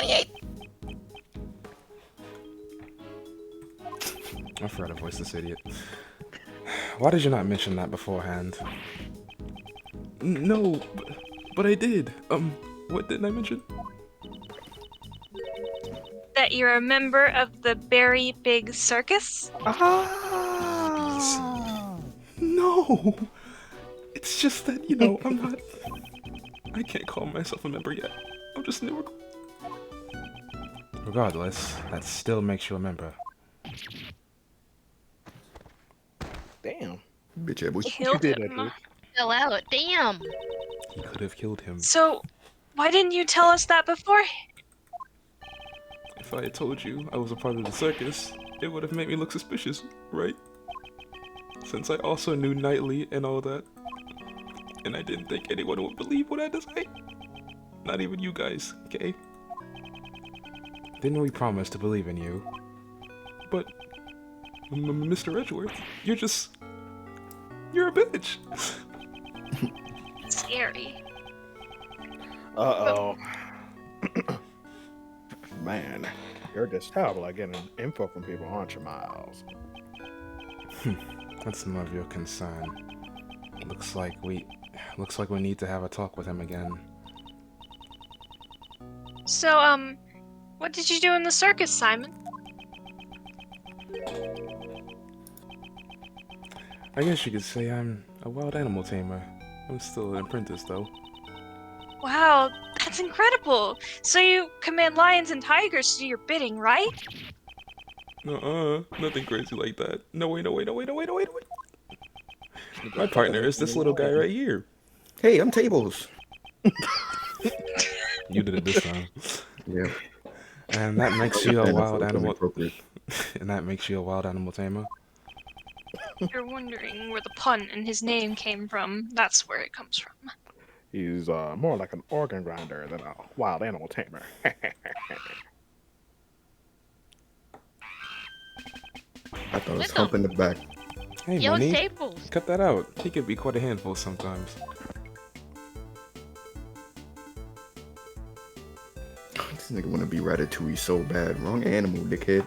28! I forgot to voice this idiot. Why did you not mention that beforehand? No, but I did. What didn't I mention? That you're a member of the Berry Big Circus? Ah! No! It's just that, I'm not... I can't call myself a member yet. I'm just new. Regardless, that still makes you a member. Damn. Bitch, boy. Killed did him. that, Fell out. Damn. He could have killed him. So, why didn't you tell us that before? If I had told you I was a part of the circus, it would have made me look suspicious, right? Since I also knew Knightley and all that. And I didn't think anyone would believe what I had to say. Not even you guys, okay? Didn't we promise to believe in you? But, Mr. Edgeworth, you're a bitch. Scary. Uh-oh. Man, you're just terrible at getting info from people, aren't you, Miles? That's none of your concern. Looks like we need to have a talk with him again. So, what did you do in the circus, Simon? I guess you could say I'm a wild animal tamer. I'm still an apprentice, though. Wow, that's incredible! So you command lions and tigers to do your bidding, right? Nothing crazy like that. No way. My partner is this little guy right here. Hey, I'm Tablez. You did it this time. Yeah. And that makes you a wild animal. Appropriate. And that makes you a wild animal tamer. You're wondering where the pun in his name came from. That's where it comes from. He's more like an organ grinder than a wild animal tamer. I thought it was humping the back. Hey, Yo, Monique, Tablez. cut that out. He could be quite a handful sometimes. This nigga wanna be Ratatouille so bad. Wrong animal, dickhead.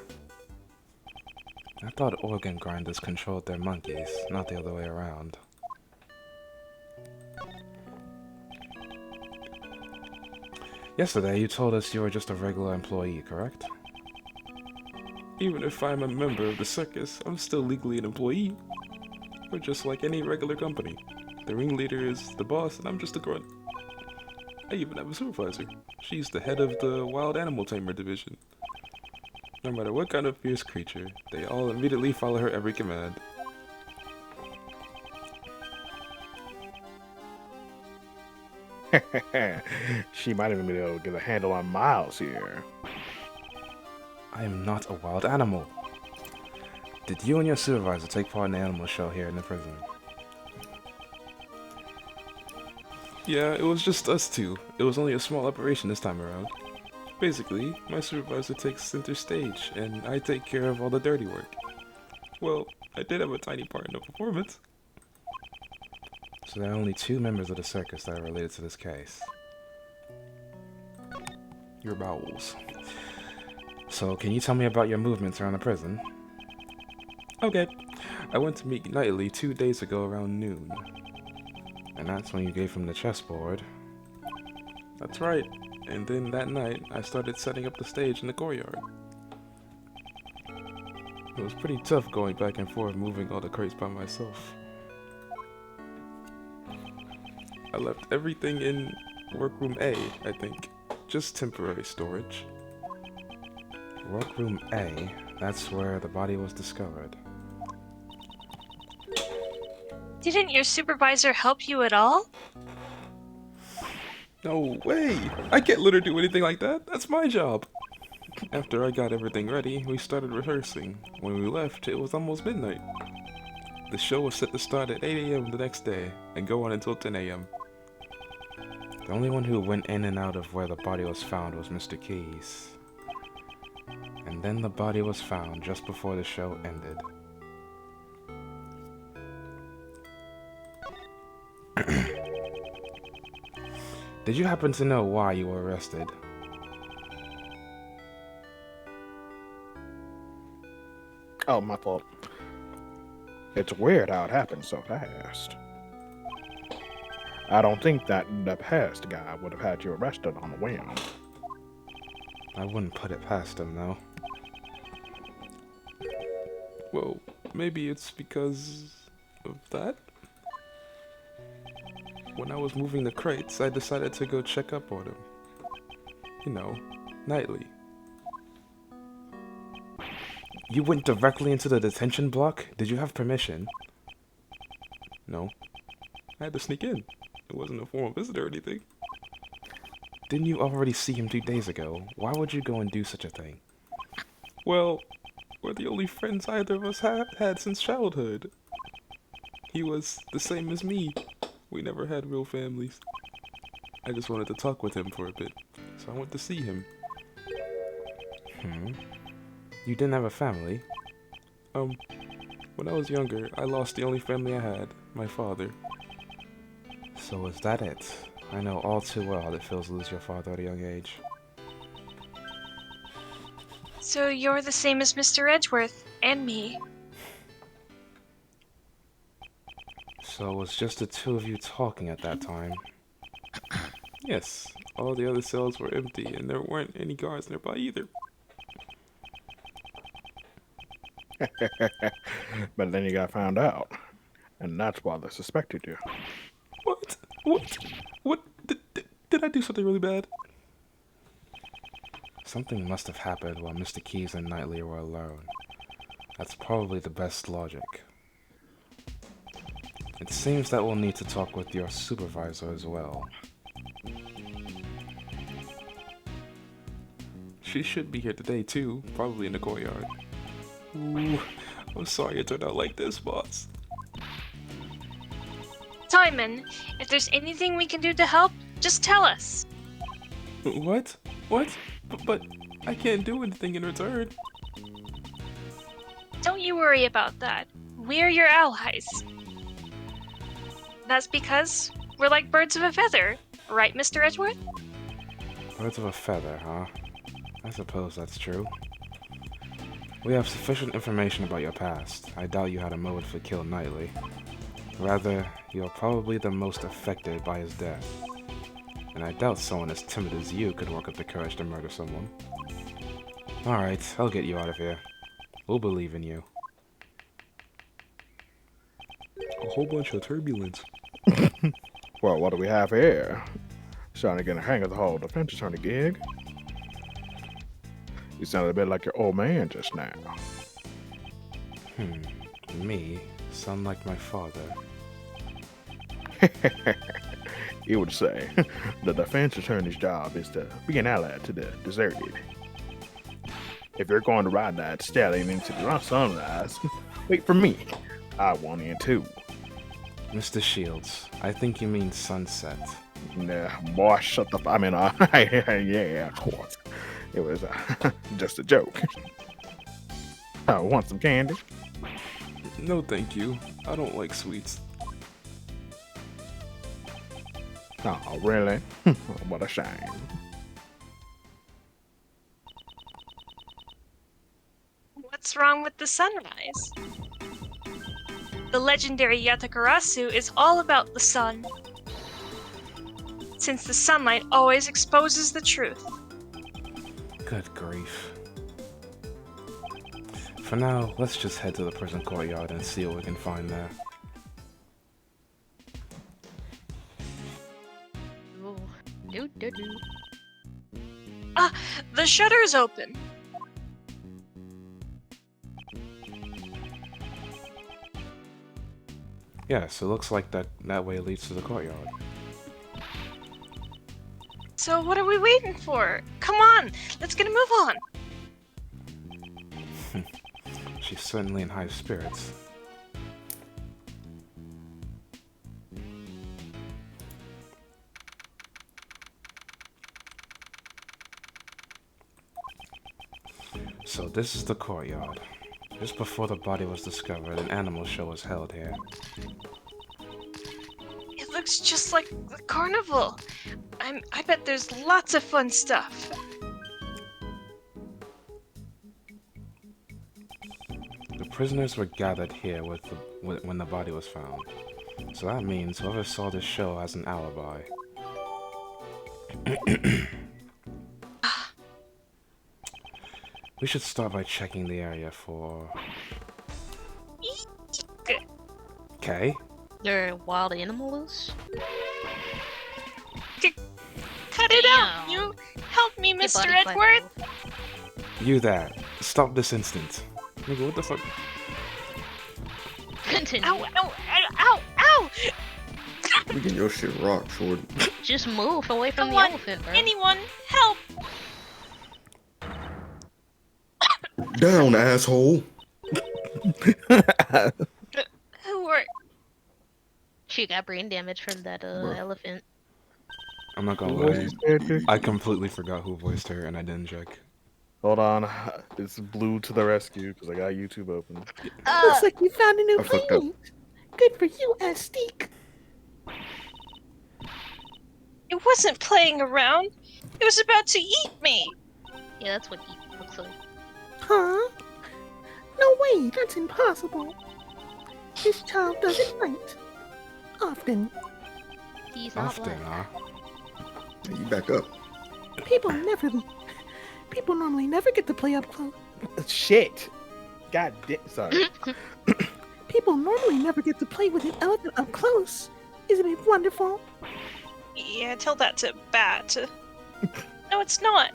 I thought organ grinders controlled their monkeys, not the other way around. Yesterday, you told us you were just a regular employee, correct? Even if I'm a member of the circus, I'm still legally an employee. We're just like any regular company. The ringleader is the boss, and I'm just a grunt. I even have a supervisor. She's the head of the wild animal tamer division. No matter what kind of fierce creature, they all immediately follow her every command. She might even be able to get a handle on Miles here. I am not a wild animal. Did you and your supervisor take part in the animal show here in the prison? Yeah, it was just us two. It was only a small operation this time around. Basically, my supervisor takes center stage, and I take care of all the dirty work. Well, I did have a tiny part in the performance. So there are only 2 members of the circus that are related to this case. Your bowels. So, can you tell me about your movements around the prison? Okay. I went to meet Knightley 2 days ago around noon. And that's when you gave him the chessboard. That's right. And then that night, I started setting up the stage in the courtyard. It was pretty tough going back and forth moving all the crates by myself. I left everything in workroom A, I think. Just temporary storage. Workroom A, that's where the body was discovered. Didn't your supervisor help you at all? No way! I can't let her do anything like that. That's my job. After I got everything ready, we started rehearsing. When we left, it was almost midnight. The show was set to start at 8 a.m. the next day and go on until 10 a.m. The only one who went in and out of where the body was found was Mr. Keys. And then the body was found just before the show ended. Did you happen to know why you were arrested? Oh, my fault. It's weird how it happened so fast. I don't think that the past guy would have had you arrested on a whim. I wouldn't put it past him, though. Well, maybe it's because of that? When I was moving the crates, I decided to go check up on him. You know, nightly. You went directly into the detention block? Did you have permission? No. I had to sneak in. It wasn't a formal visit or anything. Didn't you already see him 2 days ago? Why would you go and do such a thing? Well, we're the only friends either of us had since childhood. He was the same as me. We never had real families. I just wanted to talk with him for a bit, so I went to see him. You didn't have a family? When I was younger, I lost the only family I had, my father. So was that it? I know all too well how it feels to lose your father at a young age. So you're the same as Mr. Edgeworth and me. So it was just the two of you talking at that time? Yes, all the other cells were empty, and there weren't any guards nearby either. But then you got found out, and that's why they suspected you. What? What? Did I do something really bad? Something must have happened while Mr. Keyes and Knightley were alone. That's probably the best logic. It seems that we'll need to talk with your supervisor as well. She should be here today too, probably in the courtyard. Ooh, I'm sorry it turned out like this, boss. Simon, if there's anything we can do to help, just tell us. What? But I can't do anything in return. Don't you worry about that. We're your allies. That's because we're like birds of a feather, right, Mr. Edgeworth? Birds of a feather, huh? I suppose that's true. We have sufficient information about your past. I doubt you had a motive to kill Knightley. Rather, you're probably the most affected by his death. And I doubt someone as timid as you could work up the courage to murder someone. Alright, I'll get you out of here. We'll believe in you. A whole bunch of turbulence. Well, what do we have here? Starting to get a hang of the whole defense attorney gig. You sounded a bit like your old man just now. Me? Sound like my father. You would say the defense attorney's job is to be an ally to the deserted. If you're going to ride that stallion into the sunrise, wait for me. I want in too. Mr. Shields, I think you mean sunset. Nah, boy, shut the. I mean, yeah, of course. It was just a joke. Want some candy? No, thank you. I don't like sweets. Oh, really? What a shame. What's wrong with the sunrise? The legendary Yatakarasu is all about the sun, since the sunlight always exposes the truth. Good grief. For now, let's just head to the prison courtyard and see what we can find there. Ah, the shutter's open. Yes, it looks like that way leads to the courtyard. So what are we waiting for? Come on, let's get a move on. She's certainly in high spirits. So this is the courtyard. Just before the body was discovered, an animal show was held here. It looks just like the carnival. I bet there's lots of fun stuff. The prisoners were gathered here when the body was found. So that means whoever saw this show has an alibi. We should start by checking the area for... Okay. There are wild animals? Cut it out! You help me, Mr. Edgeworth! You there. Stop this instant. Nigga, what the fuck? Continue. Ow, ow, ow, ow, ow! We getting your shit rocked, shorty. Just move away from the Come on, elephant, bro. anyone, help! Down, asshole. Who are... She got brain damage from that elephant. I'm not gonna lie. I completely forgot who voiced her and I didn't check. Hold on, it's Blue to the rescue because I got YouTube open. Looks like you found a new I fucked up. playmate. Good for you, Astique. It wasn't playing around. It was about to eat me. Yeah, that's what he looks like. Huh? No way, that's impossible. This child doesn't fight. Often. He's not Often, black. huh? Hey, you back up. People normally never get to play up close. Shit! God damn, sorry. People normally never get to play with an elephant up close. Isn't it wonderful? Yeah, tell that to Bat. No, it's not.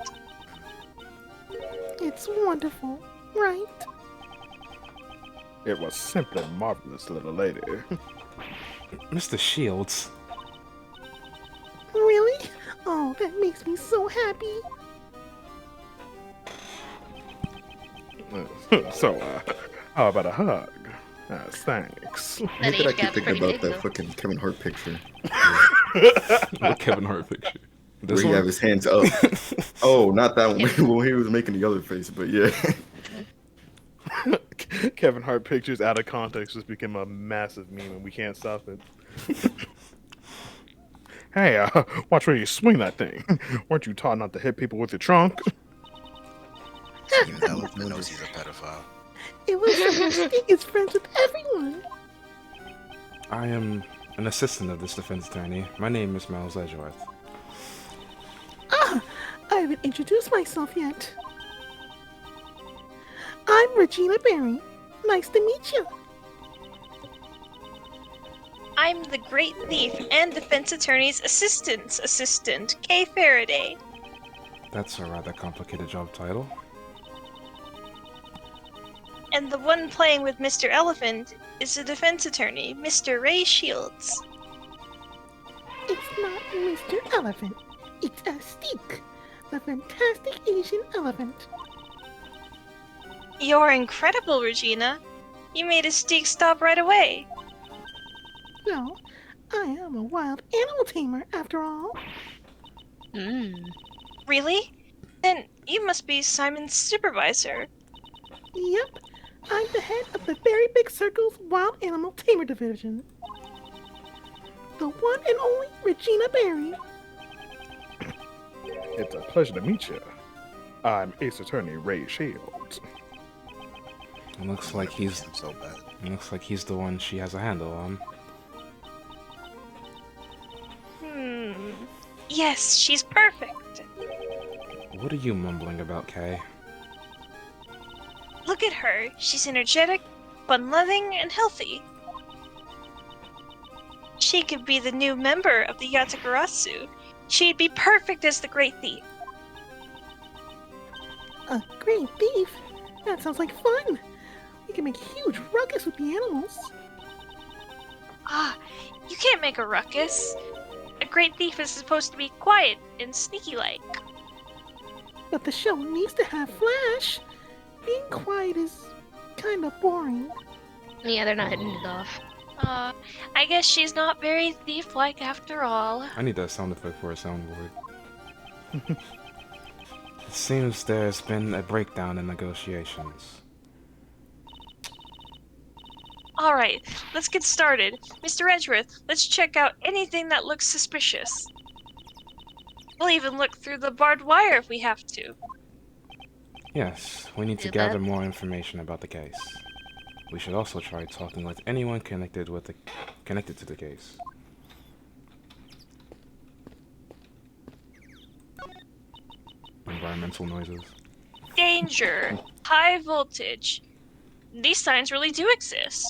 It's wonderful, right? It was simply marvelous, little lady. Mr. Shields. Really? Oh, that makes me so happy. So, how about a hug? Thanks. That Why did I age keep gap's thinking pretty about big, that though. fucking Kevin Hart picture? What Kevin Hart picture? Where This he one? have his hands up. Oh, not that one. When he was making the other face, but yeah. Kevin Hart pictures out of context just became a massive meme and we can't stop it. Hey, watch where you swing that thing. Weren't you taught not to hit people with your trunk? Even the elephant knows he's a pedophile. It was so Astique is friends with everyone. I am an assistant of this defense attorney. My name is Miles Edgeworth. Ah, I haven't introduced myself yet. I'm Regina Berry. Nice to meet you. I'm the Great Thief and Defense Attorney's assistant, Kay Faraday. That's a rather complicated job title. And the one playing with Mr. Elephant is the defense attorney, Mr. Ray Shields. It's not Mr. Elephant. It's Astique, the fantastic Asian elephant. You're incredible, Regina. You made Astique stop right away. No, I am a wild animal tamer, after all. Really? Then you must be Simon's supervisor. Yep, I'm the head of the Very Big Circle's Wild Animal Tamer Division. The one and only Regina Berry. It's a pleasure to meet you. I'm Ace Attorney Ray Shields. It looks like he's So bad. the one she has a handle on. Yes, she's perfect. What are you mumbling about, Kay? Look at her. She's energetic, fun-loving, and healthy. She could be the new member of the Yatakarasu. She'd be perfect as the Great Thief. A great thief? That sounds like fun. We can make a huge ruckus with the animals. Ah, you can't make a ruckus. A Great Thief is supposed to be quiet and sneaky-like. But the show needs to have flash. Being quiet is kind of boring. Yeah, they're not hitting it off. I guess she's not very thief-like after all. I need that sound effect for a soundboard. It seems there's been a breakdown in negotiations. Alright, let's get started. Mr. Edgeworth, let's check out anything that looks suspicious. We'll even look through the barbed wire if we have to. Yes, we need to Do gather that. more information about the case. We should also try talking with anyone connected to the case. Environmental noises. Danger. High voltage. These signs really do exist.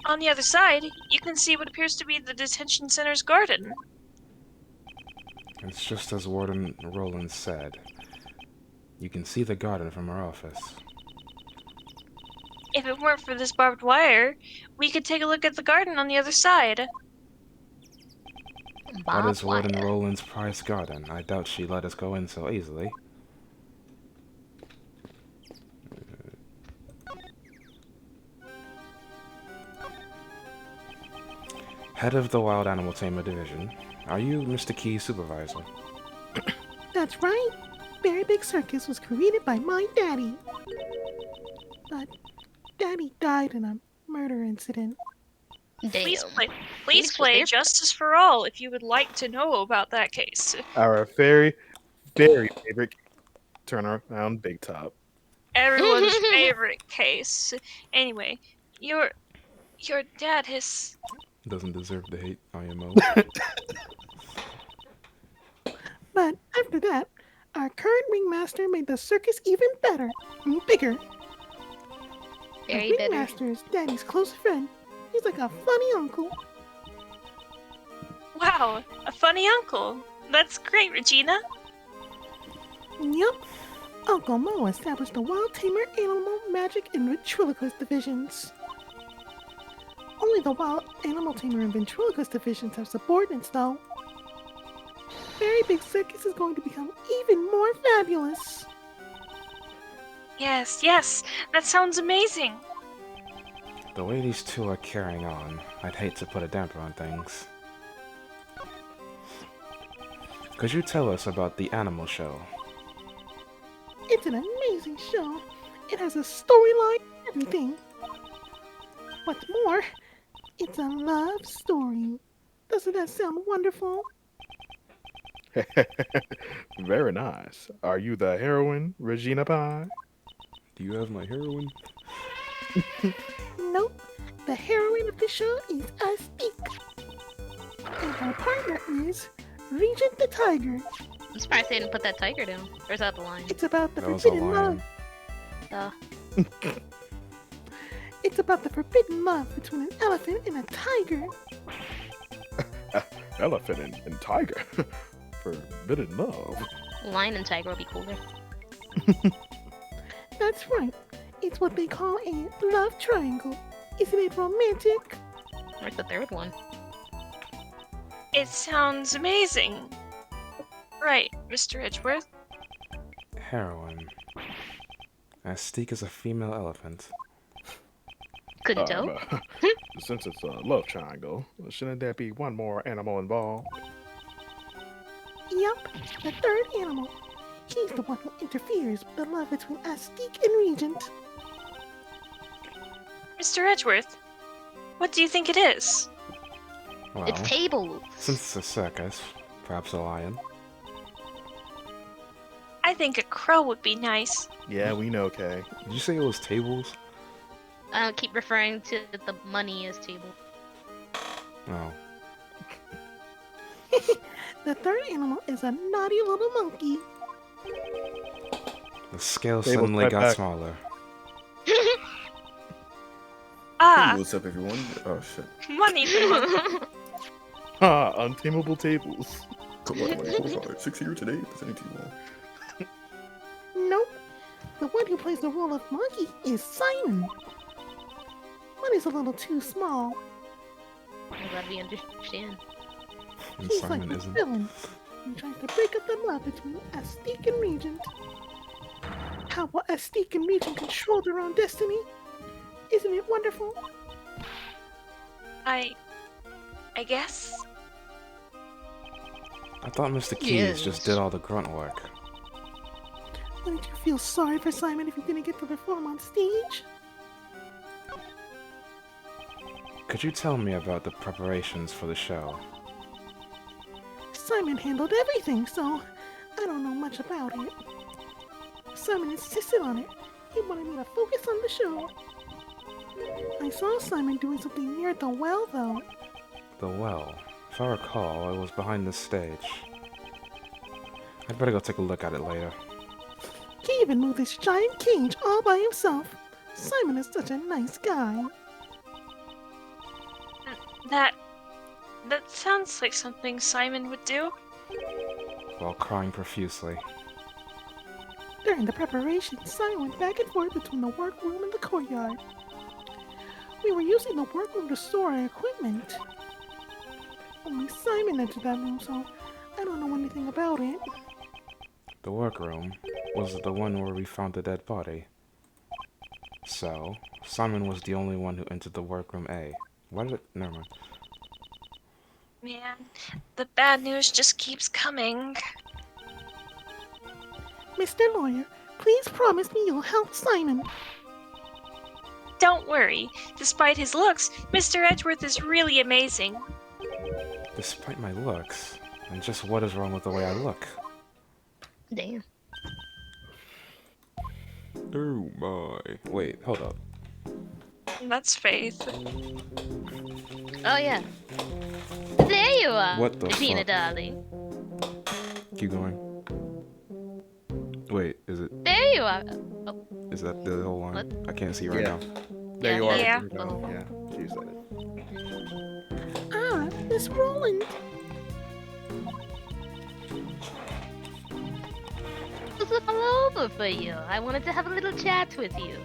On the other side, you can see what appears to be the detention center's garden. It's just as Warden Roland said. You can see the garden from our office. If it weren't for this barbed wire, we could take a look at the garden on the other side. That is Warden Wire. Roland's prized garden. I doubt she'd let us go in so easily. Head of the Wild Animal Tamer Division. Are you Mr. Key's supervisor? That's right. Very Big Circus was created by my daddy. But Daddy died in a murder incident. Damn. Please Phoenix was play there. Justice for All if you would like to know about that case. Our very, very favorite turnaround big top. Everyone's favorite case. Anyway, your dad has... Doesn't deserve the hate, IMO. But after that, our current ringmaster made the circus even better and bigger. Very the bitter. ringmaster is Daddy's close friend. He's like a funny uncle. Wow, a funny uncle. That's great, Regina. Yup. Uncle Mo established the Wild Tamer Animal Magic and Ventriloquist divisions. Only the Wild Animal Tamer and Ventriloquist divisions have subordinates, though. Very Big Circus is going to become even more fabulous. Yes, that sounds amazing. The way these two are carrying on, I'd hate to put a damper on things. Could you tell us about the animal show? It's an amazing show. It has a storyline and everything. What's more, it's a love story. Doesn't that sound wonderful? Very nice. Are you the heroine, Regina Pie? Do you have my heroin? Nope. The heroine of the show is Astique. And her partner is Regent the Tiger. I'm surprised they didn't put that tiger down. Or is that the lion? It's about the That was a forbidden love. lion. It's about the forbidden love between an elephant and a tiger. Elephant and tiger. Forbidden love. Lion and tiger would be cooler. That's right. It's what they call a love triangle. Isn't it romantic? Where's the third one? It sounds amazing. Right, Mr. Edgeworth. Heroin. Astique is a female elephant. Couldn't tell. Since it's a love triangle, shouldn't there be one more animal involved? Yup, the third animal. He's the one who interferes with the love between Astique and Regent. Mr. Edgeworth, what do you think it is? Well, It's Tablez. since it's a circus, perhaps a lion. I think a crow would be nice. Yeah, we know, Kay. Did you say it was tables? I don't keep referring to the money as table. Oh. The third animal is a naughty little monkey. The scale Tables suddenly right got back. smaller. Ah, What's up, everyone? Oh, shit. money for monkey. Ha! Untamable tables. Collect 6 here today, presenting to you all. Nope. The one who plays the role of monkey is Simon. Money's a little too small. I'm glad we understand. And He's Simon like the isn't. villain and tries to break up the love between Astique and Regent. How will Astique and Regent control their own destiny? Isn't it wonderful? I guess. I thought Mr. Keys just Yes. did all the grunt work. Wouldn't you feel sorry for Simon if he didn't get to perform on stage? Could you tell me about the preparations for the show? Simon handled everything, so I don't know much about it. Simon insisted on it. He wanted me to focus on the show. I saw Simon doing something near the well, though. The well. If I recall, it was behind the stage. I'd better go take a look at it later. He even moved this giant cage all by himself. Simon is such a nice guy. That sounds like something Simon would do. While crying profusely. During the preparation, Simon went back and forth between the workroom and the courtyard. We were using the workroom to store our equipment. Only Simon entered that room, so I don't know anything about it. The workroom was the one where we found the dead body. So, Simon was the only one who entered the workroom A. Why did it... Never mind. Man, the bad news just keeps coming. Mr. Lawyer, please promise me you'll help Simon. Don't worry. Despite his looks, Mr. Edgeworth is really amazing. Despite my looks, and just what is wrong with the way I look? Damn. Oh my. Wait, hold up. That's Phaith. Oh yeah. There you are. What the Regina, fuck? darling. Keep going. Wait, is it... There you are. Is that the whole line? What? I can't see right Yeah. now. There you are. Yeah. Here we go. Yeah, she said it. Ah, Miss Roland. This was all over for you. I wanted to have a little chat with you.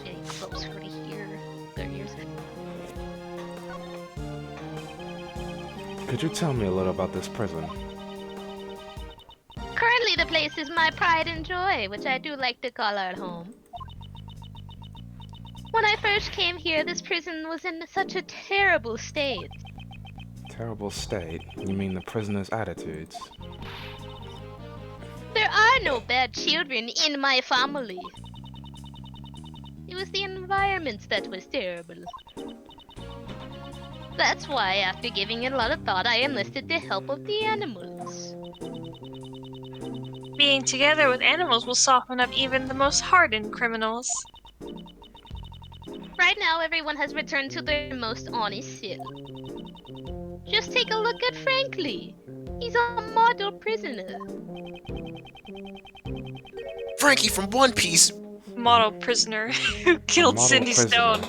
Getting closer to here. Their ears. Could you tell me a little about this prison? Currently, the place is my pride and joy, which I do like to call our home. When I first came here, this prison was in such a terrible state. Terrible state? You mean the prisoners' attitudes? There are no bad children in my family. It was the environment that was terrible. That's why, after giving it a lot of thought, I enlisted the help of the animals. Being together with animals will soften up even the most hardened criminals. Right now, everyone has returned to their most honest self. Just take a look at Frankly. He's a model prisoner. Frankie from One Piece. Model prisoner who killed Model Cindy prisoner. Stone.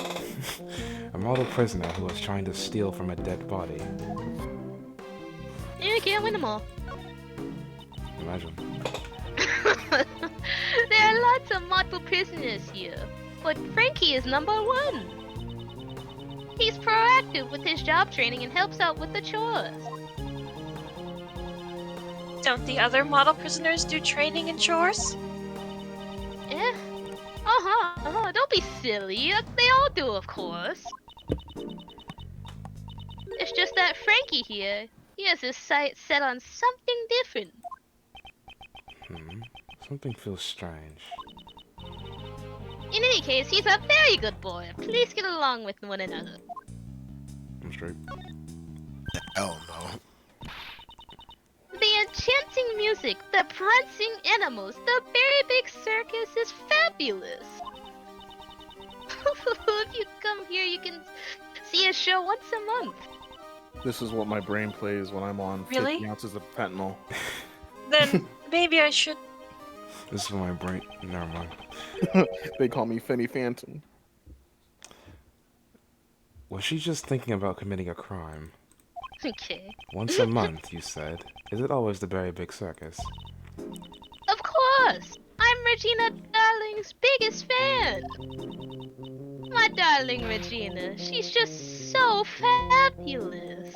A model prisoner who was trying to steal from a dead body. You can't win them all. Imagine. There are lots of model prisoners here, but Frankie is number one. He's proactive with his job training and helps out with the chores. Don't the other model prisoners do training and chores? Eh? Don't be silly. They all do, of course. It's just that Frankie here, he has his sights set on something different. Something feels strange. In any case, he's a very good boy. Please get along with one another. I'm straight. Hell no. The enchanting music, the prancing animals, the very big circus is fabulous. If you come here, you can see a show once a month. This is what my brain plays when I'm on 50 Really? ounces of fentanyl. Then maybe I should. This is my brain. Never mind. They call me Finny Phantom. Was she just thinking about committing a crime? Okay. Once a month, you said. Is it always the very big circus? Of course! I'm Regina Darling's biggest fan! My darling Regina, she's just so fabulous!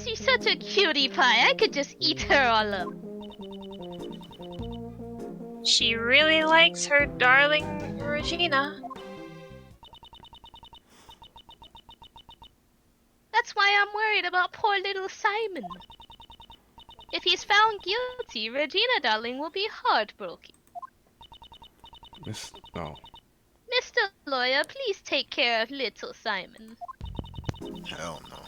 She's such a cutie pie, I could just eat her all up. She really likes her darling Regina. That's why I'm worried about poor little Simon. If he's found guilty, Regina Darling will be heartbroken. No. Mr. Lawyer, please take care of little Simon. Hell no.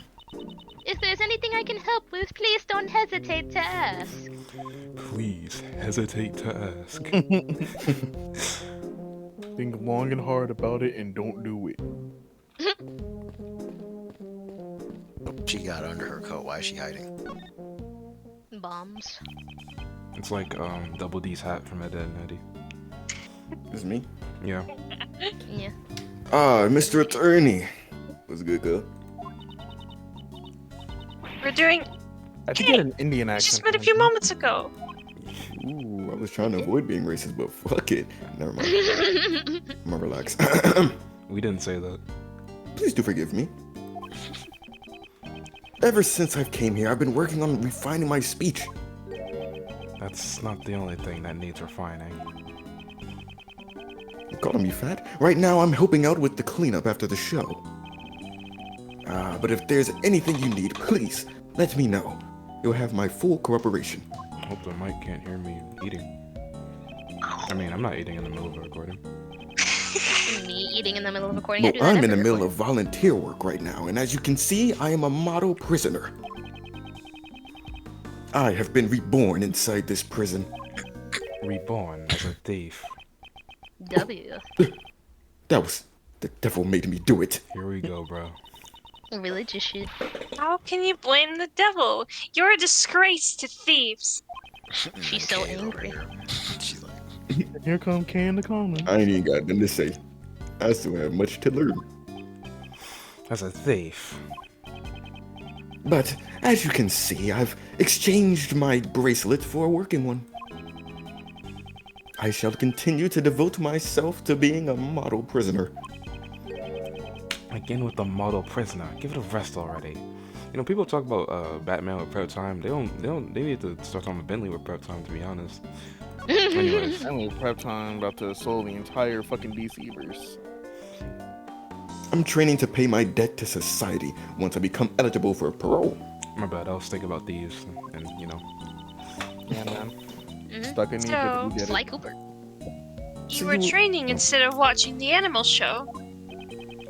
If there's anything I can help with, please don't hesitate to ask. Please hesitate to ask. Think long and hard about it and don't do it. She got under her coat. Why is she hiding? Bombs. It's like Double D's hat from Ed, Edd n Eddy. It's me. Yeah. Yeah. Ah, Mr. Attorney. What's good, girl? We're doing. I think get an Indian We accent. just met a from few him. moments ago. Ooh, I was trying to avoid being racist, but fuck it. Never mind. I'm gonna relax. We didn't say that. Please do forgive me. Ever since I've came here, I've been working on refining my speech. That's not the only thing that needs refining. You calling me fat? Right now, I'm helping out with the cleanup after the show. But if there's anything you need, please let me know. You'll have my full cooperation. I hope the mic can't hear me eating. I mean, I'm not eating in the middle of a recording. Me eating in the middle of recording. I Well, do that I'm in every the middle recording. of volunteer work right now, and as you can see, I am a model prisoner. I have been reborn inside this prison. Reborn as a thief. W. That was... the devil made me do it. Here we go, bro. Religious shit. How can you blame the devil? You're a disgrace to thieves. She's so Kate over angry. here. She's like, Here come Can the Common. I ain't even got nothing to say. I still have much to learn. As a thief. But, as you can see, I've exchanged my bracelet for a working one. I shall continue to devote myself to being a model prisoner. Again with the model prisoner. Give it a rest already. You know, people talk about Batman with prep time. They need to start talking about Bentley with prep time, to be honest. Anyways, I'm with prep time about to solve the entire fucking DC verse. I'm training to pay my debt to society once I become eligible for parole. my bad. I was thinking about these, and you know. Yeah, man. Mhm. Stuck in So, Egypt, you get Sly it. Cooper. You So were you- training instead of watching the animal show.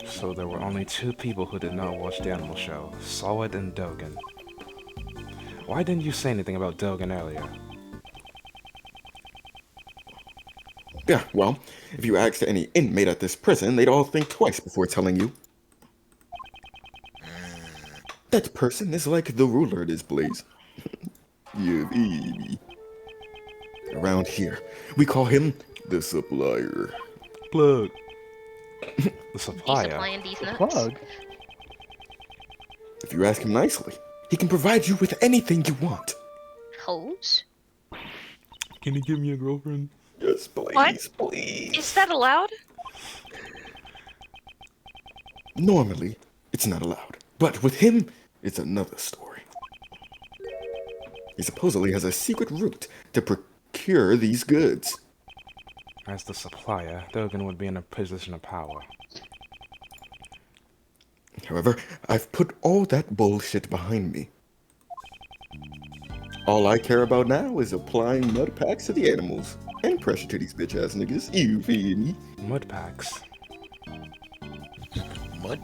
So there were only two people who did not watch the animal show, Solid and Dogan. Why didn't you say anything about Dogan earlier? Yeah, well, if you asked any inmate at this prison, they'd all think twice before telling you. That person is like the ruler of this place. Yeah. Around here, we call him the supplier. Plug. The He's supplier. supplying these nuts. Plug. If you ask him nicely, he can provide you with anything you want. Hoes? Can you give me a girlfriend? Yes, please, What? please. Is that allowed? Normally, it's not allowed. But with him, it's another story. He supposedly has a secret route to procure these goods. As the supplier, Dogan would be in a position of power. However, I've put all that bullshit behind me. All I care about now is applying mud packs to the animals and pressure to these bitch ass niggas. You feel me? Mud packs. mud?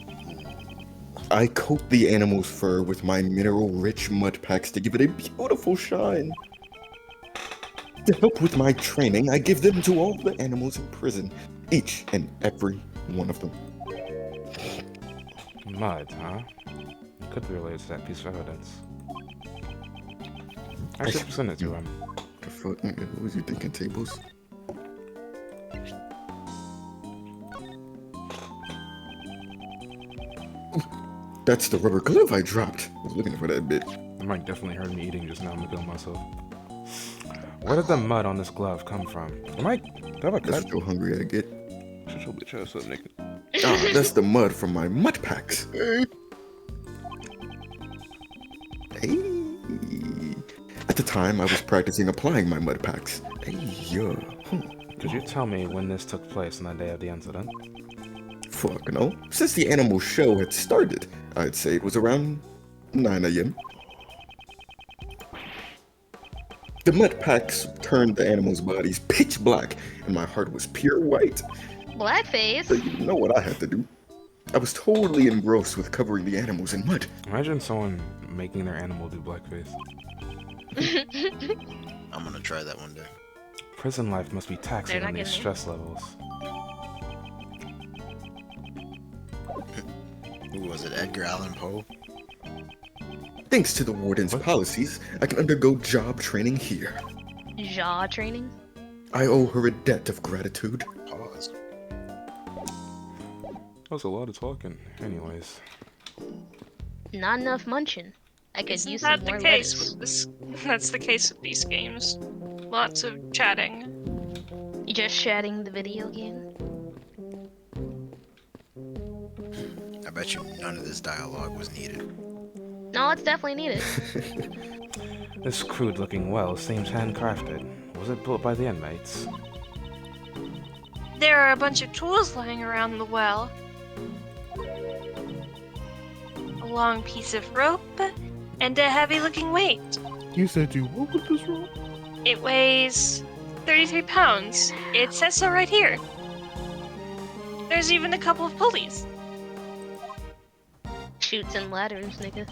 I coat the animal's fur with my mineral-rich mud packs to give it a beautiful shine. To help with my training, I give them to all the animals in prison, each and every one of them. Mud, huh? It could be related to that piece of evidence. I should send it to him. The fuck, nigga? What was you thinking, Tablez? That's the rubber glove I dropped. I was looking for that bit. The mic definitely heard me eating just now. I'm gonna kill myself. Where did the mud on this glove come from? Mike, do I have a That's cut? how hungry I get. Shut your bitch ass up, nigga. Ah, that's the mud from my mud packs. Hey. At the time, I was practicing applying my mud packs. Hey, yeah. Could you tell me when this took place on the day of the incident? Fuck no. Since the animal show had started, I'd say it was around 9 a.m. The mud packs turned the animals' bodies pitch black, and my heart was pure white. Blackface? So you know what I had to do. I was totally engrossed with covering the animals in mud. Imagine someone making their animal do blackface. I'm gonna try that one day. Prison life must be taxing not on these getting it. stress levels. Who was it? Edgar Allan Poe? Thanks to the warden's policies, I can undergo job training here. Jaw training? I owe her a debt of gratitude. Pause. That was a lot of talking. Anyways. Not enough munching. I could Isn't use that some the more case lettuce. with this? That's the case with these games. Lots of chatting. You just chatting the video game? I bet you none of this dialogue was needed. No, it's definitely needed. This crude looking well seems handcrafted. Was it built by the inmates? There are a bunch of tools lying around the well. A long piece of rope and a heavy-looking weight. You said you what with this rope? It weighs 33 pounds. It says so right here. There's even a couple of pulleys. Shoots and ladders, nigga.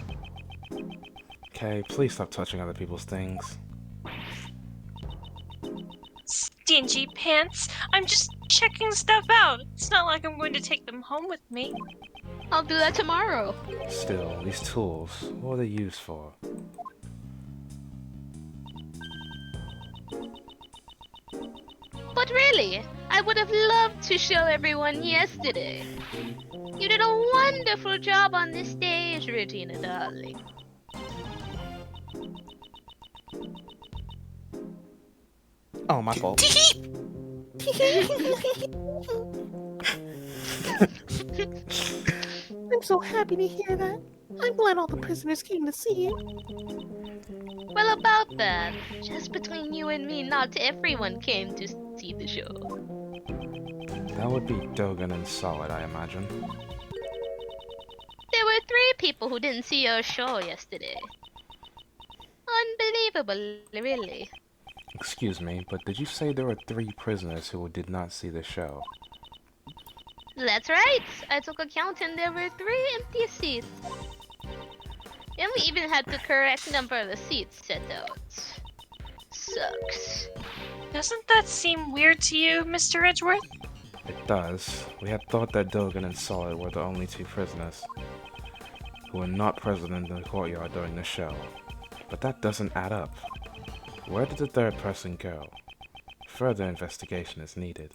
Okay, please stop touching other people's things. Stingy pants. I'm just checking stuff out. It's not like I'm going to take them home with me. I'll do that tomorrow. Still, these tools, what are they used for? But really, I would have loved to show everyone yesterday. You did a wonderful job on this stage, Regina, darling. Oh, my fault. I'm so happy to hear that. I'm glad all the prisoners came to see you. Well, about that, just between you and me, not everyone came to see the show. That would be Dogan and Solid, I imagine. There were 3 people who didn't see your show yesterday. Unbelievable, really. Excuse me, but did you say there were 3 prisoners who did not see the show? That's right. I took a count and there were 3 empty seats. And we even had the correct number of the seats set out. Sucks. Doesn't that seem weird to you, Mr. Edgeworth? It does. We had thought that Dogan and Solid were the only 2 prisoners who were not present in the courtyard during the show. But that doesn't add up. Where did the 3rd person go? Further investigation is needed.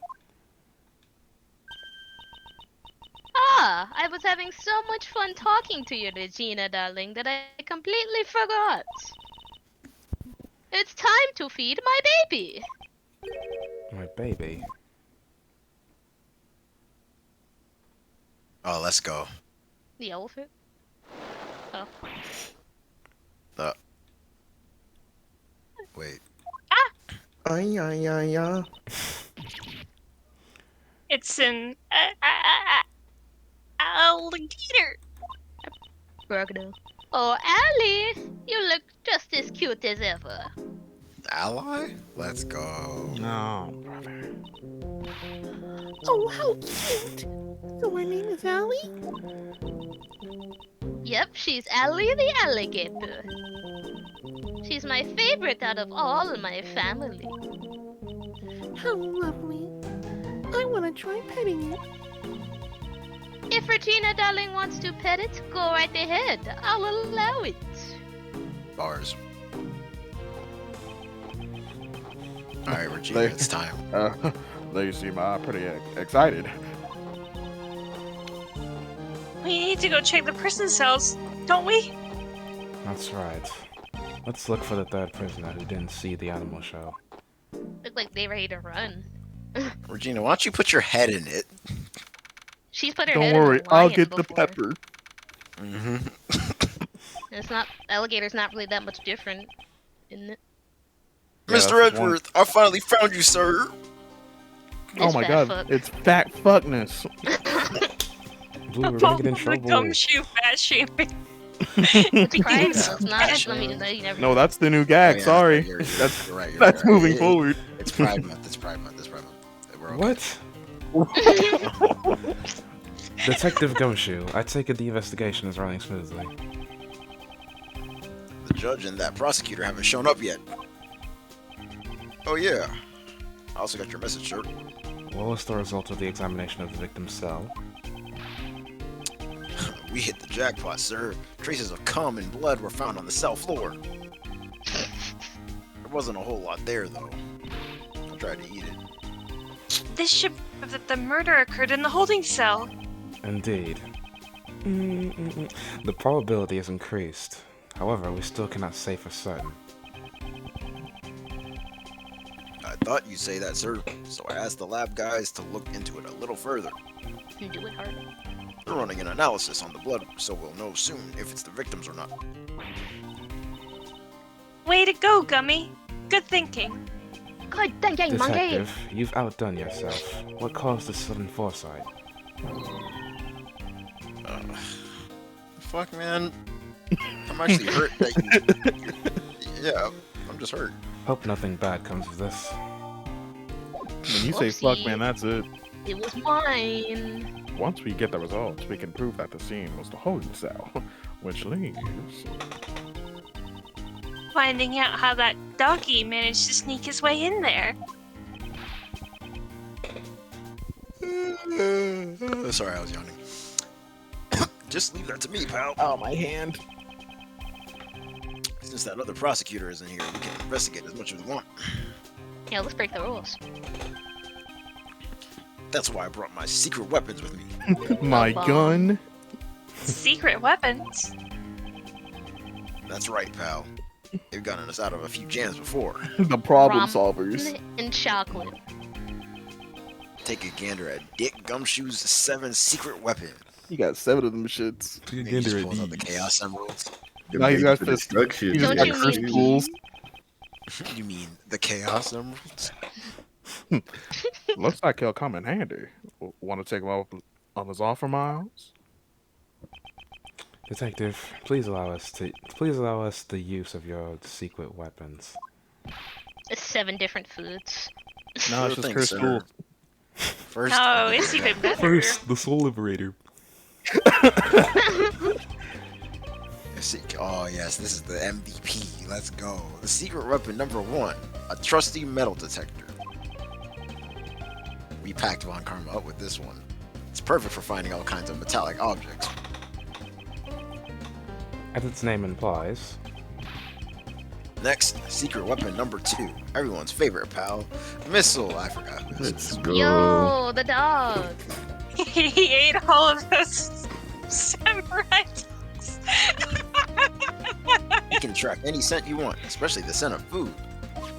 Ah, I was having so much fun talking to you, Regina, darling, that I completely forgot. It's time to feed my baby. My baby. Oh, let's go. The elephant? Oh. Wait. Ay, ay, ay, ay. It's an alligator. Brogno. Oh, Allie, you look just as cute as ever. Ally? Let's go. No, brother. Oh, how cute! So her name is Allie? Yep, she's Allie the alligator. She's my favorite out of all my family. How lovely. I want to try petting it. If Regina, darling, wants to pet it, go right ahead. I'll allow it. Bars. Alright, Regina, They- it's time. They seem pretty excited. We need to go check the prison cells, don't we? That's right. Let's look for the 3rd prisoner who didn't see the animal show. Look like they ready to run. Regina, why don't you put your head in it? She's put her Don't head worry, in a I'll lion get the before. pepper. Mm-hmm. It's not alligator's not really that much different, isn't it? Yeah, Mr. that's the one. Edgeworth, I finally found you, sir. Oh This my fat god, fuck. it's fat fuckness. Blue, we're gonna get in The trouble. gumshoe fat shaming. It's pride, Yes. though. It's not. I mean, you never. No, that's the new gag. Oh, yeah, Sorry, you're right, that's you're right, you're that's right. moving Yeah, forward. It's Pride Month. It's Pride Month. It's Pride Month. We're okay. What? Detective Gumshoe, I take it the investigation is running smoothly. The judge and that prosecutor haven't shown up yet. Oh yeah. I also got your message, sir. What was the result of the examination of the victim's cell? We hit the jackpot, sir. Traces of cum and blood were found on the cell floor. There wasn't a whole lot there, though. I tried to eat it. This should prove that the murder occurred in the holding cell. Indeed. The probability is increased. However, we still cannot say for certain. I thought you'd say that, sir. So I asked the lab guys to look into it a little further. You do it harder. They're running an analysis on the blood, so we'll know soon if it's the victims or not. Way to go, Gummy. Good thinking. God dang monkey! Detective, you've outdone yourself. What caused this sudden foresight? Fuck, man. I'm actually hurt that you... Yeah, I'm just hurt. Hope nothing bad comes of this. When you say fuck, man, that's it. It was mine. Once we get the results, we can prove that the scene was the holding cell, which leaves... Finding out how that doggy managed to sneak his way in there. Sorry, I was yawning. Just leave that to me, pal. Oh, my hand. Since that other prosecutor isn't here, we can investigate as much as we want. Yeah, let's break the rules. That's why I brought my secret weapons with me. My gun. Secret weapons? That's right, pal. They've gotten us out of a few jams before. The problem Rum solvers. and chocolate. Take a gander at Dick Gumshoe's 7 secret weapons. You got 7 of them shits. He just pulls out the Chaos Emeralds. Now he's got for this- destruction. He's Don't got you cursed mean tools. You mean the Chaos Emeralds? Looks like he'll come in handy. Want to take him off on his offer, Miles? Detective, please allow us the use of your secret weapons. It's 7 different foods. No, it's Sure just thing, cursed sir. tools. First, No, it's even better. First, the Soul Liberator. Oh yes, this is the MVP. Let's go. The secret weapon number 1, a trusty metal detector. We packed Von Karma up with this one. It's perfect for finding all kinds of metallic objects. As its name implies, Next, secret weapon number 2, everyone's favorite pal, missile. I forgot this. Let's go. Yo, the dog. He ate all of those samurai. You can track any scent you want, especially the scent of food.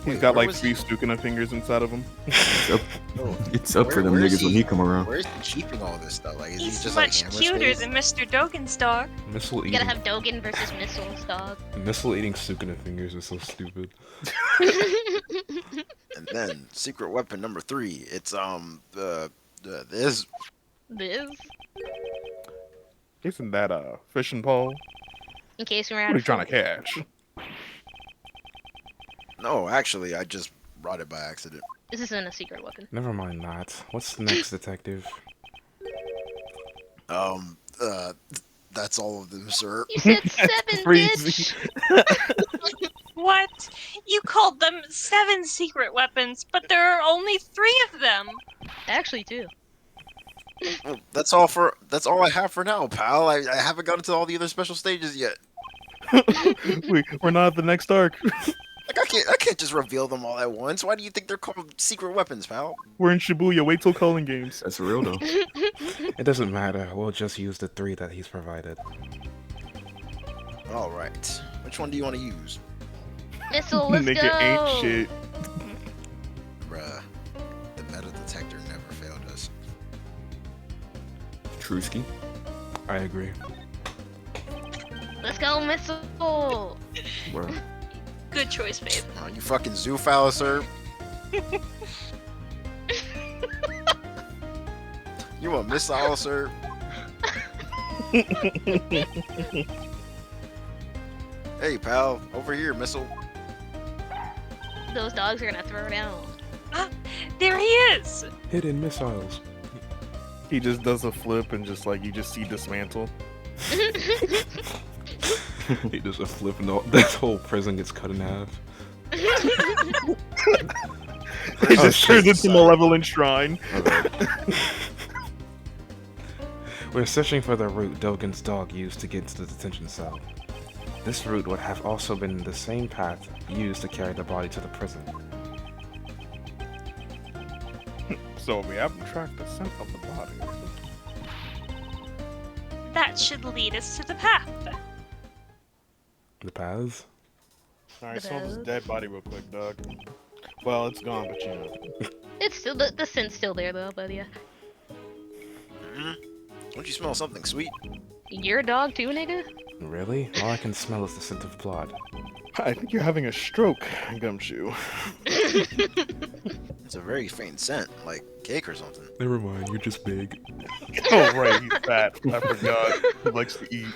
He's Wait, got where like was 3 Stukina fingers inside of him. It's up for them Where is niggas when he come around. Where is he keeping all this stuff? Like, is He's he just much like cuter Hammer than Mr. Dogen's dog. missile You eating gotta have Dogen versus Missiles, dog. missile eating Sukuna fingers is so stupid. And then secret weapon number 3, it's this. This. Isn't that a fishing pole? In case you're What out are you of trying to catch? No, actually, I just brought it by accident. This isn't a secret weapon. Never mind that. What's next, detective? That's all of them, sir. You said 7, Freezy. bitch! What? You called them 7 secret weapons, but there are only 3 of them. Actually, 2. Well, that's all I have for now, pal. I haven't gotten to all the other special stages yet. We're not at the next arc. Like, I can't just reveal them all at once. Why do you think they're called secret weapons, pal? We're in Shibuya. Wait till calling games. That's real though. It doesn't matter. We'll just use the 3 that he's provided. All right. Which one do you want to use, Missile, let's Nigga go! ain't shit. bruh? The metal detector never failed us. Truski. I agree. Let's go, Missile! Bruh. Good choice, Phaith. You fucking zoophile, sir. You a missile, sir? Hey, pal, over here, missile. Those dogs are gonna throw down. There he is. Hidden missiles. He just does a flip and just like you just see dismantle. He does a flip and this whole prison gets cut in half. He just turns into Malevolent Shrine. We're searching for the route Dogen's dog used to get to the detention cell. This route would have also been the same path used to carry the body to the prison. So we haven't tracked the scent of the body. That should lead us to the path. The paths? Alright, smell this dead body real quick, dog. Well, it's gone, but you know. It's still the scent's still there though, but yeah. Don't you smell something sweet? Your dog too, nigga? Really? All I can smell is the scent of blood. I think you're having a stroke, Gumshoe. It's a very faint scent, like cake or something. Never mind, you're just big. Oh, right, he's fat. I forgot. He likes to eat.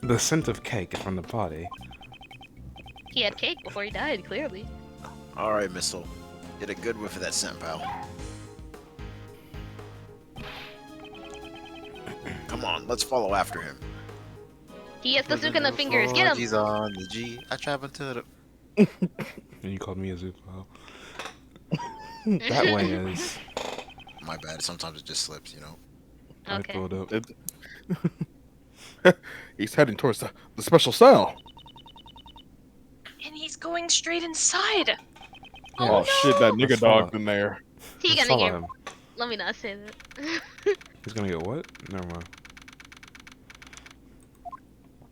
The scent of cake from the body. He had cake before he died, clearly. Alright, Missile. Get a good whiff of that scent, pal. Come on, let's follow after him. He has the Sukuna fingers, get him! He's on the G. I travel to the... And you called me a Zuko. That way is... My bad, sometimes it just slips, you know? Okay. I pulled up. He's heading towards the special cell. And he's going straight inside. Oh, shit, that nigga Let's dog's follow. in there. He Let's gonna follow get. him. Let me not say that. He's gonna get what? Never mind.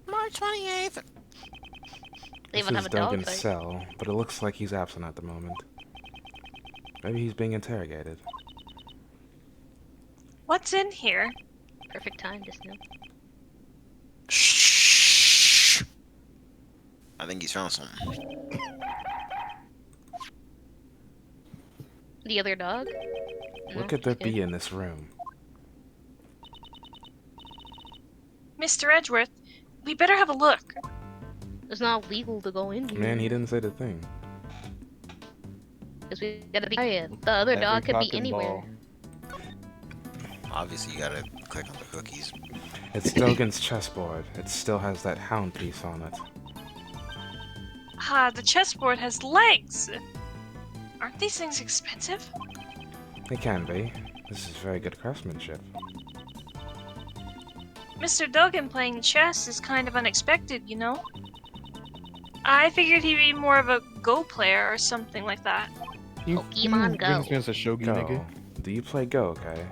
March 28th. They This even is have a dog Dogen's fight. cell, but it looks like he's absent at the moment. Maybe he's being interrogated. What's in here? Perfect time, just now. Shh. I think he's found something. The other dog? What No, could there he's good. be in this room? Mr. Edgeworth, we better have a look. It's not legal to go in here. Man, he didn't say the thing. Because we gotta be quiet. The other dog could be anywhere. Obviously, you gotta click on the cookies. It's Dogen's chessboard. It still has that hound piece on it. Ah, the chessboard has legs. Aren't these things expensive? It can be. This is very good craftsmanship. Mr. Dogen playing chess is kind of unexpected, you know? I figured he'd be more of a Go player or something like that. Pokemon Go. Brings me as a shogi, Go. nigga. Do you play Go, okay?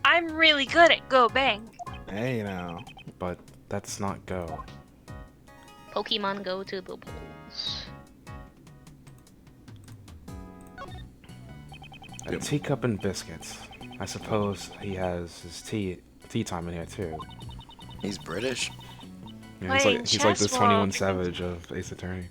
I'm really good at Go Bang. Hey, now. But that's not Go. Pokemon Go to the polls. A teacup and biscuits. I suppose he has his tea time in here too. He's British. Yeah, he's Playing like the chess while 21 Savage of Ace Attorney.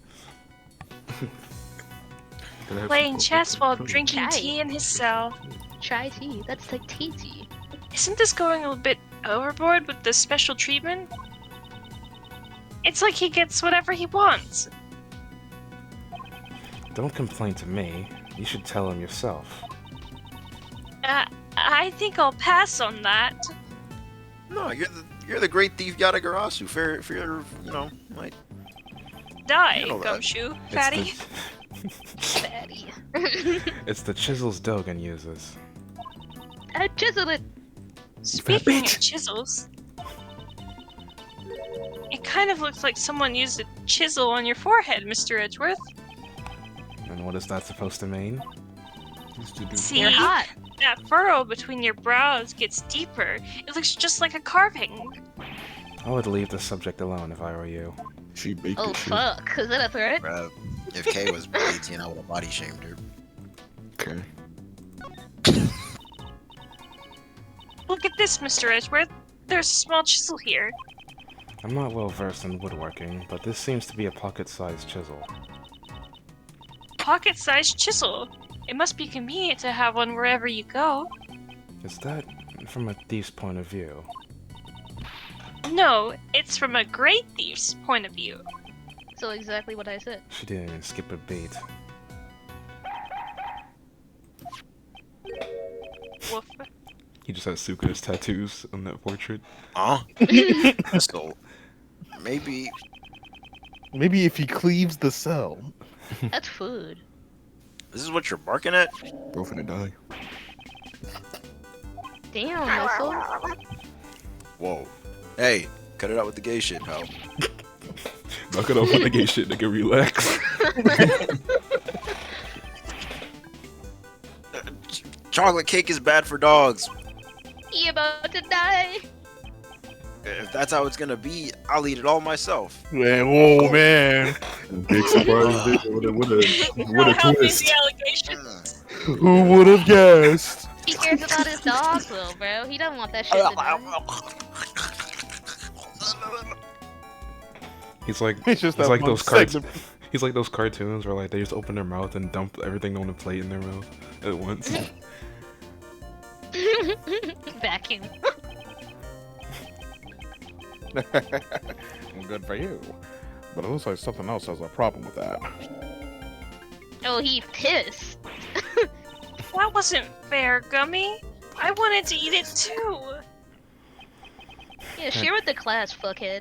Playing chess while drinking Chai. tea in his cell. Try tea. That's like tea. Isn't this going a bit overboard with the special treatment? It's like he gets whatever he wants. Don't complain to me. You should tell him yourself. I think I'll pass on that. No, you're the great thief Yadagarasu. Fair, you know, like Die, You know that. Gumshoe, It's fatty. Fatty. It's the chisels Dogen uses. I chiseled it. Speaking of chisels, it kind of looks like someone used a chisel on your forehead, Mr. Edgeworth. And what is that supposed to mean? See, You're hot. that furrow between your brows gets deeper. It looks just like a carving. I would leave the subject alone if I were you. She baked Oh it. Shit. fuck. Is that a threat? bruh, if Kay was 18, I would have body shamed her. Okay. Look at this, Mr. Edgeworth. There's a small chisel here. I'm not well versed in woodworking, but this seems to be a pocket-sized chisel. Pocket-sized chisel. It must be convenient to have one wherever you go. Is that from a thief's point of view? No, it's from a great thief's point of view. So exactly what I said. She didn't even skip a beat. He just has Suka's tattoos on that portrait. Huh? So maybe. Maybe if he cleaves the cell. That's food. This is what you're barking at? Bro finna die. Damn, Missile. Whoa. Hey, cut it out with the gay shit, pal. Knock it off with the gay shit, nigga, relax. Chocolate cake is bad for dogs. He about to die. If that's how it's gonna be, I'll eat it all myself. Man, whoa, man. Big surprise. What a How big twist. the allegations? Who would have guessed? He cares about his dog, though, bro. He doesn't want that shit to die. He's like, It's just it's that like one those cards. segment. He's like those cartoons where like they just open their mouth and dump everything on a plate in their mouth at once. Vacuum. Good for you. But it looks like something else has a problem with that. Oh, he pissed. That wasn't fair, Gummy. I wanted to eat it too. Yeah, share with the class, fuckhead.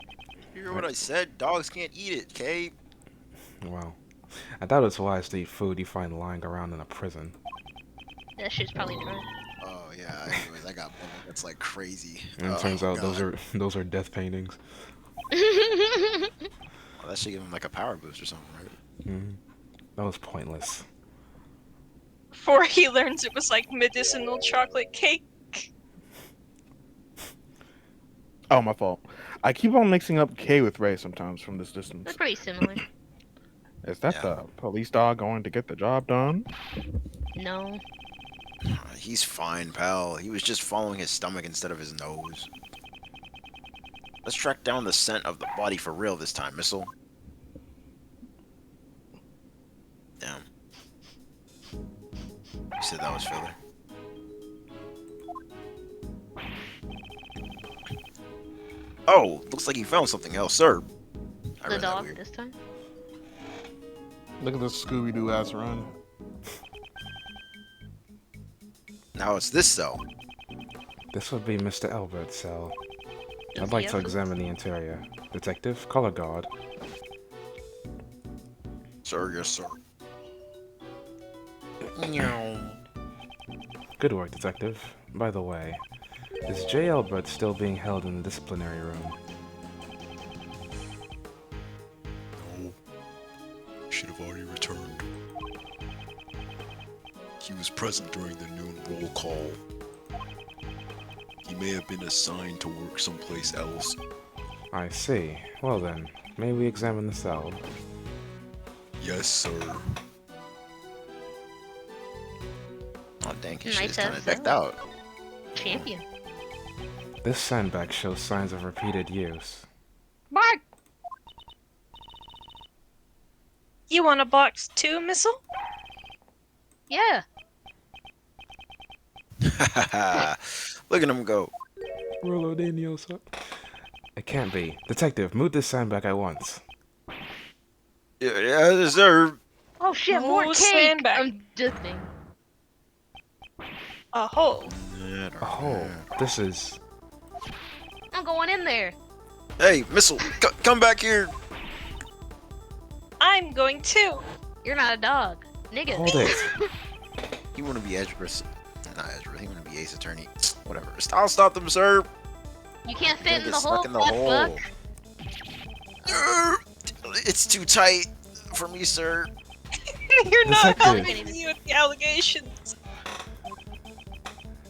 You hear what I said? Dogs can't eat it, Kay. Wow. I thought it's wise to eat food you find lying around in a prison. That shit's probably true. Oh yeah. Anyways, I got one that's like crazy. And it turns out those are death paintings. Well, that should give him like a power boost or something, right? Hmm. That was pointless. Before he learns it was like medicinal chocolate cake. Oh, my fault. I keep on mixing up K with Ray sometimes from this distance. They're pretty similar. Is that the police dog going to get the job done? No. He's fine, pal. He was just following his stomach instead of his nose. Let's track down the scent of the body for real this time, Missile. Damn. You said that was filler. Oh, looks like he found something else, sir. I The read that dog weird. this time. Look at this Scooby-Doo ass run. Now it's this cell. This would be Mr. Albert's cell. I'd Does like he to have examine the interior. Detective, color guard. Sir, yes, sir. Meow. Good work, detective. By the way, is J. Albert still being held in the disciplinary room? No. Should have already returned. He was present during the noon roll call. He may have been assigned to work someplace else. I see. Well then, may we examine the cell? Yes, sir. Oh, dang, his Nice shit is kind ass of decked cell. out. Champion. This sandbag shows signs of repeated use. Mark! You want a box too, Missile? Yeah. Look at him go. Rolo Danielsa. It can't be. Detective, move this sandbag at once. Yeah, sir. Oh shit, more Oh, cake! sandbag. I'm just kidding. A hole. Oh, this is... I'm going in there. Hey, Missile, come back here. I'm going too. You're not a dog. Nigga. Hold it. You want to be Edgeworth? Not Edgeworth. He want to be Ace Attorney. Whatever. I'll stop them, sir. You can't fit Don't in get the stuck hole, in the fat hole. fuck. It's too tight for me, sir. You're not Detective. helping me with the allegations.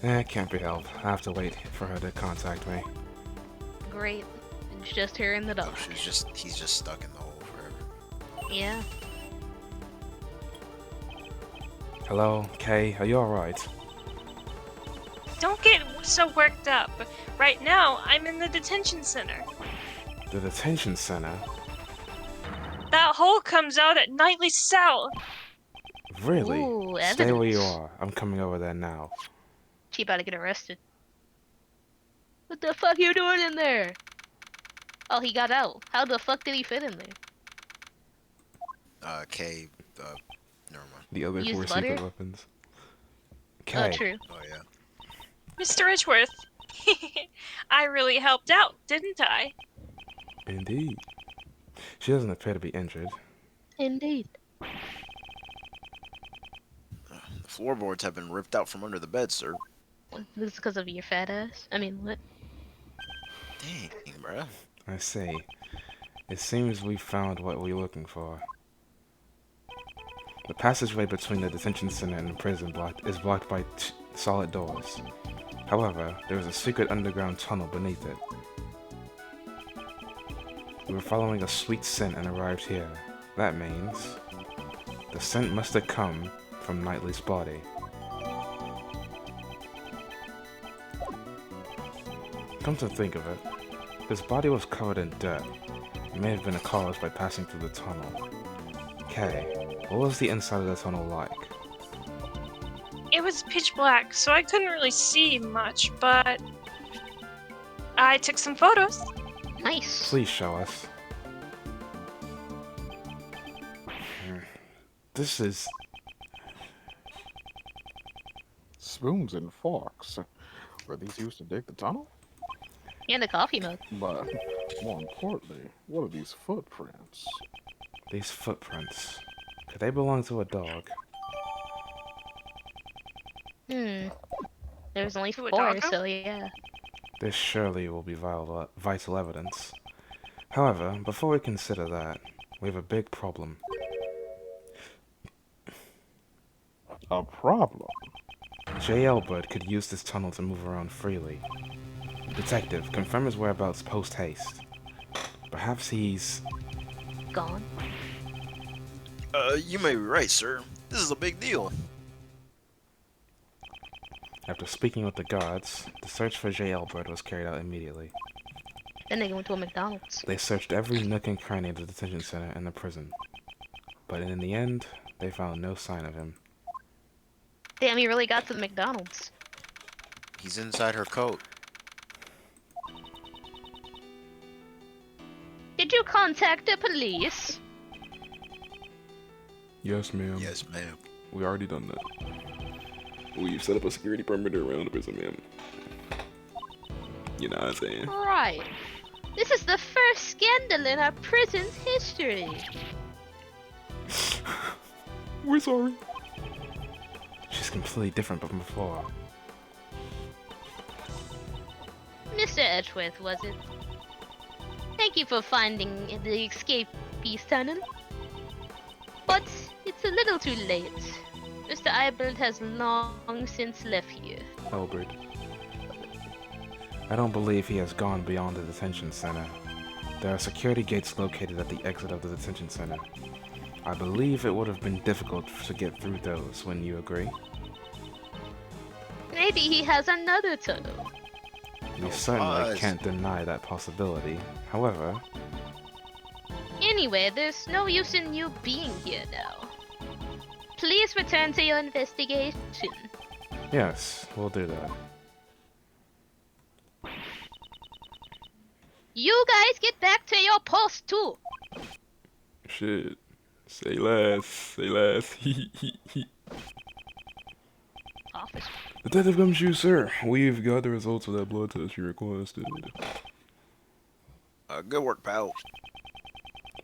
It can't be helped. I have to wait for her to contact me. Great. It's just her and the dog. Oh, he's just stuck in the hole forever. Yeah. Hello, Kay, are you alright? Don't get so worked up. Right now, I'm in the detention center. The detention center? That hole comes out at Nightly South. Really? Ooh, Stay where you evidence. are. I'm coming over there now. She about to get arrested. What the fuck you doing in there? Oh, he got out. How the fuck did he fit in there? Kay, never mind. The other Use four butter? secret weapons. Oh, Kay, true. Oh, yeah. Mr. Edgeworth, I really helped out, didn't I? Indeed. She doesn't appear to be injured. Indeed. The floorboards have been ripped out from under the bed, sir. This is because of your fat ass? I mean, what? Dang, bruh. I see. It seems we found what we're looking for. The passageway between the detention center and the prison is blocked by solid doors. However, there is a secret underground tunnel beneath it. We were following a sweet scent and arrived here. That means the scent must have come from Knightley's body. Come to think of it, his body was covered in dirt. It may have been caused by passing through the tunnel. Okay, what was the inside of the tunnel like? It was pitch black, so I couldn't really see much, but I took some photos. Nice. Please show us. This is... Spoons and forks. Were these used to dig the tunnel? And a coffee mug. But more importantly, what are these footprints? These footprints. Could they belong to a dog? There's only To a 4, doggo? so yeah. This surely will be vital evidence. However, before we consider that, we have a big problem. A problem? J. Elbert could use this tunnel to move around freely. Detective, confirm his whereabouts post-haste. Perhaps he's... Gone. You may be right, sir. This is a big deal. After speaking with the guards, the search for J. Elbert was carried out immediately. Then they went to a McDonald's. They searched every nook and cranny of the detention center and the prison. But in the end, they found no sign of him. Damn, he really got to the McDonald's. He's inside her coat. Did you contact the police? Yes, ma'am. Yes, ma'am. We already done that. We've set up a security perimeter around the prison, ma'am. You know what I'm saying? Right. This is the first scandal in our prison's history. We're sorry. She's completely different from before. Mr. Edgeworth, was it? Thank you for finding the escape piece tunnel. But it's a little too late. Mr. Eibert has long since left here. Elbert. I don't believe he has gone beyond the detention center. There are security gates located at the exit of the detention center. I believe it would have been difficult to get through those, wouldn't you agree? Maybe he has another tunnel. We certainly Pause. can't deny that possibility. However, Anyway, there's no use in you being here now. Please return to your investigation. yes, we'll do that. You guys get back to your post too. Shit. Say less. Say less. Officer. Detective Gumshoe, sir. We've got the results of that blood test you requested. Good work, pal.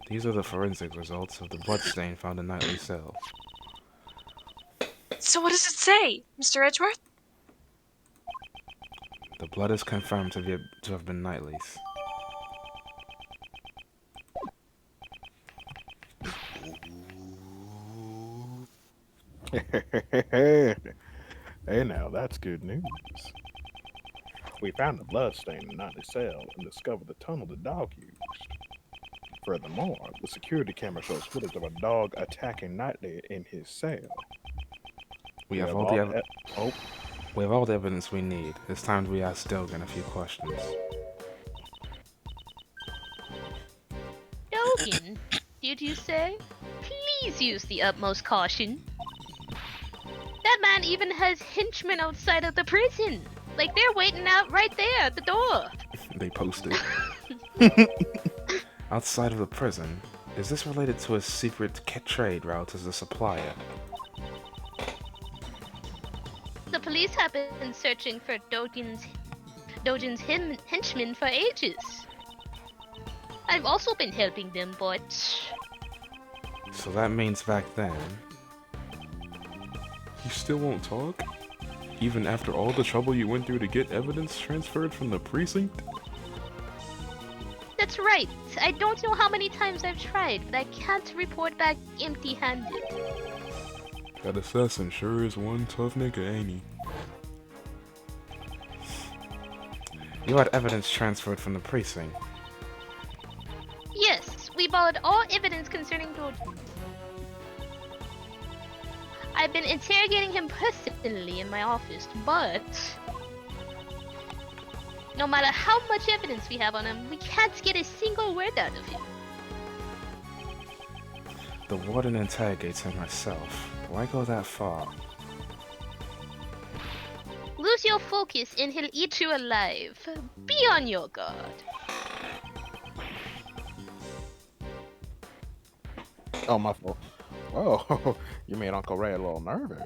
These are the forensic results of the bloodstain found in Knightley's cell. So what does it say, Mr. Edgeworth? The blood is confirmed to have been Knightley's. Hey now, that's good news. We found the bloodstain in Knightley's cell and discovered the tunnel the dog used. Furthermore, the security camera shows footage of a dog attacking Knightley in his cell. We have all the evidence we need. It's time we ask Dogan a few questions. Dogan, did you say? Please use the utmost caution. That man even has henchmen outside of the prison. Like they're waiting out right there at the door. They posted. Outside of the prison, is this related to a secret trade route as a supplier? The police have been searching for Dojin's henchmen for ages. I've also been helping them, but... So that means back then... You still won't talk? Even after all the trouble you went through to get evidence transferred from the precinct? That's right. I don't know how many times I've tried, but I can't report back empty-handed. That assassin sure is one tough nigga, ain't he? You had evidence transferred from the precinct. Yes, we borrowed all evidence concerning Dojin. I've been interrogating him personally in my office, but... No matter how much evidence we have on him, we can't get a single word out of him. The warden interrogates him herself. Why go that far? Lose your focus and he'll eat you alive. Be on your guard. Oh, my fault. Oh, you made Uncle Ray a little nervous.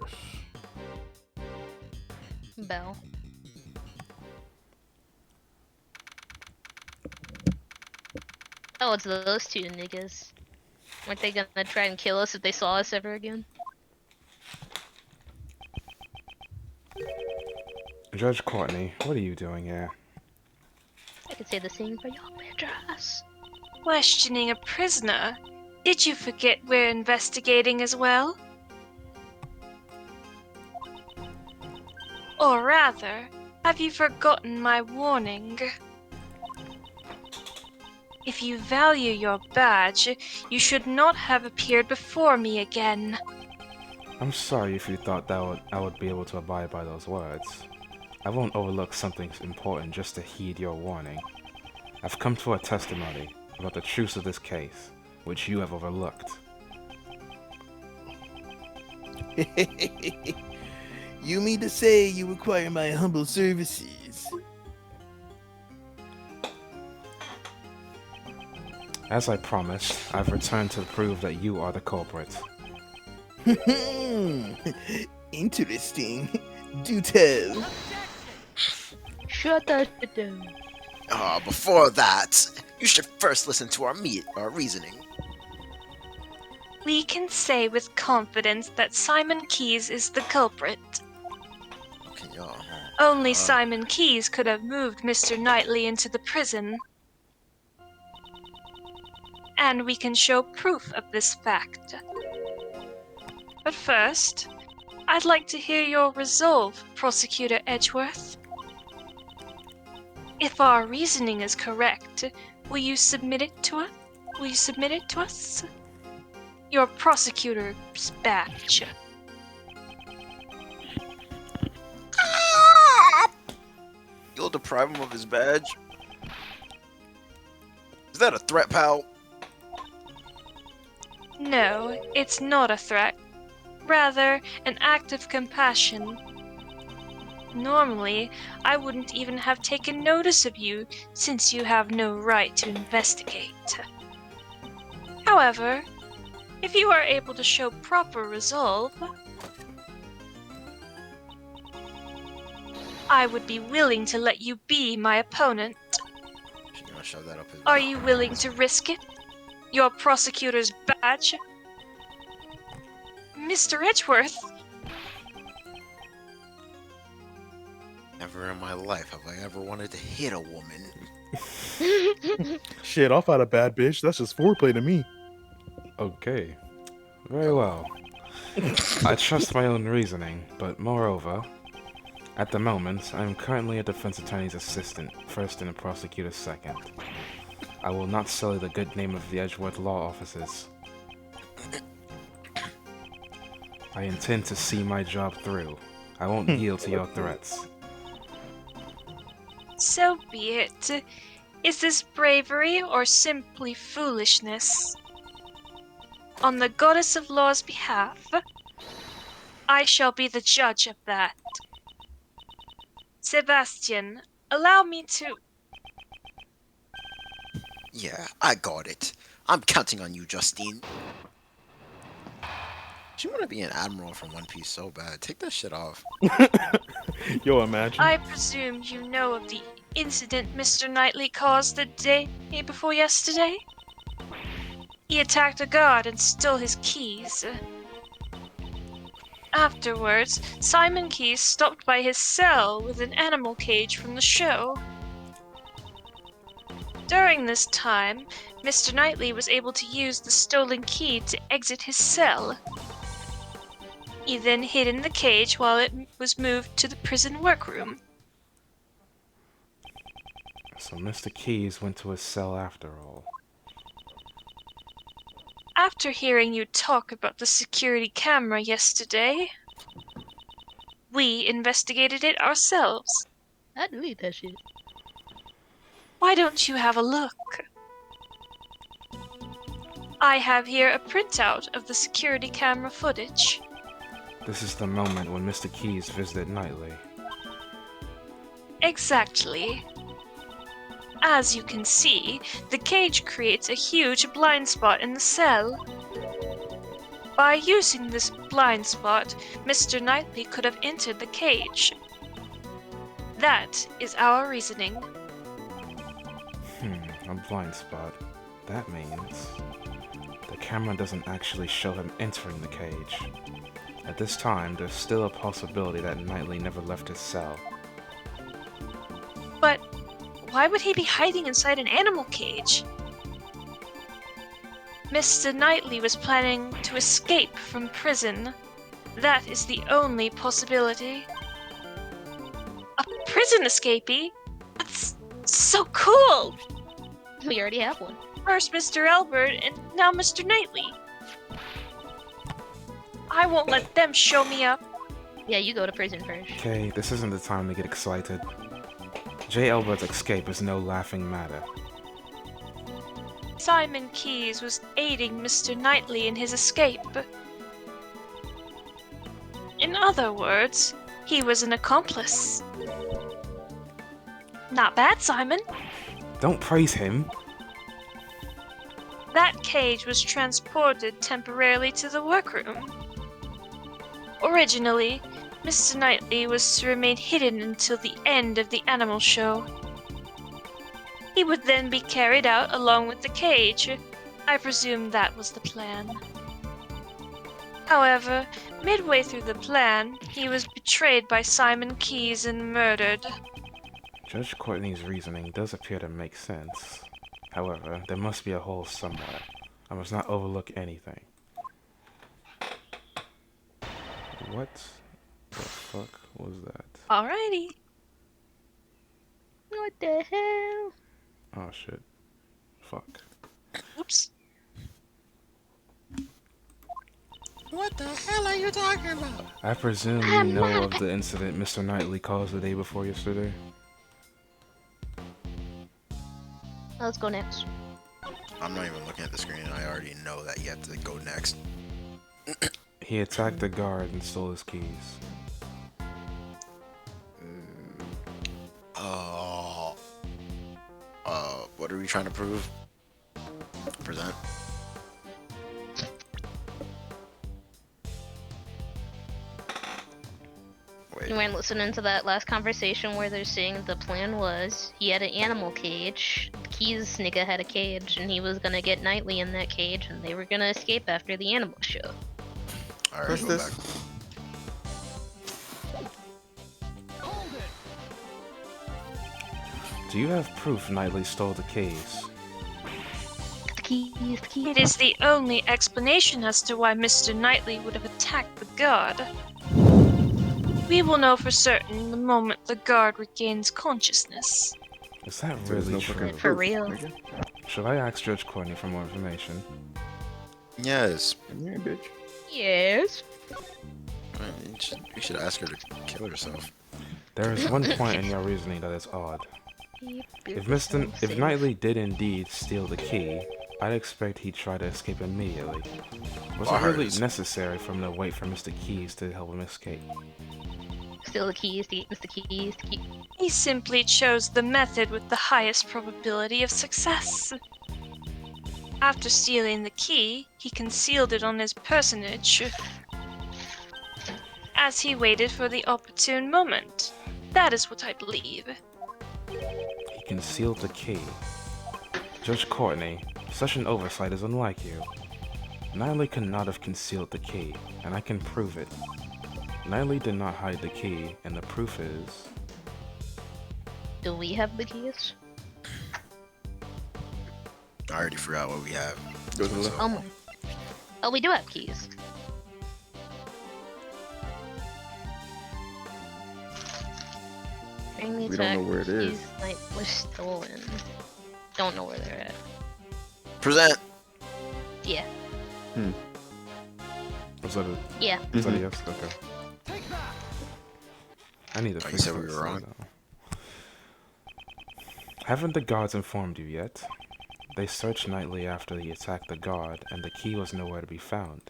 Bell. Oh, it's those two niggas. Aren't they gonna try and kill us if they saw us ever again? Judge Courtney, what are you doing here? I could say the same for your address. Questioning a prisoner? Did you forget we're investigating as well? Or rather, have you forgotten my warning? If you value your badge, you should not have appeared before me again. I'm sorry if you thought that I would be able to abide by those words. I won't overlook something important just to heed your warning. I've come to a testimony about the truth of this case, which you have overlooked. You mean to say you require my humble services? As I promised, I've returned to prove that you are the culprit. Interesting. Do tell. Shut that down. Before that, you should first listen to our reasoning. We can say with confidence that Simon Keyes is the culprit. Okay, Only Simon Keyes could have moved Mr. Knightley into the prison. And we can show proof of this fact. But first, I'd like to hear your resolve, Prosecutor Edgeworth. If our reasoning is correct, will you submit it to us? Will you submit it to us? Your prosecutor's badge. You'll deprive him of his badge? Is that a threat, pal? No, it's not a threat. Rather, an act of compassion. Normally, I wouldn't even have taken notice of you, since you have no right to investigate. However, if you are able to show proper resolve, I would be willing to let you be my opponent. She's gonna shove that up his Are you willing to risk it? Your prosecutor's badge? Mr. Edgeworth? Never in my life have I ever wanted to hit a woman. Shit, I'll fight a bad bitch. That's just foreplay to me. Okay. Very well. I trust my own reasoning, but moreover, at the moment, I am currently a defense attorney's assistant, first and a prosecutor's second. I will not sully the good name of the Edgeworth law offices. I intend to see my job through. I won't yield to your threats. So be it. Is this bravery or simply foolishness? On the Goddess of Law's behalf, I shall be the judge of that. Sebastian, allow me to... Yeah, I got it. I'm counting on you, Justine. She want to be an admiral from One Piece so bad. Take that shit off. Yo, imagine. I presume you know of the incident Mr. Knightley caused the day before yesterday? He attacked a guard and stole his keys. Afterwards, Simon Keyes stopped by his cell with an animal cage from the show. During this time, Mr. Knightley was able to use the stolen key to exit his cell. He then hid in the cage while it was moved to the prison workroom. So Mr. Keyes went to his cell after all. After hearing you talk about the security camera yesterday, we investigated it ourselves. I delete that shit. Why don't you have a look? I have here a printout of the security camera footage. This is the moment when Mr. Keyes visited Knightley. Exactly. As you can see, the cage creates a huge blind spot in the cell. By using this blind spot, Mr. Knightley could have entered the cage. That is our reasoning. A blind spot. That means the camera doesn't actually show him entering the cage. At this time, there's still a possibility that Knightley never left his cell. But why would he be hiding inside an animal cage? Mr. Knightley was planning to escape from prison. That is the only possibility. A prison escapee? That's so cool! We already have one. First Mr. Albert, and now Mr. Knightley. I won't let them show me up. Yeah, you go to prison first. Okay, this isn't the time to get excited. J. Elbert's escape is no laughing matter. Simon Keyes was aiding Mr. Knightley in his escape. In other words, he was an accomplice. Not bad, Simon. Don't praise him! That cage was transported temporarily to the workroom. Originally, Mr. Knightley was to remain hidden until the end of the animal show. He would then be carried out along with the cage. I presume that was the plan. However, midway through the plan, he was betrayed by Simon Keyes and murdered. Judge Courtney's reasoning does appear to make sense. However, there must be a hole somewhere. I must not overlook anything. What the fuck was that? Alrighty. What the hell? Oh shit. Fuck. Oops. What the hell are you talking about? I presume you know of the incident Mr. Knightley caused the day before yesterday? Let's go next. I'm not even looking at the screen and I already know that you have to go next. He attacked a guard and stole his keys. What are we trying to prove? Present. Wait. You weren't listening to that last conversation where they're saying the plan was he had an animal cage, Keyes nigga had a cage, and he was gonna get Knightley in that cage, and they were gonna escape after the animal show. Alright, Where's go this? back. Do you have proof Knightley stole the keys? The keys, the keys. It is the only explanation as to why Mr. Knightley would have attacked the guard. We will know for certain the moment the guard regains consciousness. Is that There's really no true? fucking For proof, real. nigga. Should I ask Judge Courtney for more information? Yes. Yeah, bitch. Yes. You should ask her to kill herself. There is one point in your reasoning that is odd. If Knightley did indeed steal the key, I'd expect he'd try to escape immediately. Was Well, I it heard really it's- necessary for him to wait for Mr. Keyes to help him escape? Still the keys, the keys, the keys. He simply chose the method with the highest probability of success. After stealing the key, he concealed it on his personage. as he waited for the opportune moment. That is what I believe. He concealed the key. Judge Courtney, such an oversight is unlike you. Knightley could not have concealed the key, and I can prove it. Knightley did not hide the key, and the proof is... Do we have the keys? I already forgot what we have. Go to the left. Oh, we do have keys. We don't know where it is. Keys like was stolen. Don't know where they're at. Present. Yeah. Was that a... Yeah. Is that a yes? Okay. I need to Oh, you fix said we that were wrong? somehow. Haven't the guards informed you yet? They searched Knightley after he attacked the guard, and the key was nowhere to be found.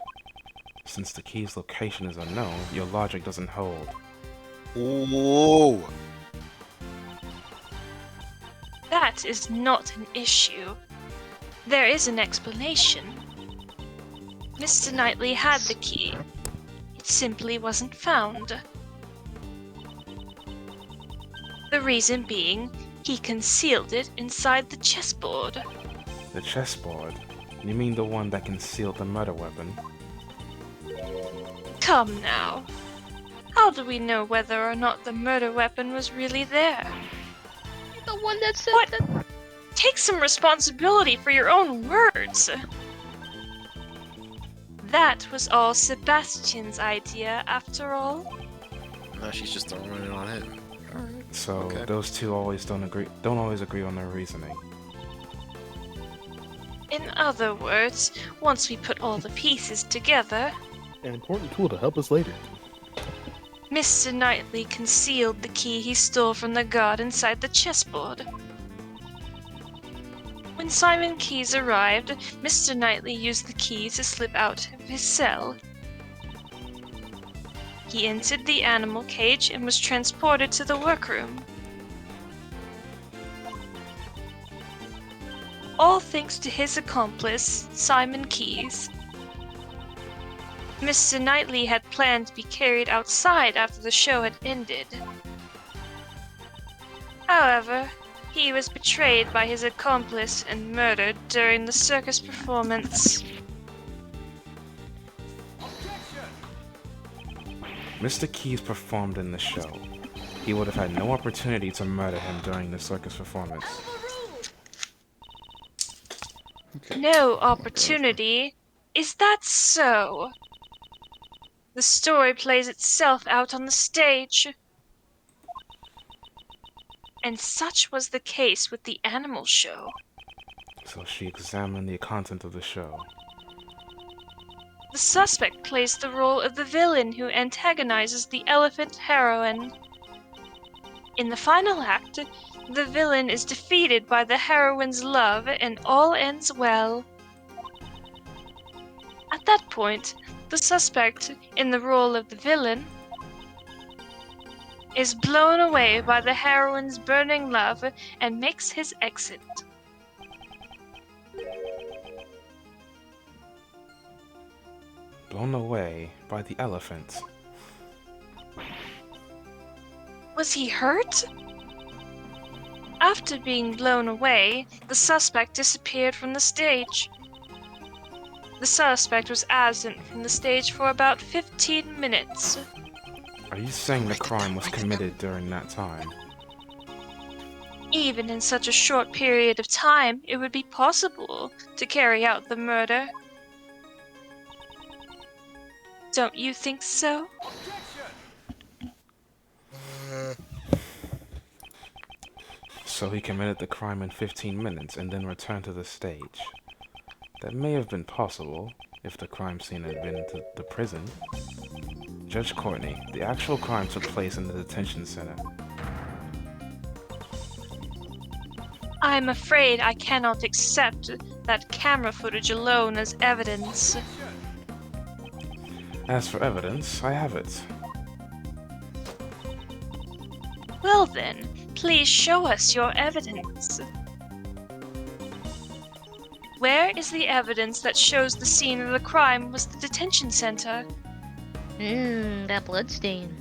Since the key's location is unknown, your logic doesn't hold. Whoa. That is not an issue. There is an explanation. Mr. Knightley had the key. It simply wasn't found. The reason being, he concealed it inside the chessboard. The chessboard? You mean the one that concealed the murder weapon? Come now. How do we know whether or not the murder weapon was really there? The one that said What? that. Take some responsibility for your own words. That was all Sebastian's idea, after all. No, she's just throwing it on him. Alright. So Okay. those two don't always agree on their reasoning. In other words, once we put all the pieces together, An important tool to help us later. Mr. Knightley concealed the key he stole from the guard inside the chessboard. When Simon Keyes arrived, Mr. Knightley used the key to slip out of his cell. He entered the animal cage and was transported to the workroom. All thanks to his accomplice, Simon Keyes. Mr. Knightley had planned to be carried outside after the show had ended. However, he was betrayed by his accomplice and murdered during the circus performance. Mr. Keyes performed in the show. He would have had no opportunity to murder him during the circus performance. No opportunity? Is that so? The story plays itself out on the stage. And such was the case with the animal show. So she examined the content of the show. The suspect plays the role of the villain who antagonizes the elephant heroine. In the final act, the villain is defeated by the heroine's love and all ends well. At that point, the suspect, in the role of the villain, is blown away by the heroine's burning love and makes his exit. Blown away by the elephant. Was he hurt? After being blown away, the suspect disappeared from the stage. The suspect was absent from the stage for about 15 minutes. Are you saying the crime was committed during that time? Even in such a short period of time, it would be possible to carry out the murder. Don't you think so? So he committed the crime in 15 minutes and then returned to the stage. That may have been possible if the crime scene had been to the prison. Judge Courtney, the actual crime took place in the detention center. I'm afraid I cannot accept that camera footage alone as evidence. As for evidence, I have it. Well then, please show us your evidence. Where is the evidence that shows the scene of the crime was the detention center? That bloodstain.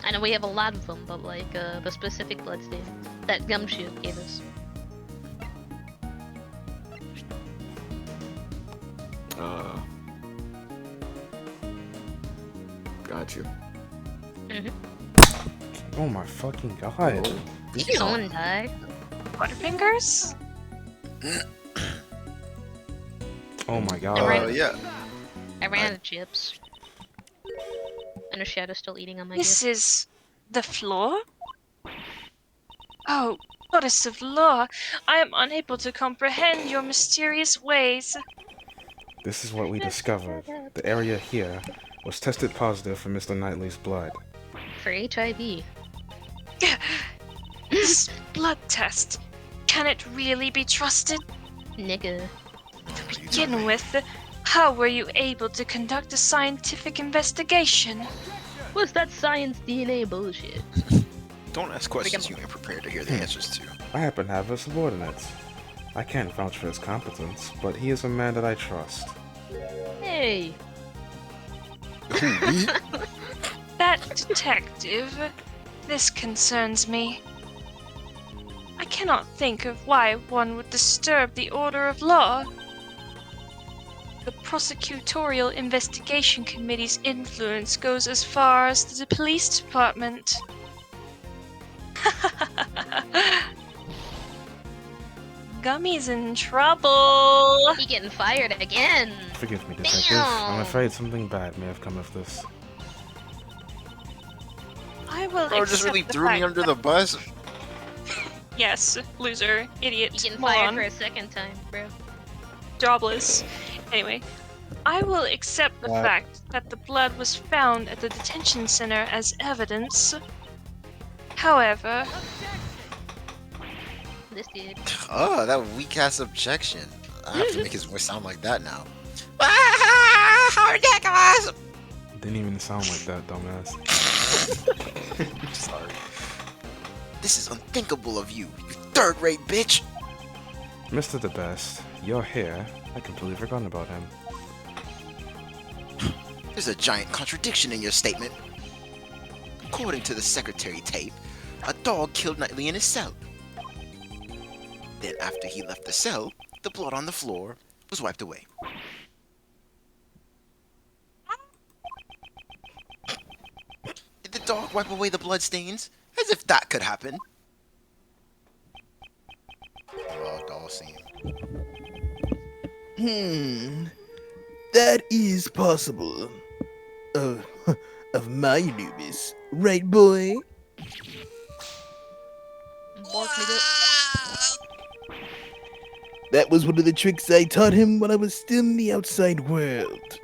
I know we have a lot of them, but like the specific bloodstain that Gumshoe gave us. Got you. Oh my fucking god. Someone died. Butterfingers? Oh my I god. ran, Yeah. I ran out of chips. And a shadow's still eating on my This gift. is the floor? Oh, goddess of law, I am unable to comprehend your mysterious ways. This is what we discovered. The area here was tested positive for Mr. Knightley's blood. For HIV. This blood test, can it really be trusted? Nigga. To begin with, how were you able to conduct a scientific investigation? What's that science DNA bullshit? Don't ask questions you ain't prepared to hear the answers to. I happen to have a subordinate. I can't vouch for his competence, but he is a man that I trust. Hey. That detective, this concerns me. I cannot think of why one would disturb the order of law. The Prosecutorial Investigation Committee's influence goes as far as the police department. Gummy's in trouble. He getting fired again. Forgive me, detective. Damn. I'm afraid something bad may have come of this. I will Bro, just accept really the threw me fact under the bus. Yes, loser, idiot, He getting moron, fired for a second time, bro. jobless. Anyway, I will accept the fact that the blood was found at the detention center as evidence. However, This dude. Oh, that weak ass objection. I have to make his voice sound like that now. Didn't even sound like that, dumbass. Sorry. This is unthinkable of you, you third-rate bitch. Mr. the Best, you're here. I completely forgotten about him. There's a giant contradiction in your statement. According to the secretary tape, a dog killed Knightley in his cell. Then after he left the cell, the blood on the floor was wiped away. Did the dog wipe away the bloodstains? As if that could happen. Oh, doll scene. That is possible. Of my Anubis, right, boy? Bork nigga. That was one of the tricks I taught him when I was still in the outside world.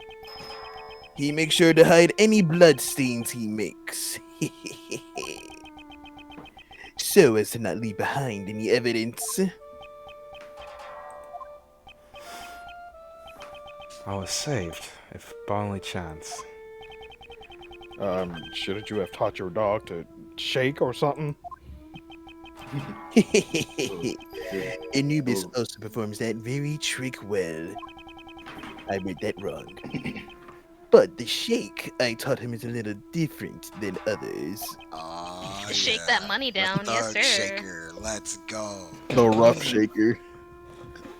He makes sure to hide any bloodstains he makes. So as to not leave behind any evidence. I was saved, if by only chance. Shouldn't you have taught your dog to shake or something? Anubis also performs that very trick well. I read that wrong. But the shake I taught him is a little different than others. Shake that money down, yes sir. Shaker, let's go. The rough shaker.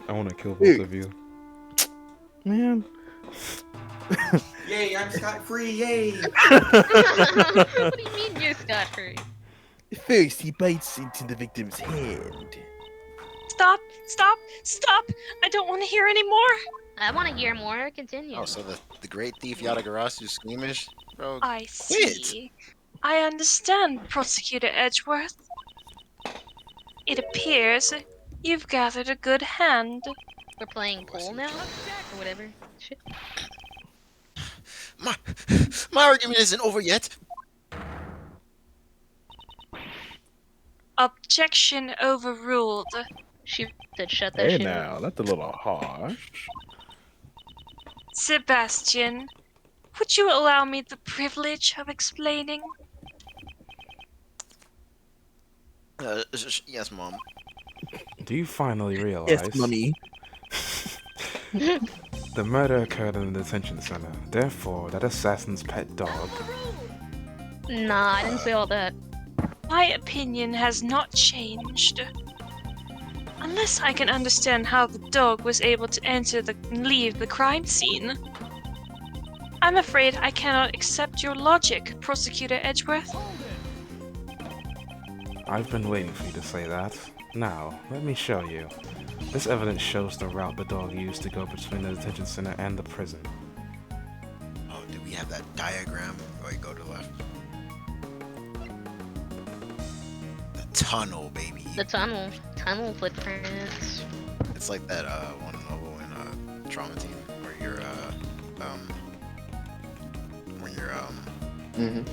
I want to kill both of you. Man. Yay, I'm scot-free, yay! What do you mean you're scot-free? First, he bites into the victim's hand. stop, stop, stop! I don't want to hear any more. I want to hear more. Continue. Oh, so the great thief Yadagarasu's squeamish? Bro, I see. I understand, Prosecutor Edgeworth. It appears you've gathered a good hand. We're playing pool now? Or whatever. Shit. my argument isn't over yet. Objection overruled. She said shut that Hey shit now, up. that's a little harsh. Sebastian, would you allow me the privilege of explaining? Yes, Mom. Do you finally realize Yes, mummy. that The murder occurred in the detention center. Therefore, that assassin's pet dog. Nah, I didn't say all that. My opinion has not changed. Unless I can understand how the dog was able to leave the crime scene. I'm afraid I cannot accept your logic, Prosecutor Edgeworth. I've been waiting for you to say that. Now, let me show you. This evidence shows the route the dog used to go between the detention center and the prison. Oh, do we have that diagram? Oh, you go to the left. The tunnel, baby. The tunnel footprints. It's like that one level in Trauma Team where you're Mm-hmm.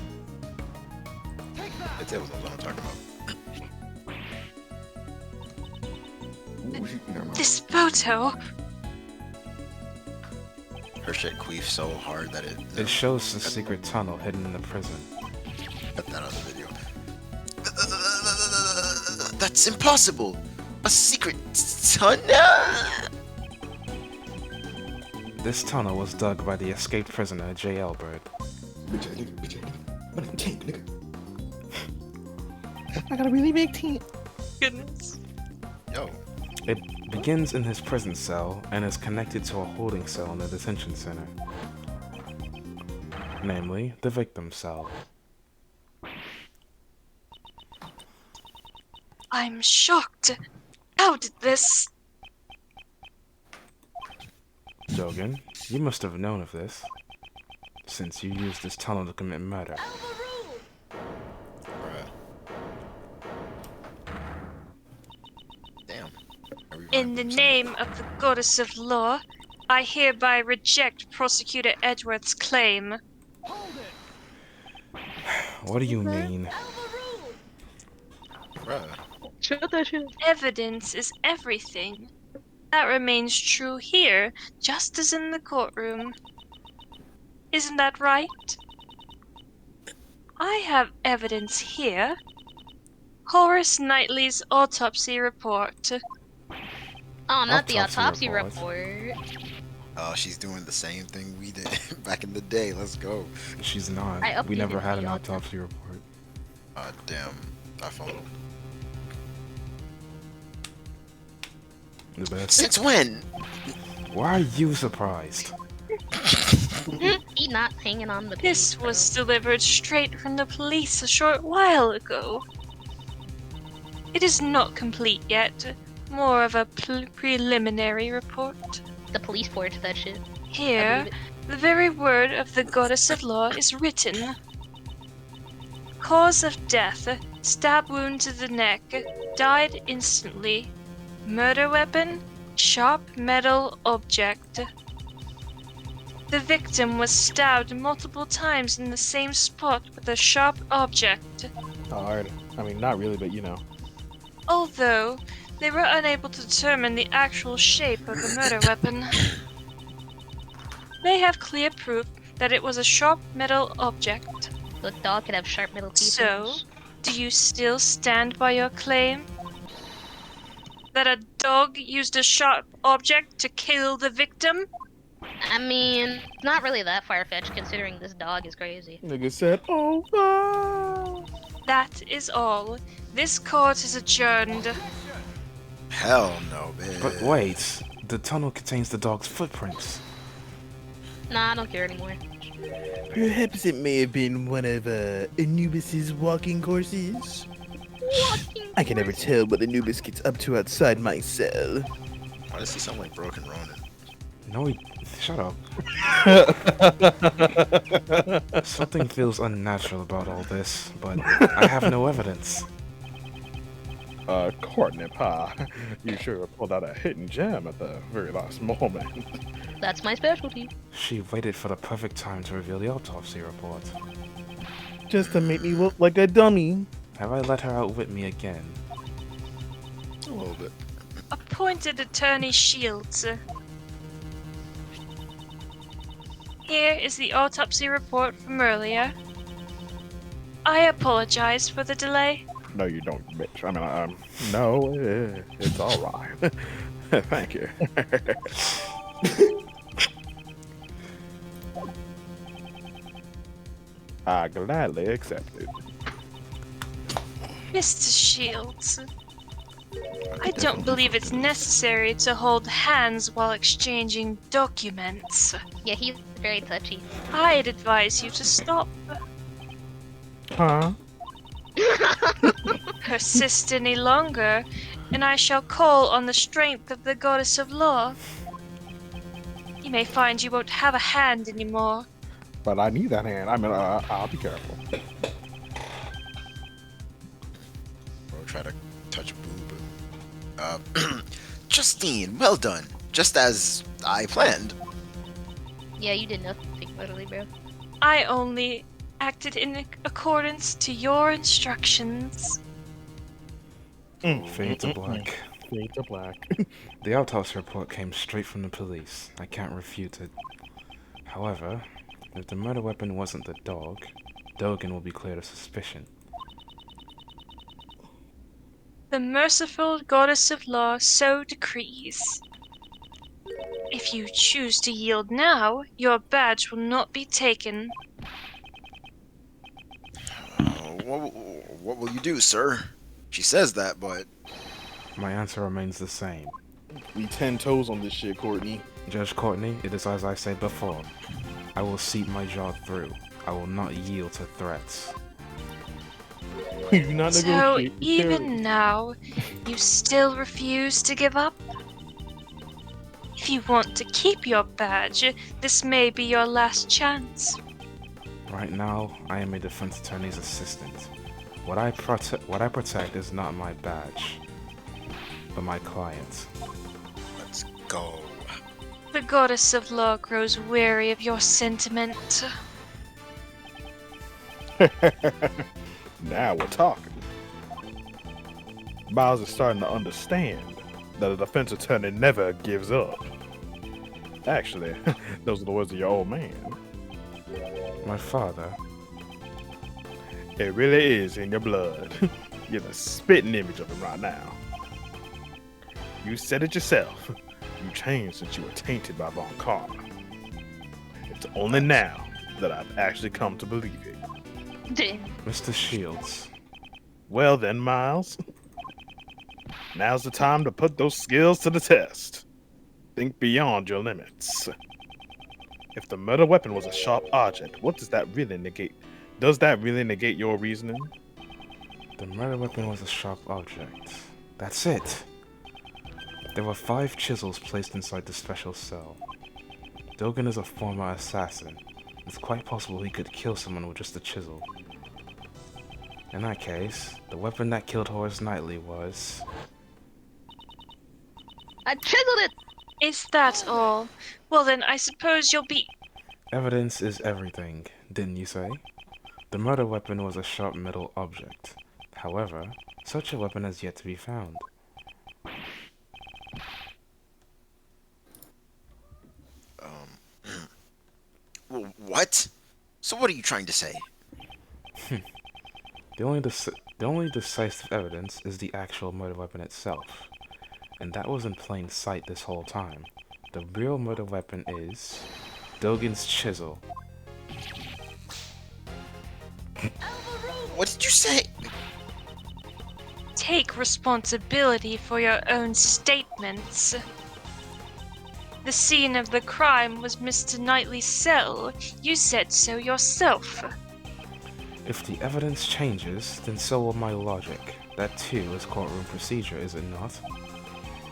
the Tablez knows what I'm talking about. Never mind. This photo. Her shit queefs so hard that It shows the secret tunnel hidden in the prison. Got that on the video. That's impossible! A secret tunnel! This tunnel was dug by the escaped prisoner, J. Elbert. Bitch, I'm in a tank, nigga. I got a really big team. Goodness. Yo, It begins in his prison cell and is connected to a holding cell in the detention center. Namely, the victim cell. I'm shocked. How did this? Dogen, you must have known of this, since you used this tunnel to commit murder. bruh. Damn. In the name of the goddess of law, I hereby reject Prosecutor Edgeworth's claim. What do you mean? Bruh. Shut that shit. Evidence is everything. That remains true here, just as in the courtroom. Isn't that right? I have evidence here. Horace Knightley's autopsy report. Oh, not the Autopsy autopsy report. report. Oh, she's doing the same thing we did back in the day. Let's go. She's not. I We never updated had the an autopsy. autopsy report. Damn. I followed. The best. Since when? Why are you surprised? He not hanging on the This page, was delivered straight from the police a short while ago. It is not complete yet. More of a preliminary report. bro. The police forged that shit. Here, believe the very word of the goddess of law is written. Cause of death, stab wound to the neck, died instantly. Murder weapon, sharp metal object. The victim was stabbed multiple times in the same spot with a sharp object. Hard. I mean, not really, but you know. Although, they were unable to determine the actual shape of the murder weapon. They have clear proof that it was a sharp metal object. The dog could have sharp metal teeth. So, do you still stand by your claim? That a dog used a sharp object to kill the victim? I mean, not really that far-fetched considering this dog is crazy. Nigga said, oh, wow. That is all. This court is adjourned. Hell no, bitch. But wait, the tunnel contains the dog's footprints. Nah, I don't care anymore. Perhaps it may have been one of Anubis's walking courses. I can never tell what Anubis gets up to outside my cell. Why does he sound like Broken Ronin? No, shut up. Something feels unnatural about all this, but I have no evidence. Courtney Pa, you sure pulled out a hidden gem at the very last moment. That's my specialty. She waited for the perfect time to reveal the autopsy report. Just to make me look like a dummy. Have I let her outwit me again? A little bit. Appointed Attorney Shields. Here is the autopsy report from earlier. I apologize for the delay. No, you don't, bitch. I mean, no, it's all right. Thank you. I gladly accept it. Mr. Shields, I don't believe it's necessary to hold hands while exchanging documents. Yeah, he's very touchy. I'd advise you to stop. Huh? Persist any longer, and I shall call on the strength of the goddess of law. You may find you won't have a hand anymore. But I need that hand. I mean, I'll be careful. Or try to touch a boob. Justine, well done. Just as I planned. Yeah, you did nothing, literally, bro. I only acted in accordance to your instructions. Fade to black. Fade to black. The autopsy report came straight from the police. I can't refute it. However, if the murder weapon wasn't the dog, Dogan will be cleared of suspicion. The merciful goddess of law so decrees. If you choose to yield now, your badge will not be taken. What will you do, sir? She says that, but... My answer remains the same. We 10 toes on this shit, Courtney. Judge Courtney, it is as I said before. I will see my job through. I will not yield to threats. You not So negotiate. even now, you still refuse to give up? If you want to keep your badge, this may be your last chance. Right now, I am a defense attorney's assistant. What I protect is not my badge, but my client. Let's go. The goddess of law grows weary of your sentiment. Now we're talking. Miles is starting to understand that a defense attorney never gives up. Actually, those are the words of your old man. My father. It really is in your blood. You're the spitting image of him right now. You said it yourself. You changed since you were tainted by Von Karma. It's only now that I've actually come to believe it. Mr. Shields. Well then, Miles. Now's the time to put those skills to the test. Think beyond your limits. If the murder weapon was a sharp object, what does that really negate? Does that really negate your reasoning? The murder weapon was a sharp object. That's it. There were 5 chisels placed inside the special cell. Dogan is a former assassin. It's quite possible he could kill someone with just a chisel. In that case, the weapon that killed Horace Knightley was... I chiseled it! Is that all? Well then, I suppose you'll be... Evidence is everything, didn't you say? The murder weapon was a sharp metal object. However, such a weapon has yet to be found. What? So what are you trying to say? The only decisive evidence is the actual murder weapon itself. And that was in plain sight this whole time. The real murder weapon is... Dogan's chisel. What did you say? Take responsibility for your own statements. The scene of the crime was Mr. Knightley's cell. You said so yourself. If the evidence changes, then so will my logic. That too is courtroom procedure, is it not?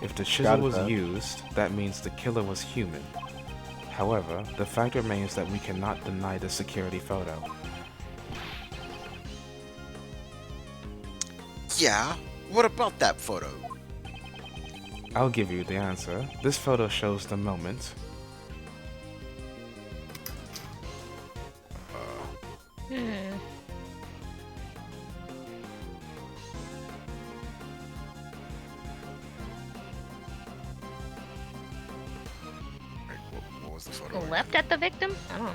If the chisel was used, that means the killer was human. However, the fact remains that we cannot deny the security photo. Yeah, what about that photo? I'll give you the answer. This photo shows the moment. What was the photo? Left at the victim? I don't know.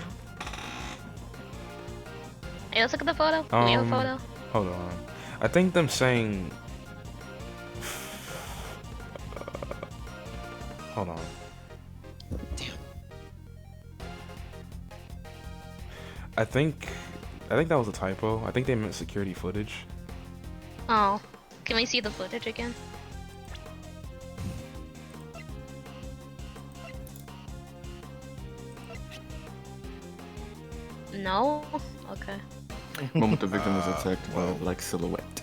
Hey, let's look at the photo. Do we have a photo? Hold on. I think them saying... hold on. Damn. I think I think that was a typo. I think they meant security footage. Oh, can we see the footage again? No? Okay. Moment the victim was attacked by a black silhouette.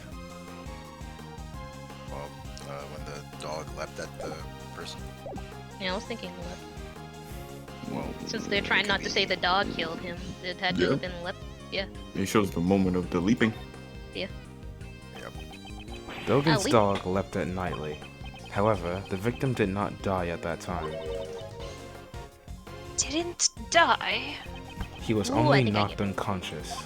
Well, when the dog leapt at the person. Yeah, I was thinking lip. Well, Since they're trying not to say the dog killed him, it had to have been lip. Yeah. it shows the moment of the leaping. Yeah. Dogen's leap. dog leapt at Knightley. However, the victim did not die at that time. Didn't die? He was Ooh, I only think I knocked unconscious.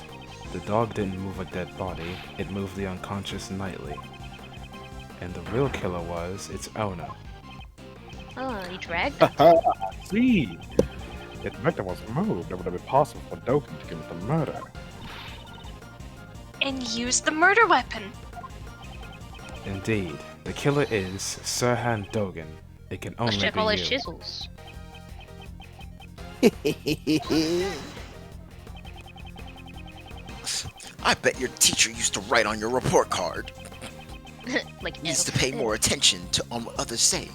The dog didn't move a dead body, it moved the unconscious Knightley. And the real killer was its owner. Oh, he dragged it. See, if the victim was moved, it would have been possible for Dogen to commit the murder. And use the murder weapon. Indeed, the killer is Sirhan Dogen. It can only Let's check be all you. his chisels. I bet your teacher used to write on your report card. Like Needs to elf. pay more attention to what others say.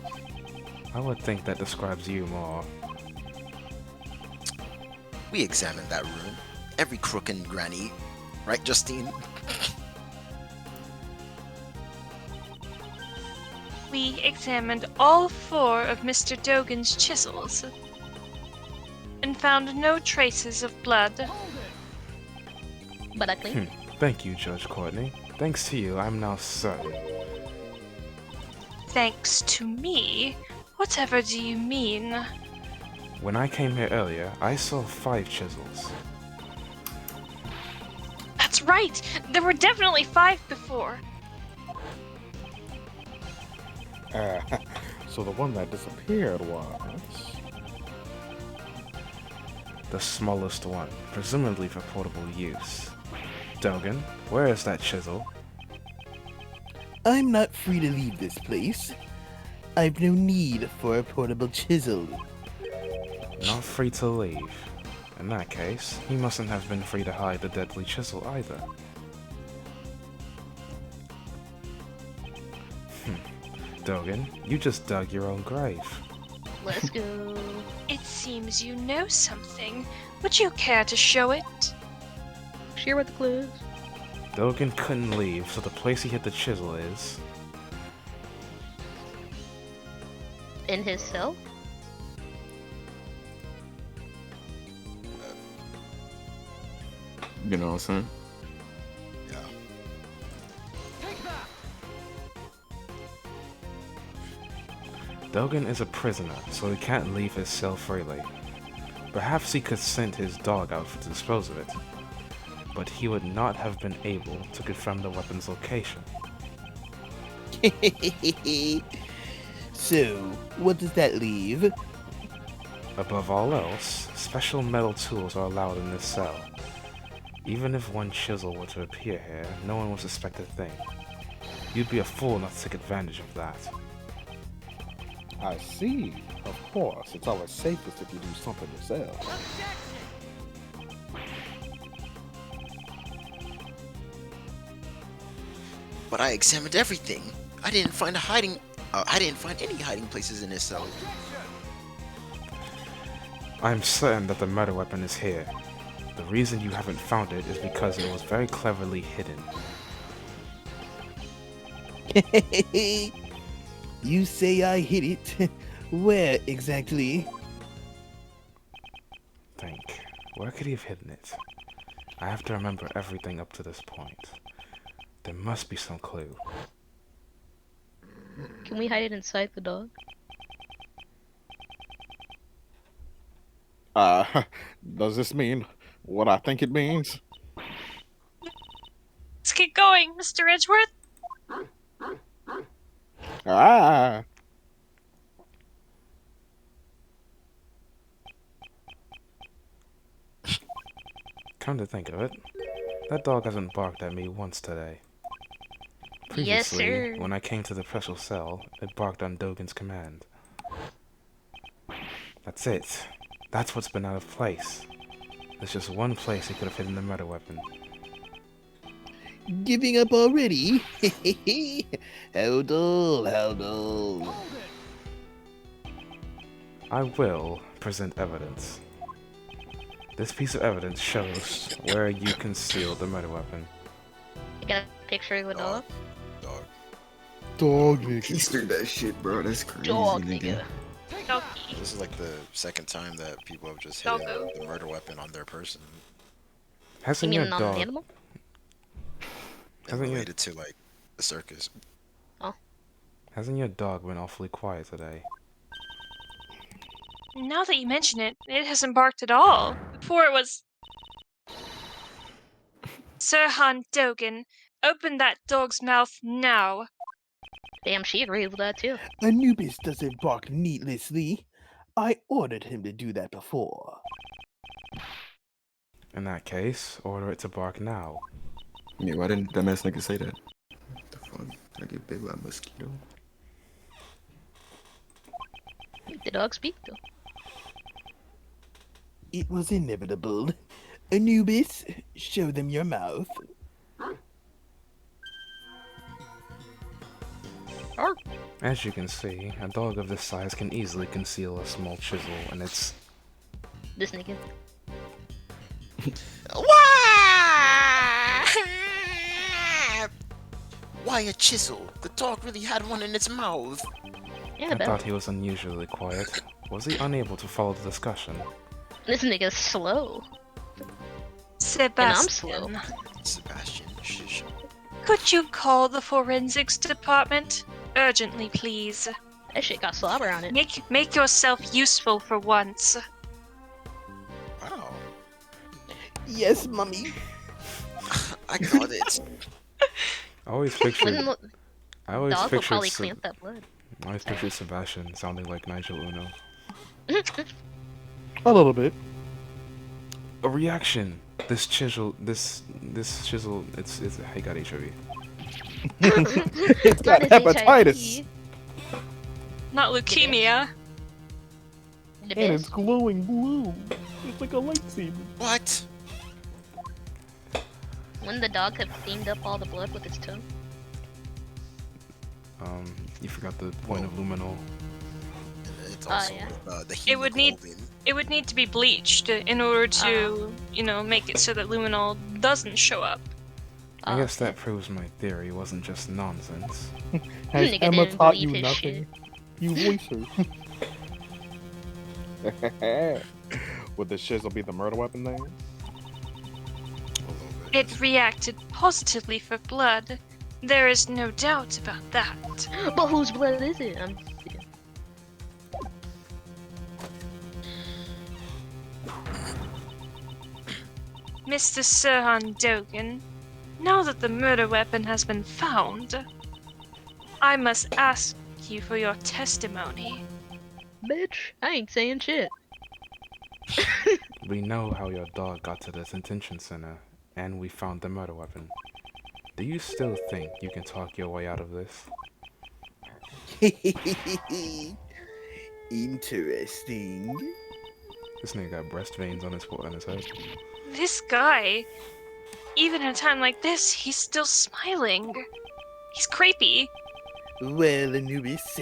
I would think that describes you more. We examined that room. Every crook and granny. Right, Justine? We examined all 4 of Mr. Dogen's chisels and found no traces of blood. But I clean. Thank you, Judge Courtney. Thanks to you, I'm now certain. Thanks to me? Whatever do you mean? When I came here earlier, I saw 5 chisels. That's right! There were definitely 5 before. So the one that disappeared was... The smallest one, presumably for portable use. Dogen, where is that chisel? I'm not free to leave this place. I've no need for a portable chisel. Not free to leave. In that case, he mustn't have been free to hide the deadly chisel either. Dogen, you just dug your own grave. Let's go. It seems you know something. Would you care to show it? Share with the clues. Dogen couldn't leave, so the place he hid the chisel is... In his cell? You know what I'm saying? Yeah. Dogen is a prisoner, so he can't leave his cell freely. Perhaps he could send his dog out to dispose of it, but he would not have been able to confirm the weapon's location. So, what does that leave? Above all else, special metal tools are allowed in this cell. Even if one chisel were to appear here, no one would suspect a thing. You'd be a fool not to take advantage of that. I see. Of course, it's always safest if you do something yourself. But I examined everything. I didn't find any hiding places in this cell. I'm certain that the murder weapon is here. The reason you haven't found it is because it was very cleverly hidden. You say I hid it. Where exactly? Think. Where could he have hidden it? I have to remember everything up to this point. There must be some clue. Can we hide it inside the dog? Does this mean what I think it means? Let's get going, Mr. Edgeworth. Ah! Come to think of it, that dog hasn't barked at me once today. Yes, Previously, sir. when I came to the special cell, it barked on Dogen's command. That's it. That's what's been out of place. There's just one place he could have hidden the murder weapon. Giving up already? How dull, how dull. I will present evidence. This piece of evidence shows where you concealed the murder weapon. You got a picture of the dog? Dog. Dog He nigga. stirred that shit, bro. That's crazy, Dog, nigga. nigga. Doggy. This is like the second time that people have just hidden Doggo. the murder weapon on their person You Hasn't mean your on the dog? animal? and Hasn't your, related to like the circus. hasn't your dog been awfully quiet today? Now that you mention it, it hasn't barked at all. Before it was. Sir Han Dogan, open that dog's mouth now. Damn, she agrees with that too. Anubis doesn't bark needlessly. I ordered him to do that before. In that case, order it to bark now. Yeah, why didn't dumbass nigga say that? What the fuck? I get bit by a mosquito. The dog speak though. It was inevitable. Anubis, show them your mouth. As you can see, a dog of this size can easily conceal a small chisel in its... This nigga. Why a chisel? The dog really had one in its mouth. Yeah, I bet. thought he was unusually quiet. Was he unable to follow the discussion? This nigga's slow. Sebastian, Sebastian, shush. could you call the forensics department? Urgently, please. That shit got slobber on it. Make yourself useful for once. Wow. Yes, mummy. I got it. I always pictured... Wouldn't look- I always Dog will pictured... probably clean up that blood. I always pictured Sebastian sounding like Nigel Uno. A little bit. A reaction! This chisel... This chisel... It's... He got HIV. It's got Not his hepatitis. HIV. Not leukemia. The And it's best. glowing blue. It's like a lightsaber. What? Wouldn't the dog have cleaned up all the blood with its tongue? You forgot the point of luminol. It's Oh, also yeah. the It would need- hemoglobin. It would need to be bleached in order to, make it so that luminol doesn't show up. I guess that proves my theory wasn't just nonsense. Has Nigga Emma didn't taught believe you his nothing? You voice her. Would the chisel be the murder weapon then? A little bit. It reacted positively for blood. There is no doubt about that. But whose blood is it? Mr. Sirhan Dogan, now that the murder weapon has been found, I must ask you for your testimony. Bitch, I ain't saying shit. We know how your dog got to the detention center, and we found the murder weapon. Do you still think you can talk your way out of this? Interesting. This nigga got breast veins on his head. This guy, even at a time like this, he's still smiling. He's creepy. Well, Anubis,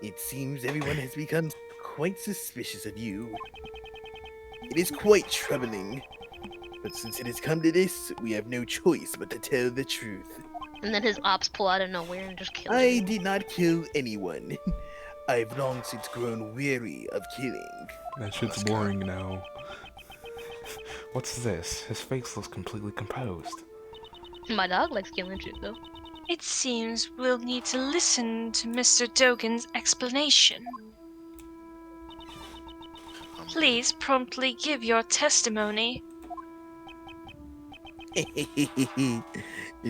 it seems everyone has become quite suspicious of you. It is quite troubling. But since it has come to this, we have no choice but to tell the truth. And then his ops pull out of nowhere and just kill I him. did not kill anyone. I've long since grown weary of killing. That shit's That's boring now. What's this? His face looks completely composed. My dog likes killing shit though. It seems we'll need to listen to Mr. Dogan's explanation. Please promptly give your testimony.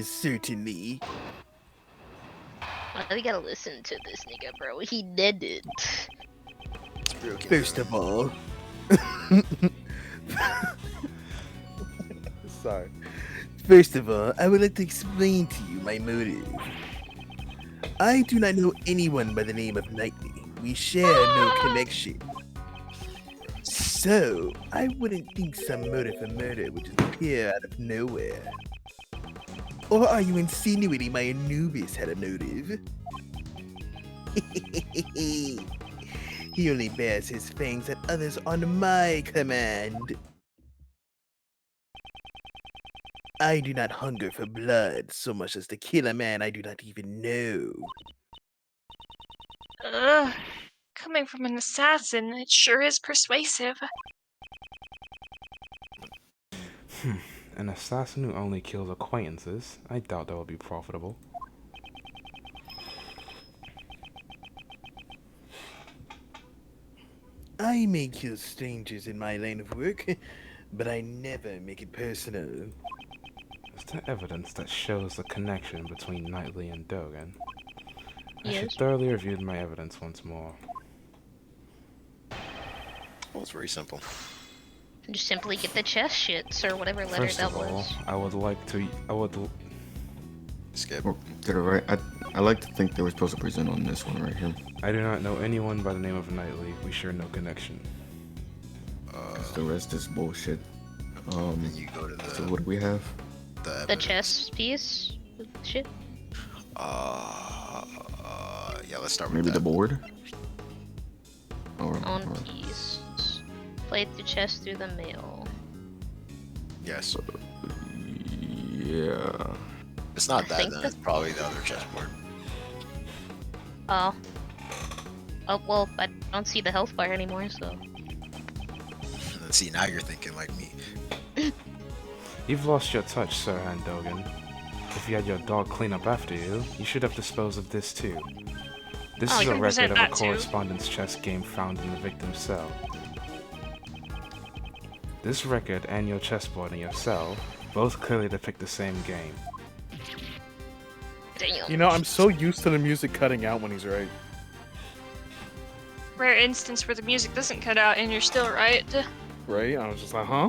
Certainly. We gotta listen to this nigga, bro. He did it. It's broken. First of all, Sorry. First of all, I would like to explain to you my motive. I do not know anyone by the name of Knightley. We share no connection. So, I wouldn't think some motive for murder would just appear out of nowhere. Or are you insinuating my Anubis had a motive? He only bears his fangs at others on my command. I do not hunger for blood so much as to kill a man I do not even know. Ugh. Coming from an assassin, it sure is persuasive. An assassin who only kills acquaintances? I doubt that would be profitable. I may kill strangers in my line of work, but I never make it personal. Is there evidence that shows the connection between Knightley and Dogan? I Yes. should thoroughly review my evidence once more. Well, it's very simple. Just simply get the chest shits or whatever letter First that of all, was. I would like to. Skip. Oh, get it right. I like to think they were supposed to present on this one right here. I do not know anyone by the name of Knightley. We share no connection. 'Cause the rest is bullshit. And you go to So the what do we have? The chest piece? Shit. Yeah, let's start with Maybe that. the board? Or piece. Played the chest through the mail. Yes. yeah. It's not I that, think then that's- it's probably the other chessboard. Oh. Oh, well, I don't see the health bar anymore, so. And see, now you're thinking like me. You've lost your touch, Sir Handogan. If you had your dog clean up after you, you should have disposed of this too. This Oh, is you a can record present of a that too. correspondence chess game found in the victim's cell. This record and your chessboard in your cell both clearly depict the same game. Damn. You know, I'm so used to the music cutting out when he's right. Rare instance where the music doesn't cut out and you're still right. Right? I was just like, huh?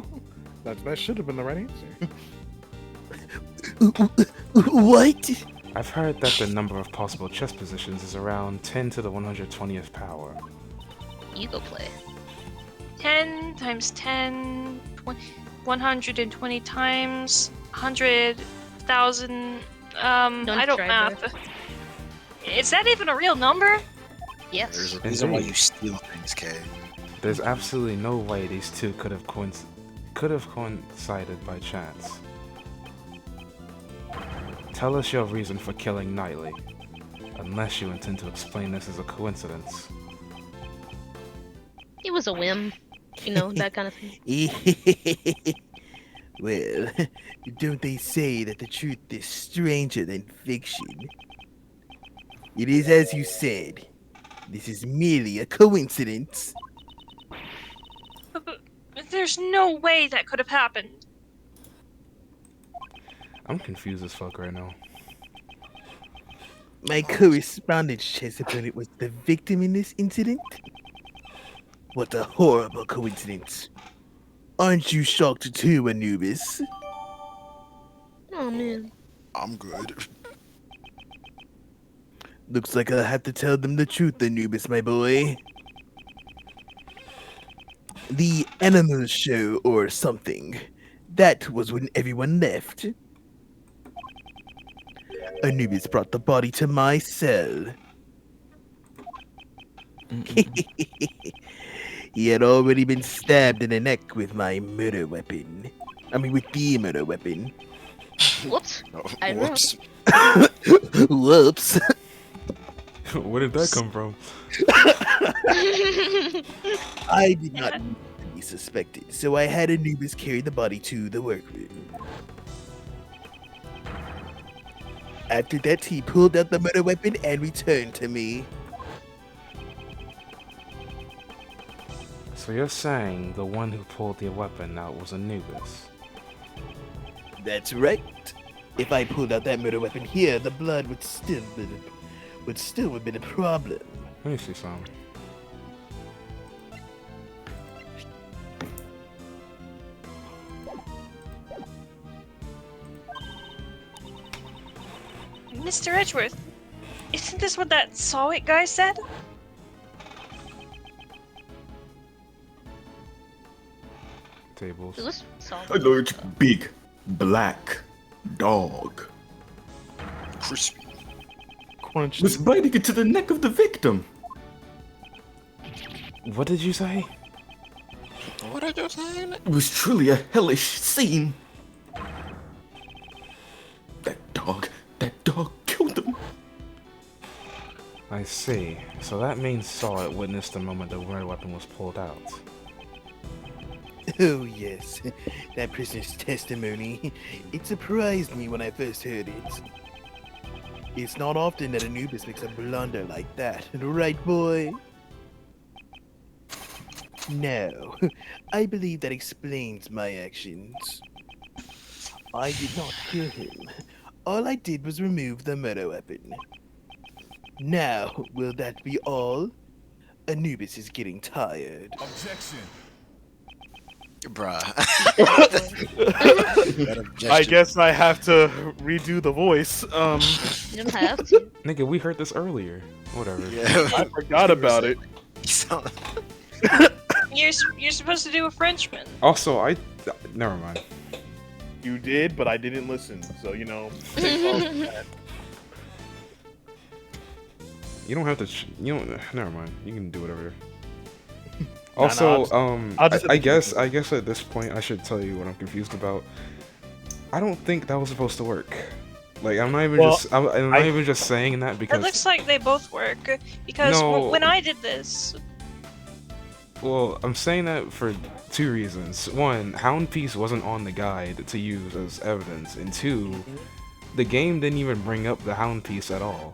That should have been the right answer. What? I've heard that the number of possible chess positions is around 10 to the 120th power. You go play. 10 times 10, 120 times 100,000. I don't try, math. Is that even a real number? Yes. There's a reason why Indeed. you steal things, Kay. There's absolutely no way these two could have coincided by chance. Tell us your reason for killing Knightley, unless you intend to explain this as a coincidence. It was a whim. You know, that kind of thing. Well, don't they say that the truth is stranger than fiction? It is as you said. This is merely a coincidence. But there's no way that could have happened. I'm confused as fuck right now. My correspondence chess opponent was the victim in this incident? What a horrible coincidence. Aren't you shocked too, Anubis? Oh, man. I'm good. Looks like I'll have to tell them the truth, Anubis, my boy. The animal show or something. That was when everyone left. Anubis brought the body to my cell. He had already been stabbed in the neck with my murder weapon. With the murder weapon. Whoops. Oh, I know. whoops. Whoops. Where did that come from? I did not need to be suspected, so I had Anubis carry the body to the workroom. After that, he pulled out the murder weapon and returned to me. So you're saying the one who pulled the weapon out was Anubis? That's right. If I pulled out that murder weapon here, the blood would still have been a problem. Let me see some. Mr. Edgeworth, isn't this what that saw it guy said? Tables. It was A solid. large, big, black dog Crispy. Crunchy. was biting into the neck of the victim. What did you say? What are you saying? It was truly a hellish scene. That dog killed him. I see. So that means Saw it witnessed the moment the murder weapon was pulled out. Oh, yes. That prisoner's testimony. It surprised me when I first heard it. It's not often that Anubis makes a blunder like that, right, boy? No, I believe that explains my actions. I did not kill him. All I did was remove the murder weapon. Now, will that be all? Anubis is getting tired. Bruh. That I objection. guess I have to redo the voice. You don't have to. Nigga, we heard this earlier. Whatever. Yeah. I forgot about it. You sound- You're supposed to do a Frenchman. Also, never mind. You did, but I didn't listen. So you know. take all of that. You don't have to. You don't. Never mind. You can do whatever. Nah, Also, I'll just I guess at this point I should tell you what I'm confused about. I don't think that was supposed to work. Like I'm not even I'm not even just saying that It because. looks like they both work because No. when I did this, Well, I'm saying that for two reasons. One, Hound Piece wasn't on the guide to use as evidence, and two, the game didn't even bring up the Hound Piece at all.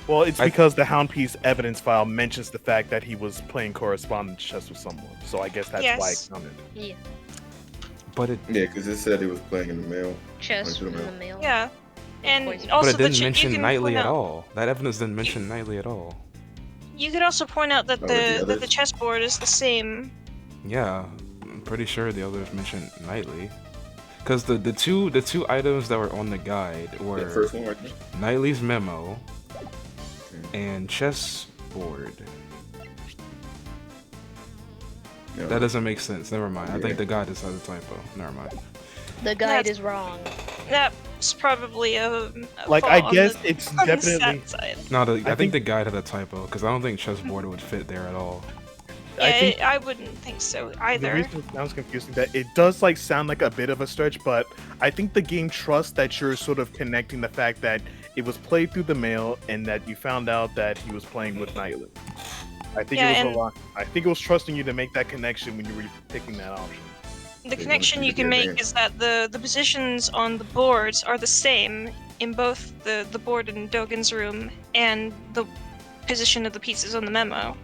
Well, it's because the Hound Piece evidence file mentions the fact that he was playing correspondence chess with someone. So I guess that's why it Yes. counted. Yeah. But it Yeah, because it said he was playing in the mail. Chess Like, in the mail. yeah, and Poison. also but it didn't you mention can Knightley point at out- all. That evidence didn't mention Knightley at all. You could also point out that Oh, the the others? chessboard is the same. Yeah, I'm pretty sure the others mentioned Knightley. Because the two items that were on the guide were The first one right there. Knightley's memo and chessboard. Yeah. That doesn't make sense. Never mind. I Yeah. think the guide is a typo. Never mind. The guide That's- is wrong. That's probably a Like fault I on guess the, it's on the definitely. stat side. No, I think- think the guide had a typo because I don't think chessboard would fit there at all. I Yeah, think I wouldn't think so the either. reason it sounds confusing that it does like sound like a bit of a stretch, but I think the game trusts that you're sort of connecting the fact that it was played through the mail and that you found out that he was playing with Knightley. I think Yeah, it was and- a lot. I think it was trusting you to make that connection when you were picking that option. The They connection want you you to can be make advanced. is that the positions on the boards are the same in both the board in Dogen's room and the position of the pieces on the memo.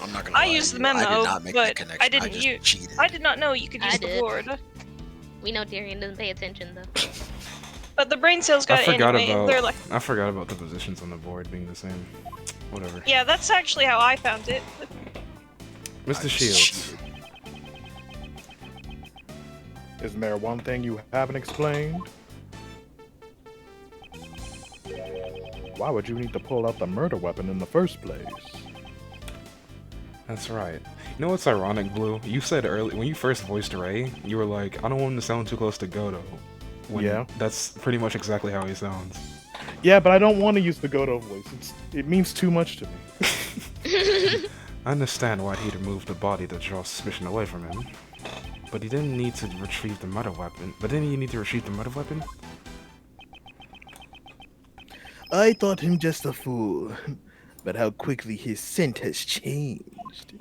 I'm not gonna I lie used to the you, I memo, did not make but that connection. I didn't just use- cheated. I did not know you could I use the did. board, We know Darian doesn't pay attention though. but the brain cells got I it forgot anyway. about They're like, I forgot about the positions on the board being the same. Whatever. yeah, that's actually how I found it. Mr. I Shields. cheated. Isn't there one thing you haven't explained? Why would you need to pull out the murder weapon in the first place? That's right. You know what's ironic, Blue? You said earlier when you first voiced Ray, you were like, I don't want him to sound too close to Godo. When Yeah. That's pretty much exactly how he sounds. Yeah, but I don't want to use the Godo voice. It means too much to me. I understand why he'd remove the body to draw suspicion away from him. But he didn't need to retrieve the murder weapon. But didn't he need to retrieve the murder weapon? I thought him just a fool, but how quickly his scent has changed.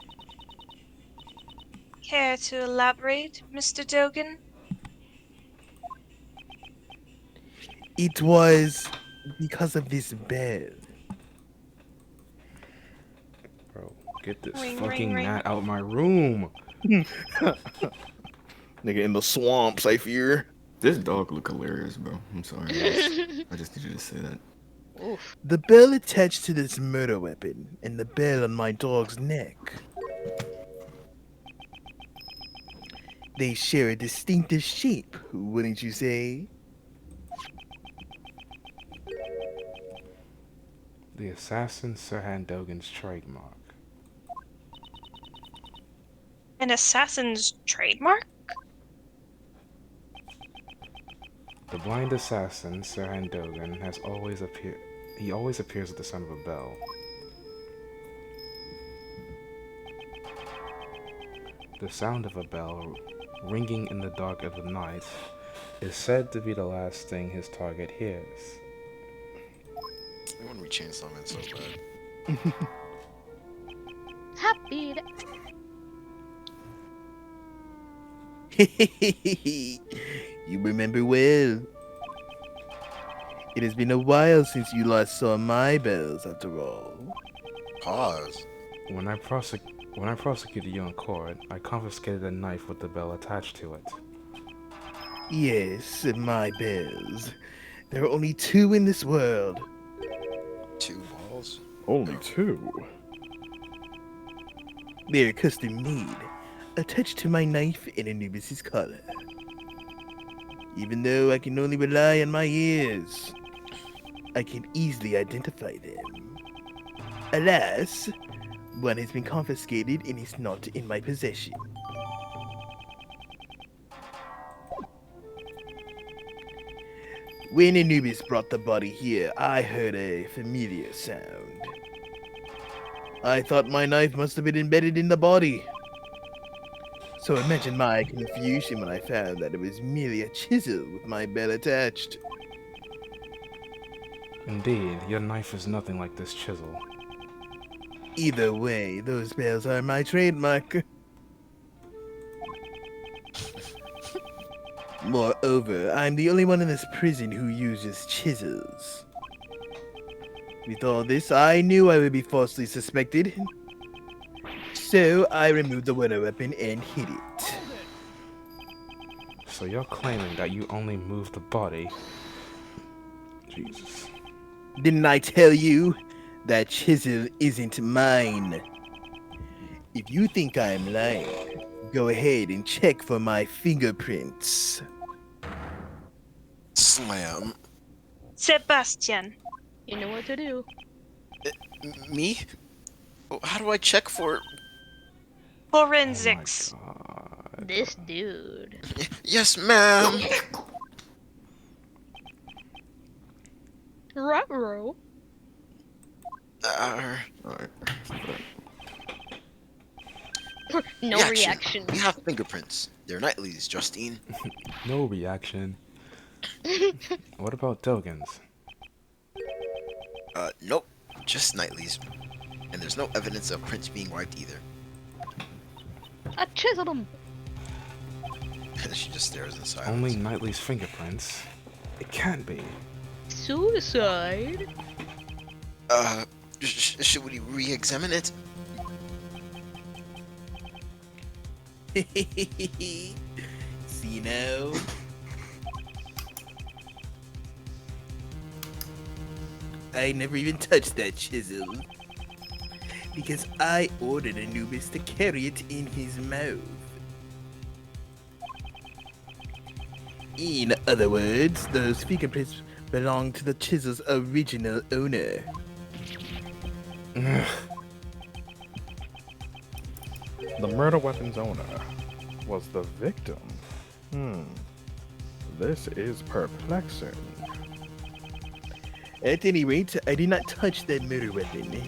Care to elaborate, Mr. Dogen? It was because of this bell. Bro, get this Ring, fucking ring, ring. gnat out my room. Nigga in the swamps, I fear. This dog look hilarious, bro. I'm sorry. I just need you to say that. Oof. The bell attached to this murder weapon, and the bell on my dog's neck. They share a distinctive shape, wouldn't you say? The assassin Sirhan Dogan's trademark. An assassin's trademark? The blind assassin, Sir Handogan, has always appeared. He always appears at the sound of a bell. The sound of a bell ringing in the dark of the night is said to be the last thing his target hears. I want to be Chainsaw Man so bad. Happy. You remember well. It has been a while since you last saw my bells, after all. Pause. When I prosecuted you in court, I confiscated a knife with the bell attached to it. Yes, my bells. There are only 2 in this world. 2 balls? Only 2. They're custom made, attached to my knife in Anubis's collar. Even though I can only rely on my ears, I can easily identify them. Alas, one has been confiscated and is not in my possession. When Anubis brought the body here, I heard a familiar sound. I thought my knife must have been embedded in the body. So imagine my confusion when I found that it was merely a chisel with my bell attached. Indeed, your knife is nothing like this chisel. Either way, those bells are my trademark. Moreover, I'm the only one in this prison who uses chisels. With all this, I knew I would be falsely suspected. So I removed the weather weapon and hid it. So you're claiming that you only moved the body? Jesus. Didn't I tell you? That chisel isn't mine. If you think I'm lying, go ahead and check for my fingerprints. Slam. Sebastian. You know what to do. Me? How do I check for... Forensics. Oh my God. This dude. Yes, ma'am! Ruh-roh. Alright. No reaction. We have fingerprints. They're Knightley's, Justine. No reaction. What about Dogan's? Nope. Just Knightley's. And there's no evidence of prints being wiped either. I chiseled him. She just stares in silence. Only Knightley's fingerprints? It can't be. Suicide. Should we re-examine it? See now? I never even touched that chisel. Because I ordered Anubis to carry it in his mouth. In other words, those fingerprints belong to the chisel's original owner. The murder weapon's owner was the victim. This is perplexing. At any rate, I did not touch that murder weapon.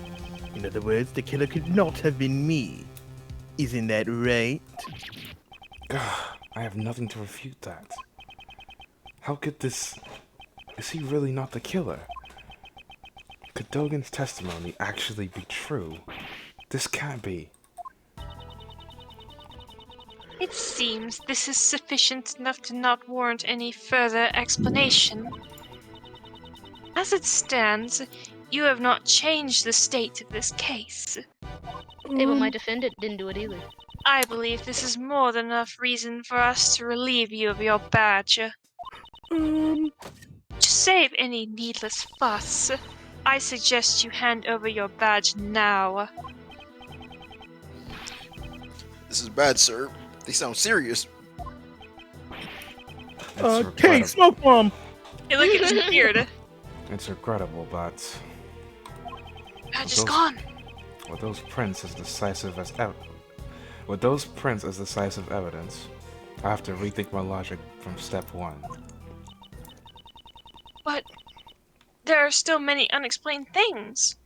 In other words, the killer could not have been me. Isn't that right? I have nothing to refute that. How could this... Is he really not the killer? Could Dogan's testimony actually be true? This can't be. It seems this is sufficient enough to not warrant any further explanation. As it stands, you have not changed the state of this case. Hey, but my defendant didn't do it either. I believe this is more than enough reason for us to relieve you of your badge. To save any needless fuss, I suggest you hand over your badge now. This is bad, sir. They sound serious. Okay, smoke bomb! Hey, look at his beard. It's regrettable, but... Badge is gone. Were those prints as decisive as ever? With those prints as decisive evidence, I have to rethink my logic from step one. But there are still many unexplained things.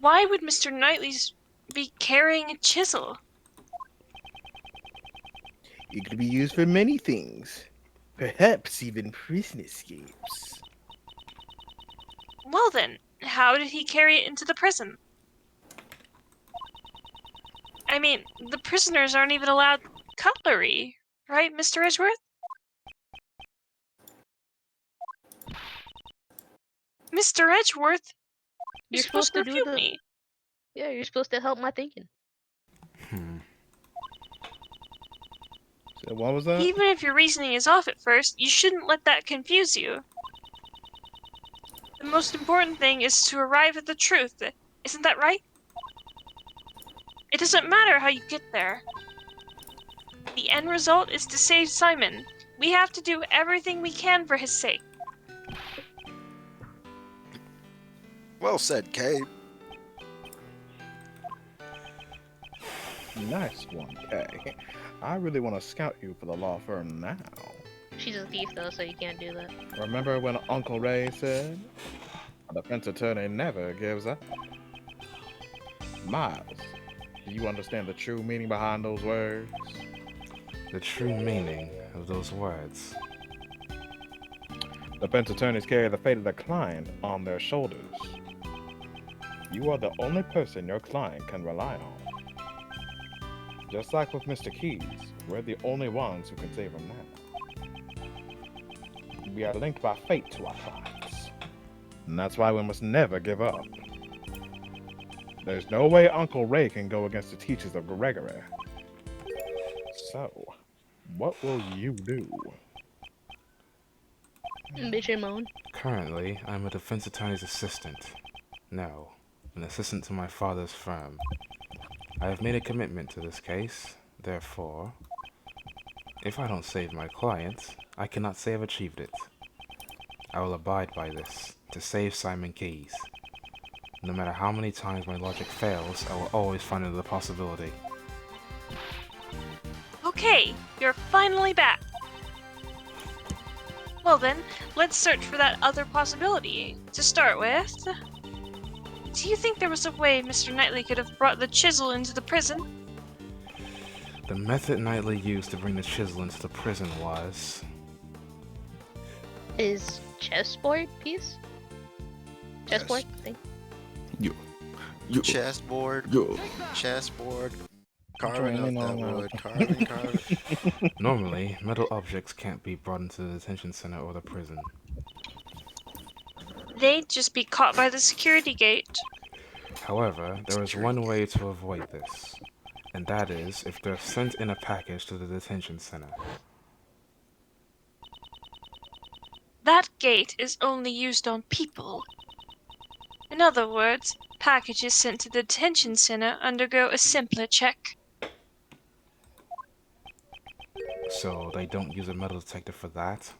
Why would Mr. Knightley's be carrying a chisel? It could be used for many things. Perhaps even prison escapes. Well then, how did he carry it into the prison? I mean, the prisoners aren't even allowed cutlery, right, Mr. Edgeworth? Mr. Edgeworth, you're supposed to refute me. Yeah, you're supposed to help my thinking. So what was that? Even if your reasoning is off at first, you shouldn't let that confuse you. The most important thing is to arrive at the truth. Isn't that right? It doesn't matter how you get there. The end result is to save Simon. We have to do everything we can for his sake. Well said, Kay. Nice one, Kay. I really want to scout you for the law firm now. She's a thief though, so you can't do that. Remember when Uncle Ray said, a defense attorney never gives up? Miles, do you understand the true meaning behind those words? The true meaning of those words. Defense attorneys carry the fate of the client on their shoulders. You are the only person your client can rely on. Just like with Mr. Keys, we're the only ones who can save him now. We are linked by fate to our clients. And that's why we must never give up. There's no way Uncle Ray can go against the teachings of Gregory. So, what will you do? Bitch and moan. Currently, I'm a defense attorney's assistant. No, an assistant to my father's firm. I have made a commitment to this case, therefore, if I don't save my client, I cannot say I've achieved it. I will abide by this, to save Simon Keys. No matter how many times my logic fails, I will always find another possibility. Okay, you're finally back. Well then, let's search for that other possibility. To start with, do you think there was a way Mr. Knightley could have brought the chisel into the prison? The method Knightley used to bring the chisel into the prison was... His chessboard piece? Chessboard thing? You. Chessboard. Yo. Chessboard. Joining Carving up on that that. wood. Carving. Normally, metal objects can't be brought into the detention center or the prison. They'd just be caught by the security gate. However, there is one way to avoid this, and that is if they're sent in a package to the detention center. That gate is only used on people. In other words, packages sent to the detention center undergo a simpler check. So they don't use a metal detector for that?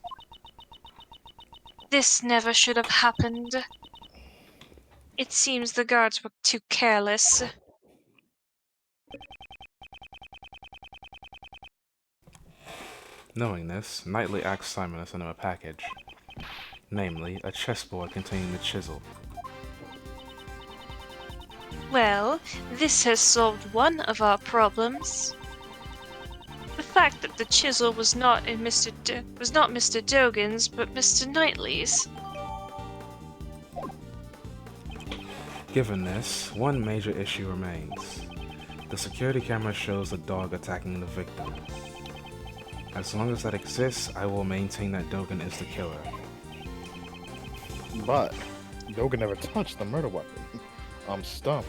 This never should have happened. It seems the guards were too careless. Knowing this, Knightley asked Simon to send him a package. Namely, a chessboard containing the chisel. Well, this has solved one of our problems. The fact that the chisel was not Mr. Dogan's, but Mr. Knightley's. Given this, one major issue remains. The security camera shows the dog attacking the victim. As long as that exists, I will maintain that Dogan is the killer. But Dogan never touched the murder weapon. I'm stumped.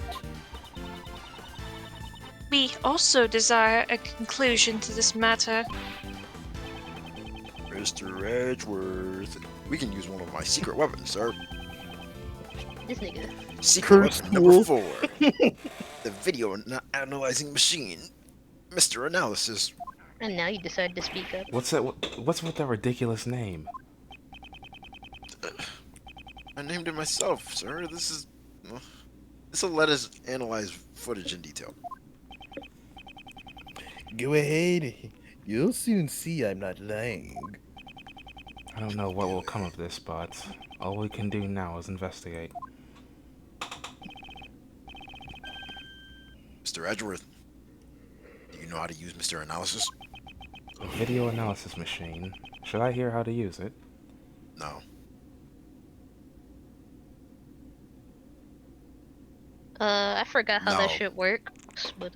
We also desire a conclusion to this matter. Mr. Edgeworth. We can use one of my secret weapons, sir. This nigga. Secret weapon number 4. The video analyzing machine. Mr. Analysis. And now you decide to speak up. What's that? What's with that ridiculous name? I named it myself, sir. This will let us analyze footage in detail. Go ahead. You'll soon see I'm not lying. I don't know what will come of this, but all we can do now is investigate. Mr. Edgeworth, do you know how to use Mr. Analysis? A video analysis machine. Should I hear how to use it? No. I forgot how No. that shit works, but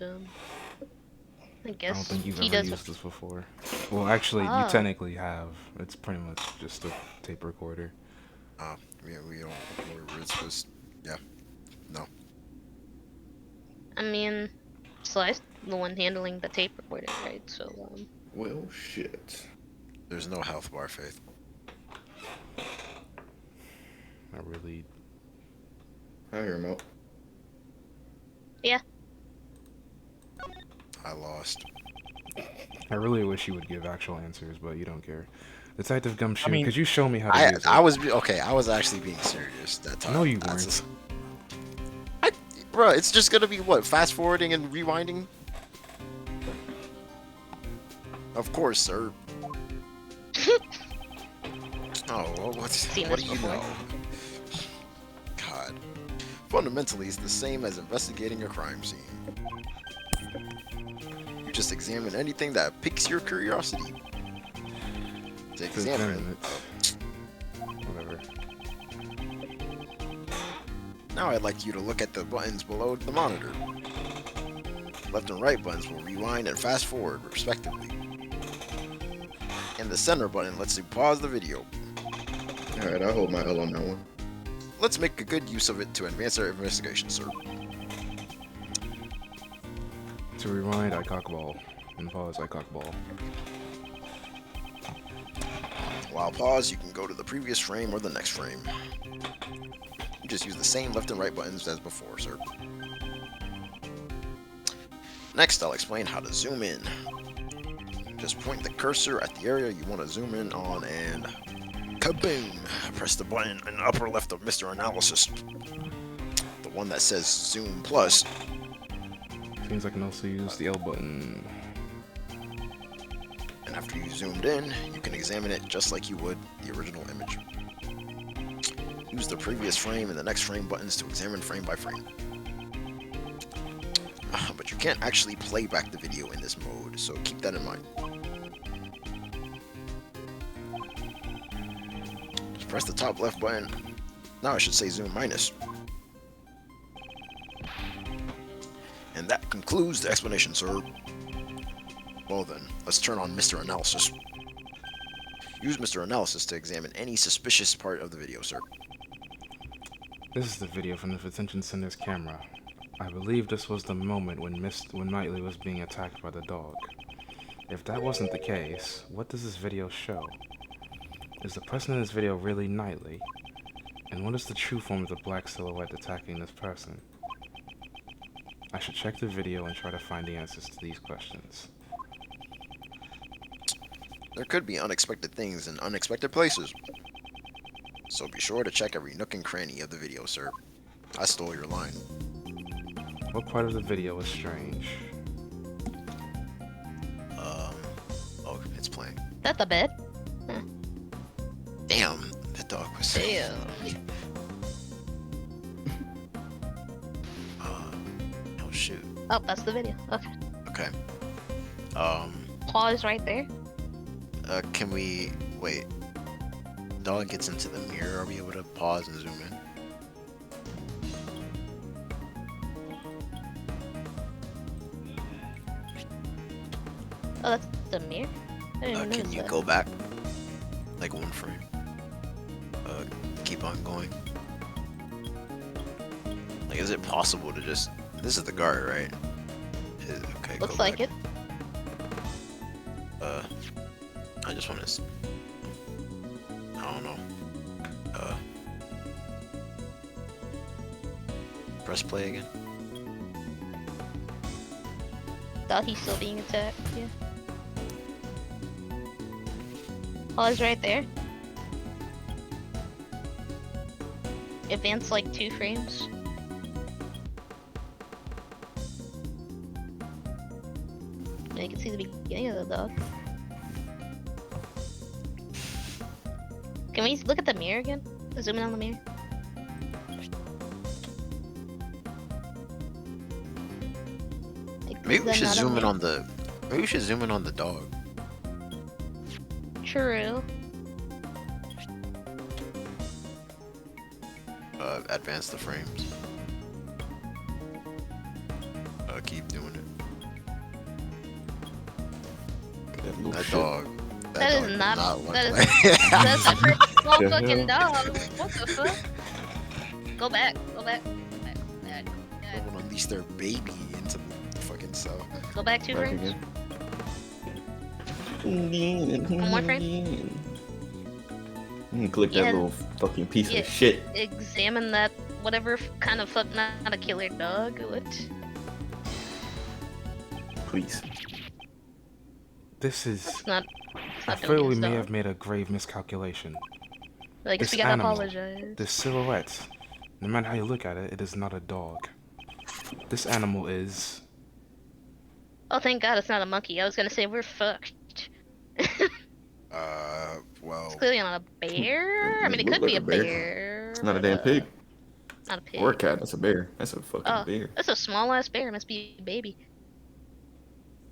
I guess I don't think you've he ever does. used this before. Well, actually, you Oh. technically have. It's pretty much just a tape recorder. We don't. We're supposed. Yeah. No. I mean, Sly's the one handling the tape recording, right? So, Well, shit. There's no health bar, Phaith. I really. I hear him out. yeah. I lost. I really wish you would give actual answers, but you don't care. Detective Gumshoe, I mean, could you show me how to use it? I was okay. I was actually being serious that time. No, you That's weren't. just- Bro, it's just gonna be what? Fast forwarding and rewinding? Of course, sir. Oh, well, what Seen do this you before. know? God. Fundamentally, it's the same as investigating a crime scene. You just examine anything that piques your curiosity. To examine it. Whatever. Now I'd like you to look at the buttons below the monitor. Left and right buttons will rewind and fast forward, respectively. And the center button lets you pause the video. Alright, I'll hold my L on that one. Let's make a good use of it to advance our investigation, sir. To rewind, I cockball. And pause, I cockball. While pause, you can go to the previous frame or the next frame. You just use the same left and right buttons as before, sir. Next, I'll explain how to zoom in. Just point the cursor at the area you want to zoom in on and kaboom! Press the button in the upper left of Mr. Analysis. The one that says Zoom Plus. Seems I can also use the L button. And after you zoomed in, you can examine it just like you would the original image. Use the previous frame and the next frame buttons to examine frame by frame. But you can't actually play back the video in this mode, so keep that in mind. Just press the top left button. Now I should say zoom minus. And that concludes the explanation, sir. Well then, let's turn on Mr. Analysis. Use Mr. Analysis to examine any suspicious part of the video, sir. This is the video from the detention center's camera. I believe this was the moment when Knightley was being attacked by the dog. If that wasn't the case, what does this video show? Is the person in this video really Knightley? And what is the true form of the black silhouette attacking this person? I should check the video and try to find the answers to these questions. There could be unexpected things in unexpected places. So be sure to check every nook and cranny of the video, sir. I stole your line. What part of the video is strange? Oh, it's playing. That's a bit. Damn, the dog was... Damn. Oh, shoot. Oh, that's the video. Okay. Okay. Pause right there. Can we... Wait. Dog gets into the mirror. Are we able to pause and zoom in? Oh, that's the mirror? I didn't even Can notice you that. go back? Like one frame. Keep on going. Like, is it possible to just... This is the guard, right? Okay, Looks go like back. it. I just want to... I don't know. Press play again. Thought he's still being attacked. Yeah. Pause right there. Advance like 2 frames. you can see the beginning of the dog. Can we look at the mirror again? Zoom in on the mirror. Like, Maybe is we that should not a zoom in mirror? on the. Maybe we should zoom in on the dog. True. Advance the frames. Keep doing it. That little That shit. dog. That dog is does not. look That is. like- That's a pretty small The fucking hell? dog. What the fuck? Go back. Go back. Go back. Go back. They want to unleash their baby into the fucking cell. Go back 2 Back frames. again. One more frame. Click Yeah. that little fucking piece Yeah. of shit. Examine that whatever kind of fuck not a killer dog. What? Please. This is. It's not. It's I not feel we Dogen's may dog. have made a grave miscalculation. Like, this we gotta animal, apologize. This silhouette, no matter how you look at it, it is not a dog. This animal is. Oh, thank God it's not a monkey. I was gonna say we're fucked. Well, It's clearly not a bear. I mean, it Look could be like a a bear. bear. It's not a but, damn pig. Not a pig. Or a cat. That's a bear. That's a fucking Oh, bear. that's a small ass bear. It must be a baby.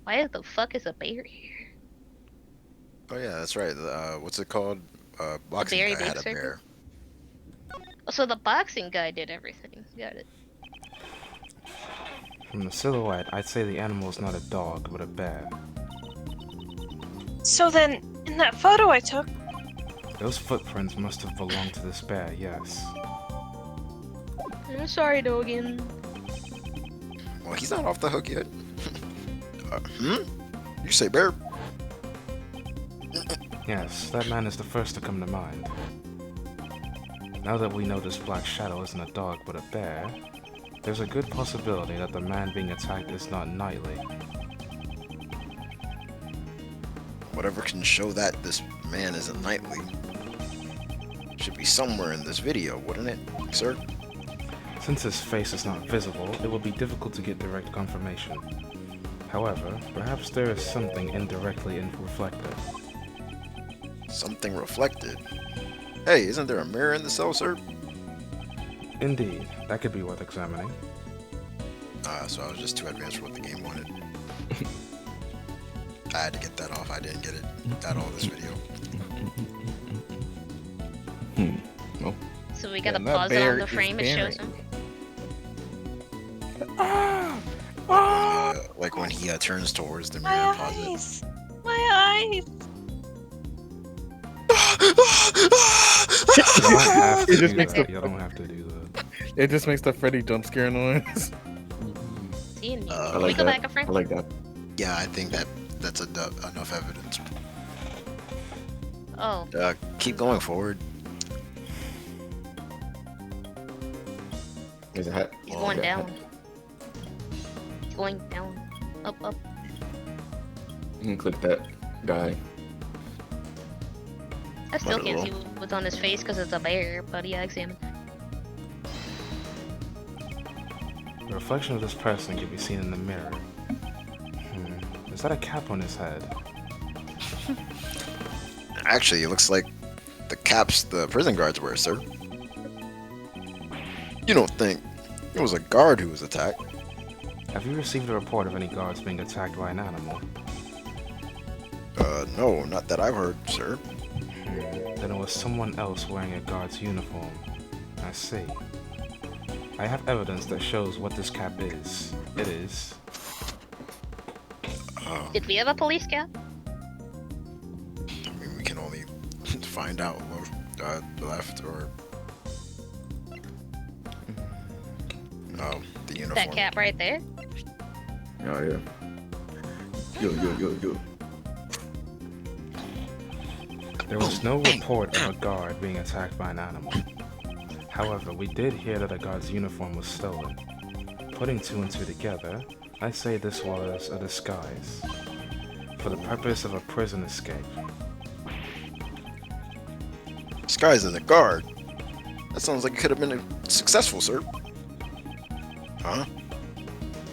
Why the fuck is a bear here? oh yeah, that's right. What's it called? Boxing Very guy big had a circle? bear. Oh, so the boxing guy did everything. Got it. From the silhouette, I'd say the animal is not a dog, but a bear. So then, in that photo I took, Those footprints must have belonged to this bear, yes. I'm sorry, Dogen. Well, he's not off the hook yet. You say bear? Yes, that man is the first to come to mind. Now that we know this black shadow isn't a dog but a bear, there's a good possibility that the man being attacked is not Knightley. Whatever can show that this man isn't Knightley should be somewhere in this video, wouldn't it, sir? Since his face is not visible, it will be difficult to get direct confirmation. However, perhaps there is something indirectly reflected. Something reflected. Hey, isn't there a mirror in the cell, sir? Indeed, that could be worth examining. So I was just too advanced for what the game wanted. I had to get that off. I didn't get it at all this video. Well, So we gotta And that pause it on bear the is frame it shows him. Like when he turns towards the mirror my and pause it. eyes, my eyes. You don't have to It just do makes that. the- You don't have to do that. It just makes the Freddy jump scare noise. Seeing me. I Can we like go that. back a frame? I like that. Yeah, I think that's enough evidence. Oh, Keep going forward. There's a hat. he's Oh, going okay. down. He's going down. Up, up. You can click that guy. I still Might as can't well. see what's on his face because it's a bear, but yeah, examine. The reflection of this person can be seen in the mirror. Is that a cap on his head? Actually, it looks like the caps the prison guards wear, sir. You don't think it was a guard who was attacked? Have you received a report of any guards being attacked by an animal? No, not that I've heard, sir. Then it was someone else wearing a guard's uniform. I see. I have evidence that shows what this cap is. It is... Did we have a police cap? I mean, we can only find out left or the uniform. That cap right there? Oh yeah. Yo. There was no report of a guard being attacked by an animal. However, we did hear that a guard's uniform was stolen. Putting two and two together, I say this was a disguise for the purpose of a prison escape. Disguised as a guard. That sounds like it could have been successful, sir. Huh?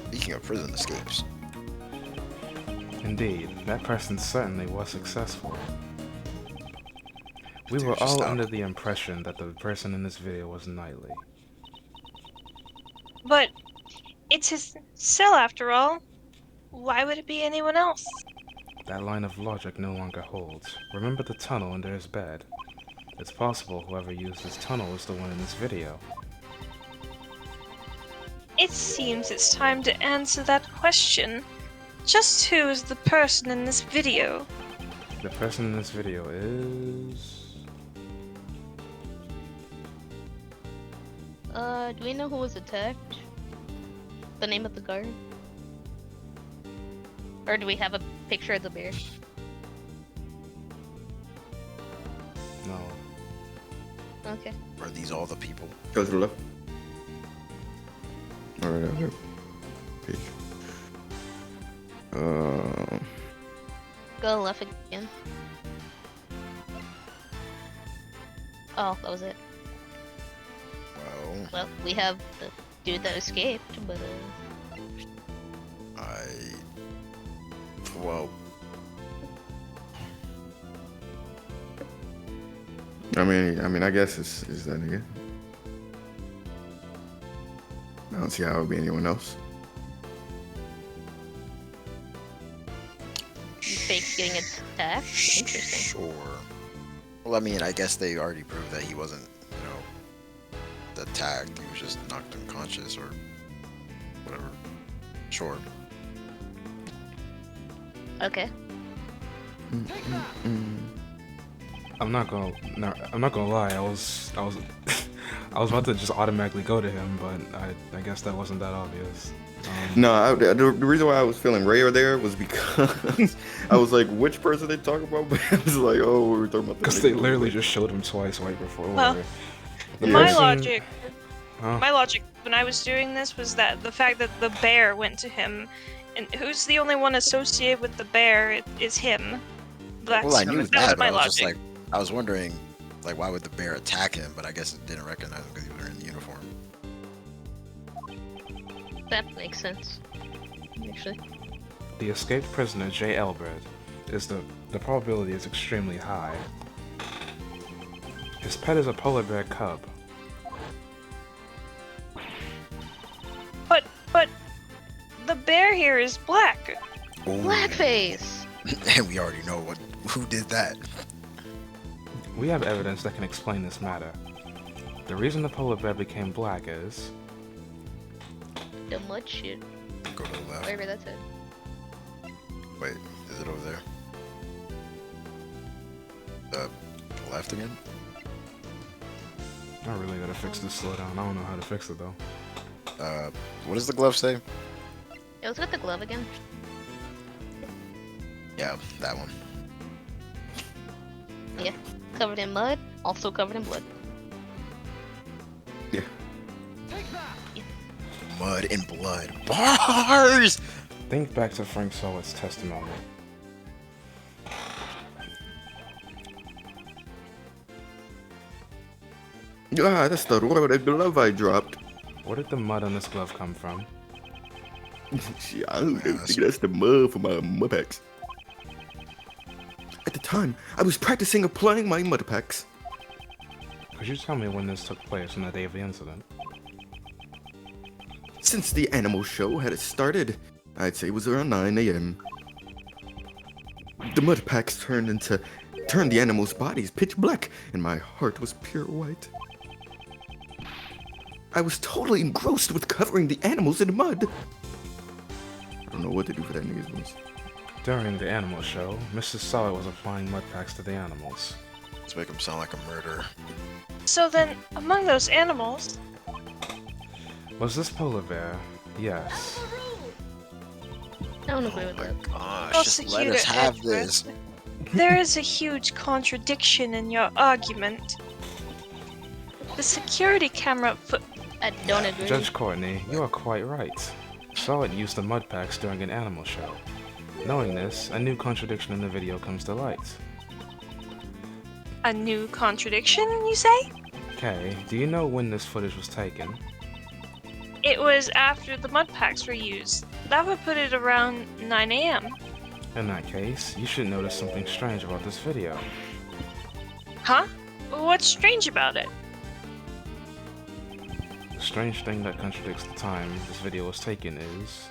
Speaking of prison escapes. Indeed, that person certainly was successful. We Dude, were just all stop. under the impression that the person in this video was Knightley. But it's his cell after all. Why would it be anyone else? That line of logic no longer holds. Remember the tunnel under his bed. It's possible whoever used this tunnel is the one in this video. It seems it's time to answer that question. Just who is the person in this video? The person in this video is... Do we know who was attacked? The name of the guard? Or do we have a picture of the bear? No. Okay. Are these all the people? Go to the left. Alright, okay. Page. Go left again. Oh, that was it. Well, we have the dude that escaped, but Well, I mean, I guess it's that nigga. I don't see how it would be anyone else. fake getting attacked. Interesting. sure. Well, I mean, I guess they already proved that he wasn't, you know, attacked. He was just knocked unconscious or whatever. Sure. Okay. I'm not gonna lie. I was I was about to just automatically go to him, but I guess that wasn't that obvious. No, the reason why I was feeling rare there was because I was like, which person they talking about? But I was like, oh, we were talking about the Because nigga. they literally just showed him twice right before. Well, whatever. The My person- logic, Huh? my logic when I was doing this was that the fact that the bear went to him, and who's the only one associated with the bear is him. That's, Well, I knew that that, was but my I was just logic. like, I was wondering, like, why would the bear attack him? But I guess it didn't recognize him because he was wearing the uniform. That makes sense. Actually. The escaped prisoner, J. Elbert, is the probability is extremely high. His pet is a polar bear cub. But the bear here is black. Blackface! And we already know who did that. We have evidence that can explain this matter. The reason the polar bear became black is... The mud shit. Go to the left. Wherever that's at. Wait, is it over there? Left again? I really gotta fix this slowdown. I don't know how to fix it though. What does the glove say? It was with the glove again. Yeah, that one. Yeah. Covered in mud, also covered in blood. Yeah. Mud and blood. Bars! Think back to Frank Sowet's testimony. Ah, that's the rubber glove I dropped. Where did the mud on this glove come from? Shit, I don't know. That's the mud for my mud packs. At the time, I was practicing applying my mud packs. Could you tell me when this took place on the day of the incident? Since the animal show had started, I'd say it was around 9 a.m. The mud packs turned the animals' bodies pitch black, and my heart was pure white. I was totally engrossed with covering the animals in mud. I don't know what to do for that nigga's voice. During the animal show, Mrs. Sowet was applying mud packs to the animals. Let's make him sound like a murderer. So then, among those animals, Was this polar bear? Yes. I don't agree with Oh my that. gosh, just let us have this. there is a huge contradiction in your argument. The security camera I don't agree. Judge Courtney, you are quite right. Sowet used the mud packs during an animal show. Knowing this, a new contradiction in the video comes to light. A new contradiction, you say? Kay, do you know when this footage was taken? It was after the mud packs were used. That would put it around 9 a.m. In that case, you should notice something strange about this video. Huh? What's strange about it? The strange thing that contradicts the time this video was taken is...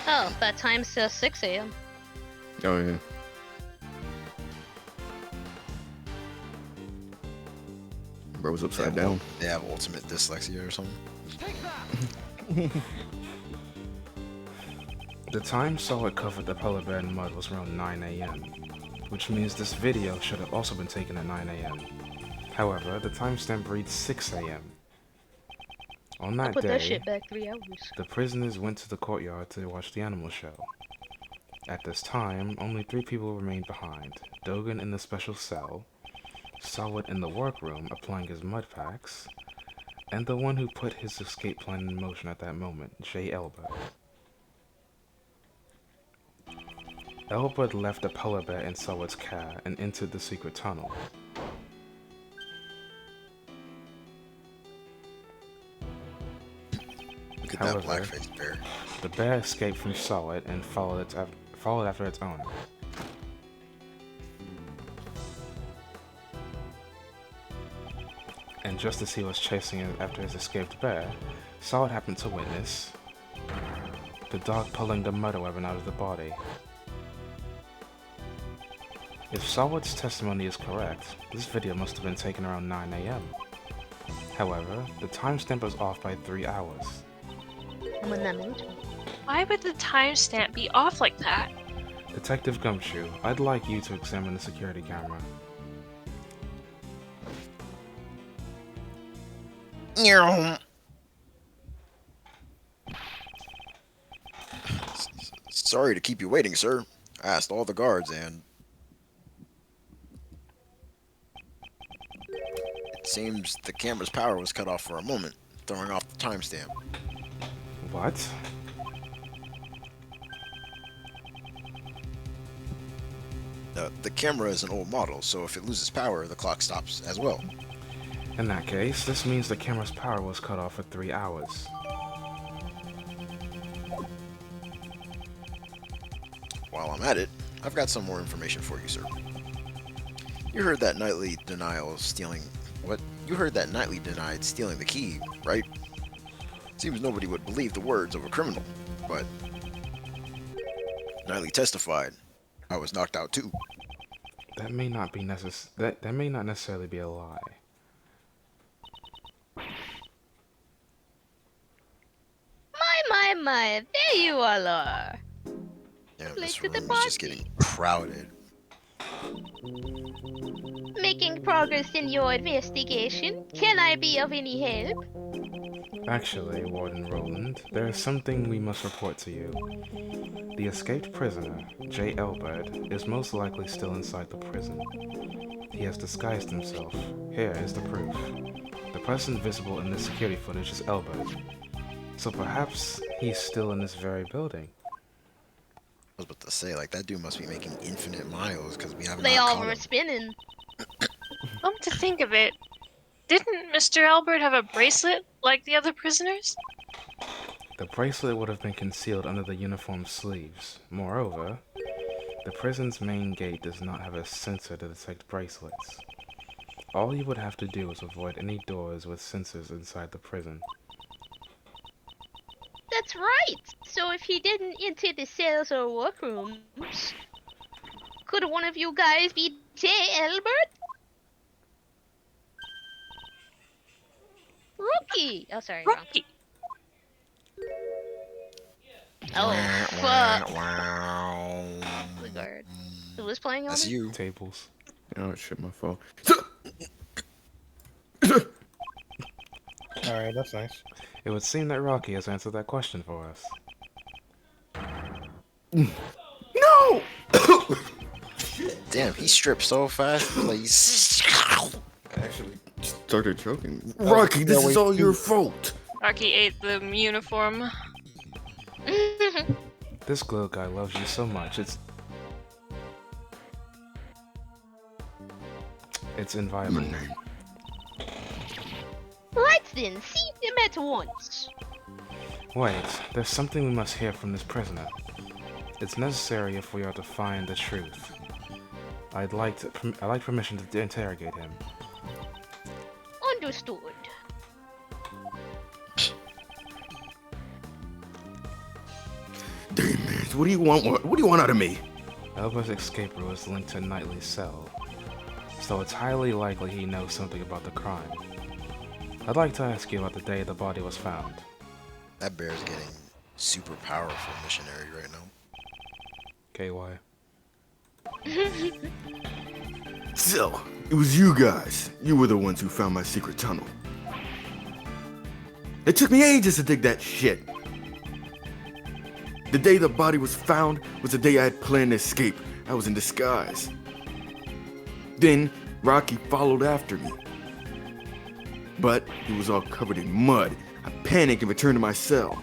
Oh, that time says 6 a.m. Oh yeah. Bro was upside down. They have ultimate dyslexia or something. The time Solid covered the polar bear in mud was around 9 a.m., which means this video should have also been taken at 9 a.m. However, the timestamp reads 6 a.m. On that Put that day, shit back 3 hours. the prisoners went to the courtyard to watch the animal show. At this time, only 3 people remained behind: Dogan in the special cell, Solid in the workroom applying his mud packs, and the one who put his escape plan in motion at that moment, J. Elbert. Elbert left the polar bear in Solid's car and entered the secret tunnel. Look at However, that black-faced bear. the bear escaped from Solid and followed after its owner. And just as he was chasing it after his escaped bear, Solid happened to witness the dog pulling the murder weapon out of the body. If Solid's testimony is correct, this video must have been taken around 9 a.m. However, the timestamp is off by 3 hours. Why would the timestamp be off like that? Detective Gumshoe, I'd like you to examine the security camera. Sorry to keep you waiting, sir. I asked all the guards and... It seems the camera's power was cut off for a moment, throwing off the timestamp. What? The camera is an old model, so if it loses power, the clock stops as well. In that case, this means the camera's power was cut off for 3 hours. While I'm at it, I've got some more information for you, sir. You heard that Knightley denial stealing... What? You heard that Knightley denied stealing the key, right? Seems nobody would believe the words of a criminal, but... Knightley testified. I was knocked out too. That may not be that may not necessarily be a lie. My, there you all are. Yeah, Late this to the room is just party. getting crowded. Making progress in your investigation. Can I be of any help? Actually, Warden Roland, there is something we must report to you. The escaped prisoner, J. Elbert, is most likely still inside the prison. He has disguised himself. Here is the proof. The person visible in this security footage is Elbert. So perhaps he's still in this very building. I was about to say, like, that dude must be making infinite miles because we haven't They not all caught were him. spinning. Come to think of it, didn't Mr. Albert have a bracelet like the other prisoners? The bracelet would have been concealed under the uniform sleeves. Moreover, the prison's main gate does not have a sensor to detect bracelets. All you would have to do is avoid any doors with sensors inside the prison. That's right. So if he didn't enter the cells or workrooms, could one of you guys be J. Albert? Rookie. Oh, sorry. Wrong. Rocky. Oh, fuck. Wow. The guard. Who was playing on That's it? you. Tables. Oh shit, my fault. Alright, that's nice. It would seem that Rocky has answered that question for us. No! Damn, he stripped so fast. Please. I actually started choking. Rocky, this is all your fault. Rocky ate the uniform. This glow guy loves you so much, it's inviolable. Right then, see them at once. Wait, there's something we must hear from this prisoner. It's necessary if we are to find the truth. I'd like permission to interrogate him. Understood. Damn, man. What do you want? What do you want out of me? Elba's escape route is linked to Knightley's cell, so it's highly likely he knows something about the crime. I'd like to ask you about the day the body was found. That bear's getting super powerful missionary right now. KY. So, it was you guys. You were the ones who found my secret tunnel. It took me ages to dig that shit. The day the body was found was the day I had planned to escape. I was in disguise. Then, Rocky followed after me. But he was all covered in mud. I panicked and returned to my cell.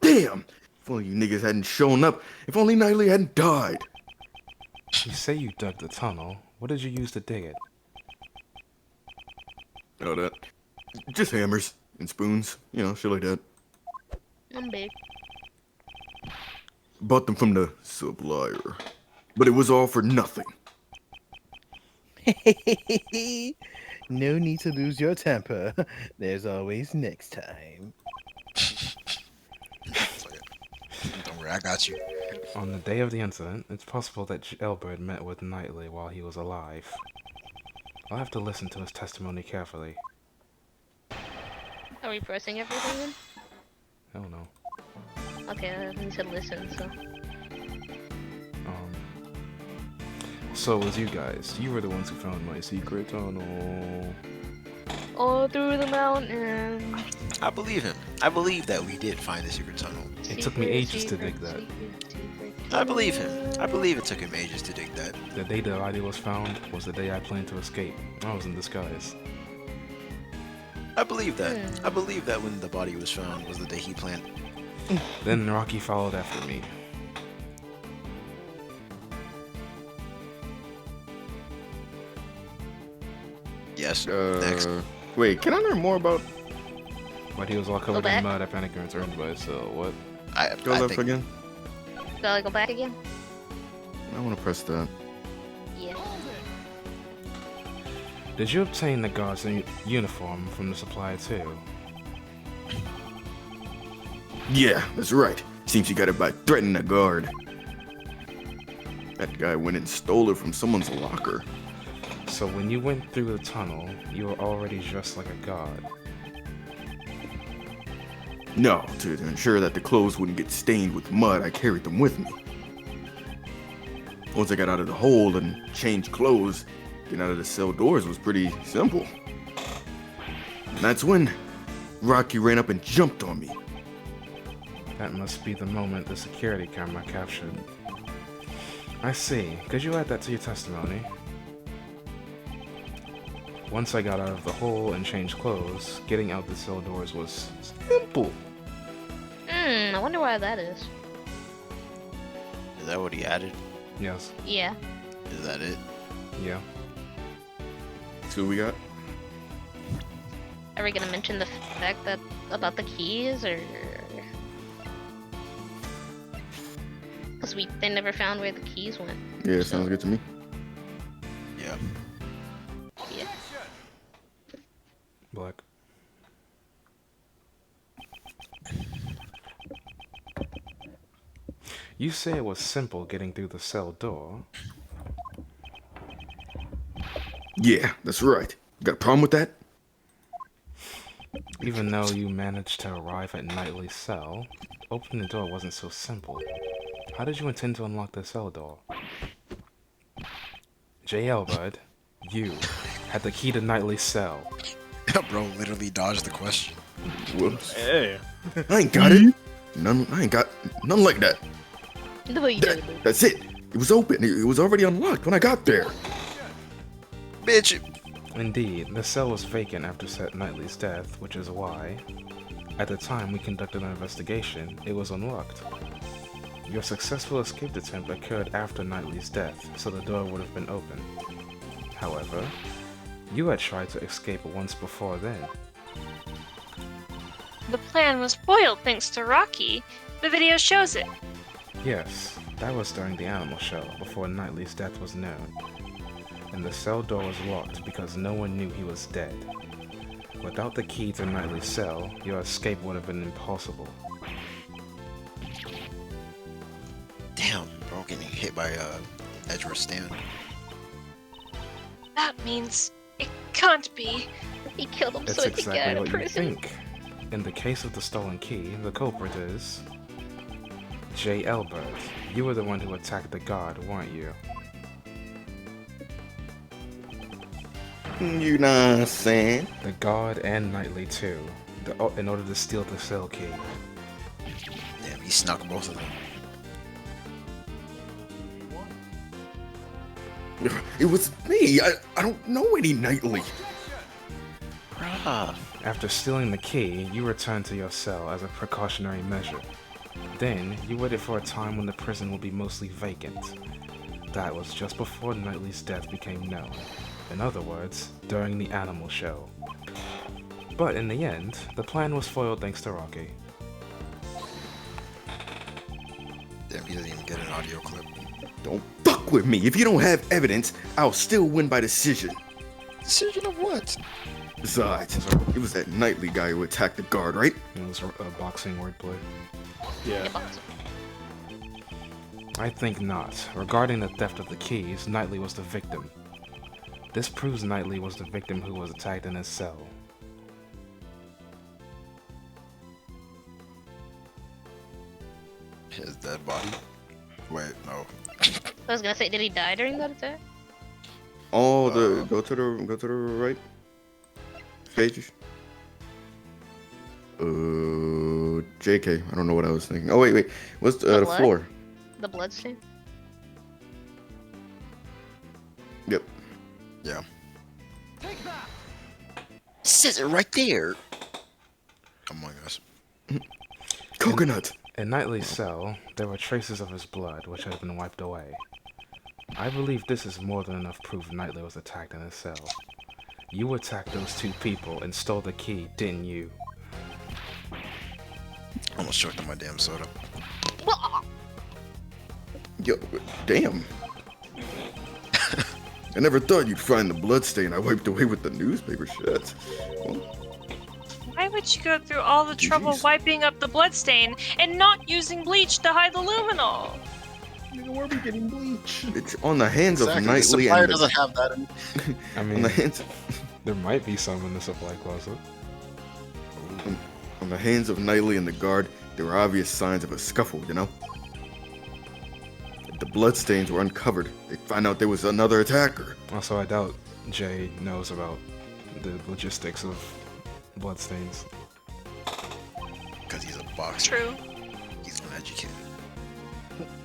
Damn! If only you niggas hadn't shown up. If only Knightley hadn't died. You say you dug the tunnel. What did you use to dig it? Oh, that. Just hammers and spoons. You know, shit like that. I'm big. Bought them from the supplier. But it was all for nothing. No need to lose your temper. There's always next time. Don't worry, I got you. On the day of the incident, it's possible that Elbert met with Knightley while he was alive. I'll have to listen to his testimony carefully. Are we pressing everything then? Hell no. Okay, you said listen, so. So it was you guys. You were the ones who found my secret tunnel. All through the mountain. I believe him. I believe that we did find the secret tunnel. It took me ages to dig that. I believe him. I believe it took him ages to dig that. The day the body was found was the day I planned to escape. I was in disguise. I believe that. I believe that when the body was found was the day he planned. Then Rocky followed after me. Yes. Next. Wait, can I learn more about But he was all covered back. in mud. I panicked and returned by so what? go I left think again? Shall I go back again? I want to press that. Yeah. Did you obtain the guard's uniform from the supplier too? Yeah, that's right. Seems you got it by threatening a guard. That guy went and stole it from someone's locker. So when you went through the tunnel, you were already dressed like a guard. No, to ensure that the clothes wouldn't get stained with mud, I carried them with me. Once I got out of the hole and changed clothes, getting out of the cell doors was pretty simple. And that's when Rocky ran up and jumped on me. That must be the moment the security camera captured. I see. Could you add that to your testimony? Once I got out of the hole and changed clothes, getting out the cell doors was simple. I wonder why that is. Is that what he added? Yes. Yeah. Is that it? Yeah. See what we got? Are we gonna mention the fact that about the keys, or? Because they never found where the keys went. Yeah, sounds good to me. Yeah. Yeah. Black. You say it was simple getting through the cell door. Yeah, that's right. Got a problem with that? Even though you managed to arrive at Knightley's cell, opening the door wasn't so simple. How did you intend to unlock the cell door? JL, bud, you had the key to Knightley's cell. Bro literally dodged the question. Whoops. Hey. I ain't got it. I ain't got none like that. No, you didn't. That's it. It was open. It was already unlocked when I got there. Bitch. Indeed, the cell was vacant after Seth Knightley's death, which is why, at the time we conducted an investigation, it was unlocked. Your successful escape attempt occurred after Knightley's death, so the door would have been open. However, You had tried to escape once before then. The plan was foiled thanks to Rocky. The video shows it. Yes, that was during the animal show, before Knightley's death was known. And the cell door was locked because no one knew he was dead. Without the key to Knightley's cell, your escape would have been impossible. Damn, bro, getting hit by Edgeworth stand. That means it can't be. He killed him It's so he could get exactly out of what you prison. think. In the case of the stolen key, the culprit is J. Elbert. You were the one who attacked the guard, weren't you? You know what I'm saying? The guard and Knightley too, in order to steal the cell key. Damn, he snuck both of them. It was me. I don't know any Knightley. Bruh. After stealing the key, you returned to your cell as a precautionary measure. Then, you waited for a time when the prison would be mostly vacant. That was just before Knightley's death became known. In other words, during the animal show. But in the end, the plan was foiled thanks to Rocky. Damn, he doesn't even get an audio clip. Don't fuck with me. If you don't have evidence, I'll still win by decision. Decision of what? Besides, it was that Knightley guy who attacked the guard, right? It was a boxing wordplay. Yeah. I think not. Regarding the theft of the keys, Knightley was the victim. This proves Knightley was the victim who was attacked in his cell. His dead body? Wait, no. I was gonna say, did he die during that attack? Oh, go to the right pages. JK. I don't know what I was thinking. Oh wait. What's the blood? floor? The bloodstain? Yep. Yeah. Says it right there. Among Us. Coconut. In Knightley's cell, there were traces of his blood, which had been wiped away. I believe this is more than enough proof Knightley was attacked in his cell. You attacked those two people and stole the key, didn't you? Almost choked on my damn soda. Yo, damn. I never thought you'd find the bloodstain I wiped away with the newspaper shit. Well, Why would you go through all the trouble Jeez. wiping up the bloodstain and not using bleach to hide the luminol? Where are we getting bleach? it's on the hands Exactly. of The Knightley supplier and doesn't have that in. I on the mean, hands there might be some in the supply closet. on the hands of Knightley and the guard. There were obvious signs of a scuffle, you know. If the bloodstains were uncovered, they'd find out there was another attacker. Also, I doubt Jay knows about the logistics of bloodstains. Because he's a boxer. True. He's uneducated.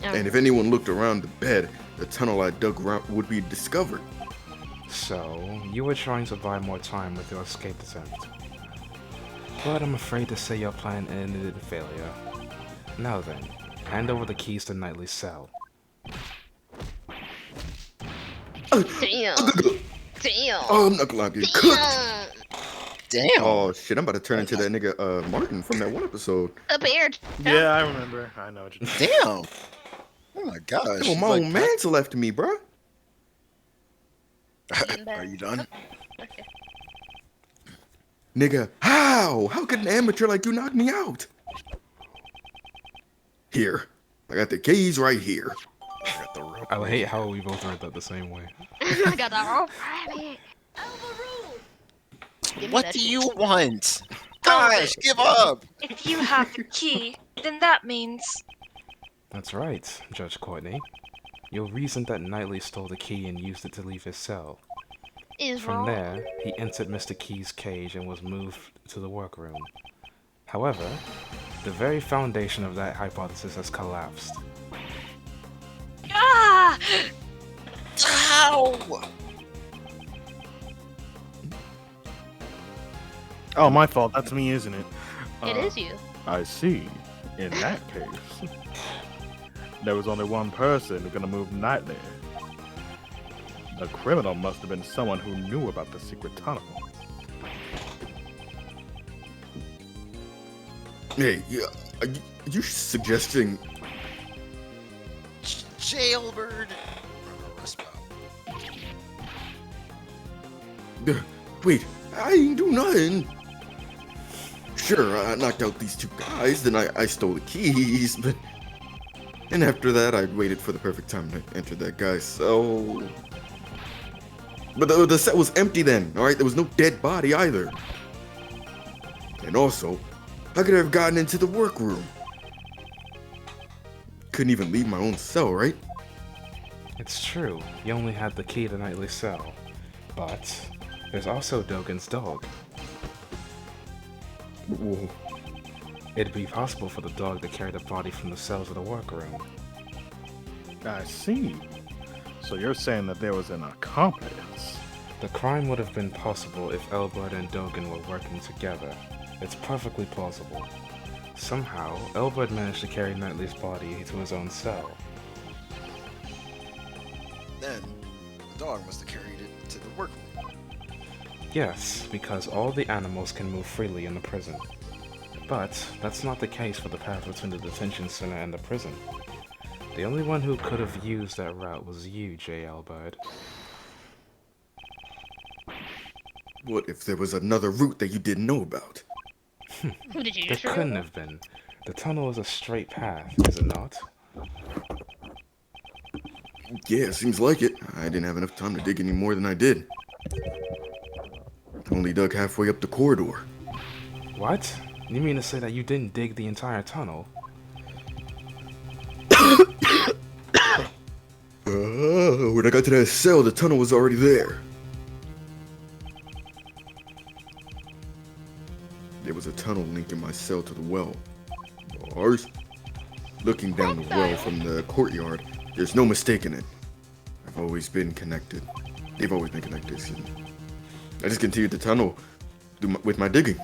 And if anyone looked around the bed, the tunnel I dug would be discovered. So, you were trying to buy more time with your escape attempt. But I'm afraid to say your plan ended in failure. Now then, hand over the keys to Knightley's cell. Damn. Damn. Oh, I'm not gonna get cooked. Damn. Damn. Oh shit, I'm about to turn into that nigga Martin from that one episode. A bear. Yeah, I remember. I know what you're talking Damn. Oh my gosh. Oh, he's my like, old man's left me, bro. Are you done? Okay. Nigga, how? How could an amateur like you knock me out? Here. I got the keys right here. I got the rope. I hate how we both read that the same way. I got the rope rabbit. Give me What that do shit. you want? Gosh, give up. If you have the key, then that means That's right, Judge Courtney. Your reason that Knightley stole the key and used it to leave his cell. Is From wrong. there, he entered Mr. Key's cage and was moved to the workroom. However, the very foundation of that hypothesis has collapsed. ah. Ow! Oh, my fault. That's me, isn't it? It is you. I see. In that case, there was only one person who could move Knightley. The criminal must have been someone who knew about the secret tunnel. Hey, yeah, are you suggesting? Jailbird. Wait, I ain't do nothing. Sure, I knocked out these two guys, then I stole the keys, but... And after that, I waited for the perfect time to enter that guy's cell. But the cell was empty then, alright? There was no dead body either. And also, how could I have gotten into the workroom? Couldn't even leave my own cell, right? It's true, you only had the key to Nightly's cell. But there's also Dogen's dog. Whoa. It'd be possible for the dog to carry the body from the cells to the workroom. I see. So you're saying that there was an accomplice? The crime would have been possible if Elbert and Dogen were working together. It's perfectly plausible. Somehow, Elbert managed to carry Nightly's body to his own cell. Then, the dog must have carried it to the workroom. Yes, because all the animals can move freely in the prison. But that's not the case for the path between the detention center and the prison. The only one who could have used that route was you, J. Elbert. What if there was another route that you didn't know about? Who did you There just couldn't have been. The tunnel is a straight path, is it not? Yeah, seems like it. I didn't have enough time to dig any more than I did. Only dug halfway up the corridor. What? You mean to say that you didn't dig the entire tunnel? When I got to that cell, the tunnel was already there. There was a tunnel linking my cell to the well. Ours? Looking down the well from the courtyard, there's no mistaking it. I've always been connected. They've always been connected, excuse me. I just continued the tunnel with my digging.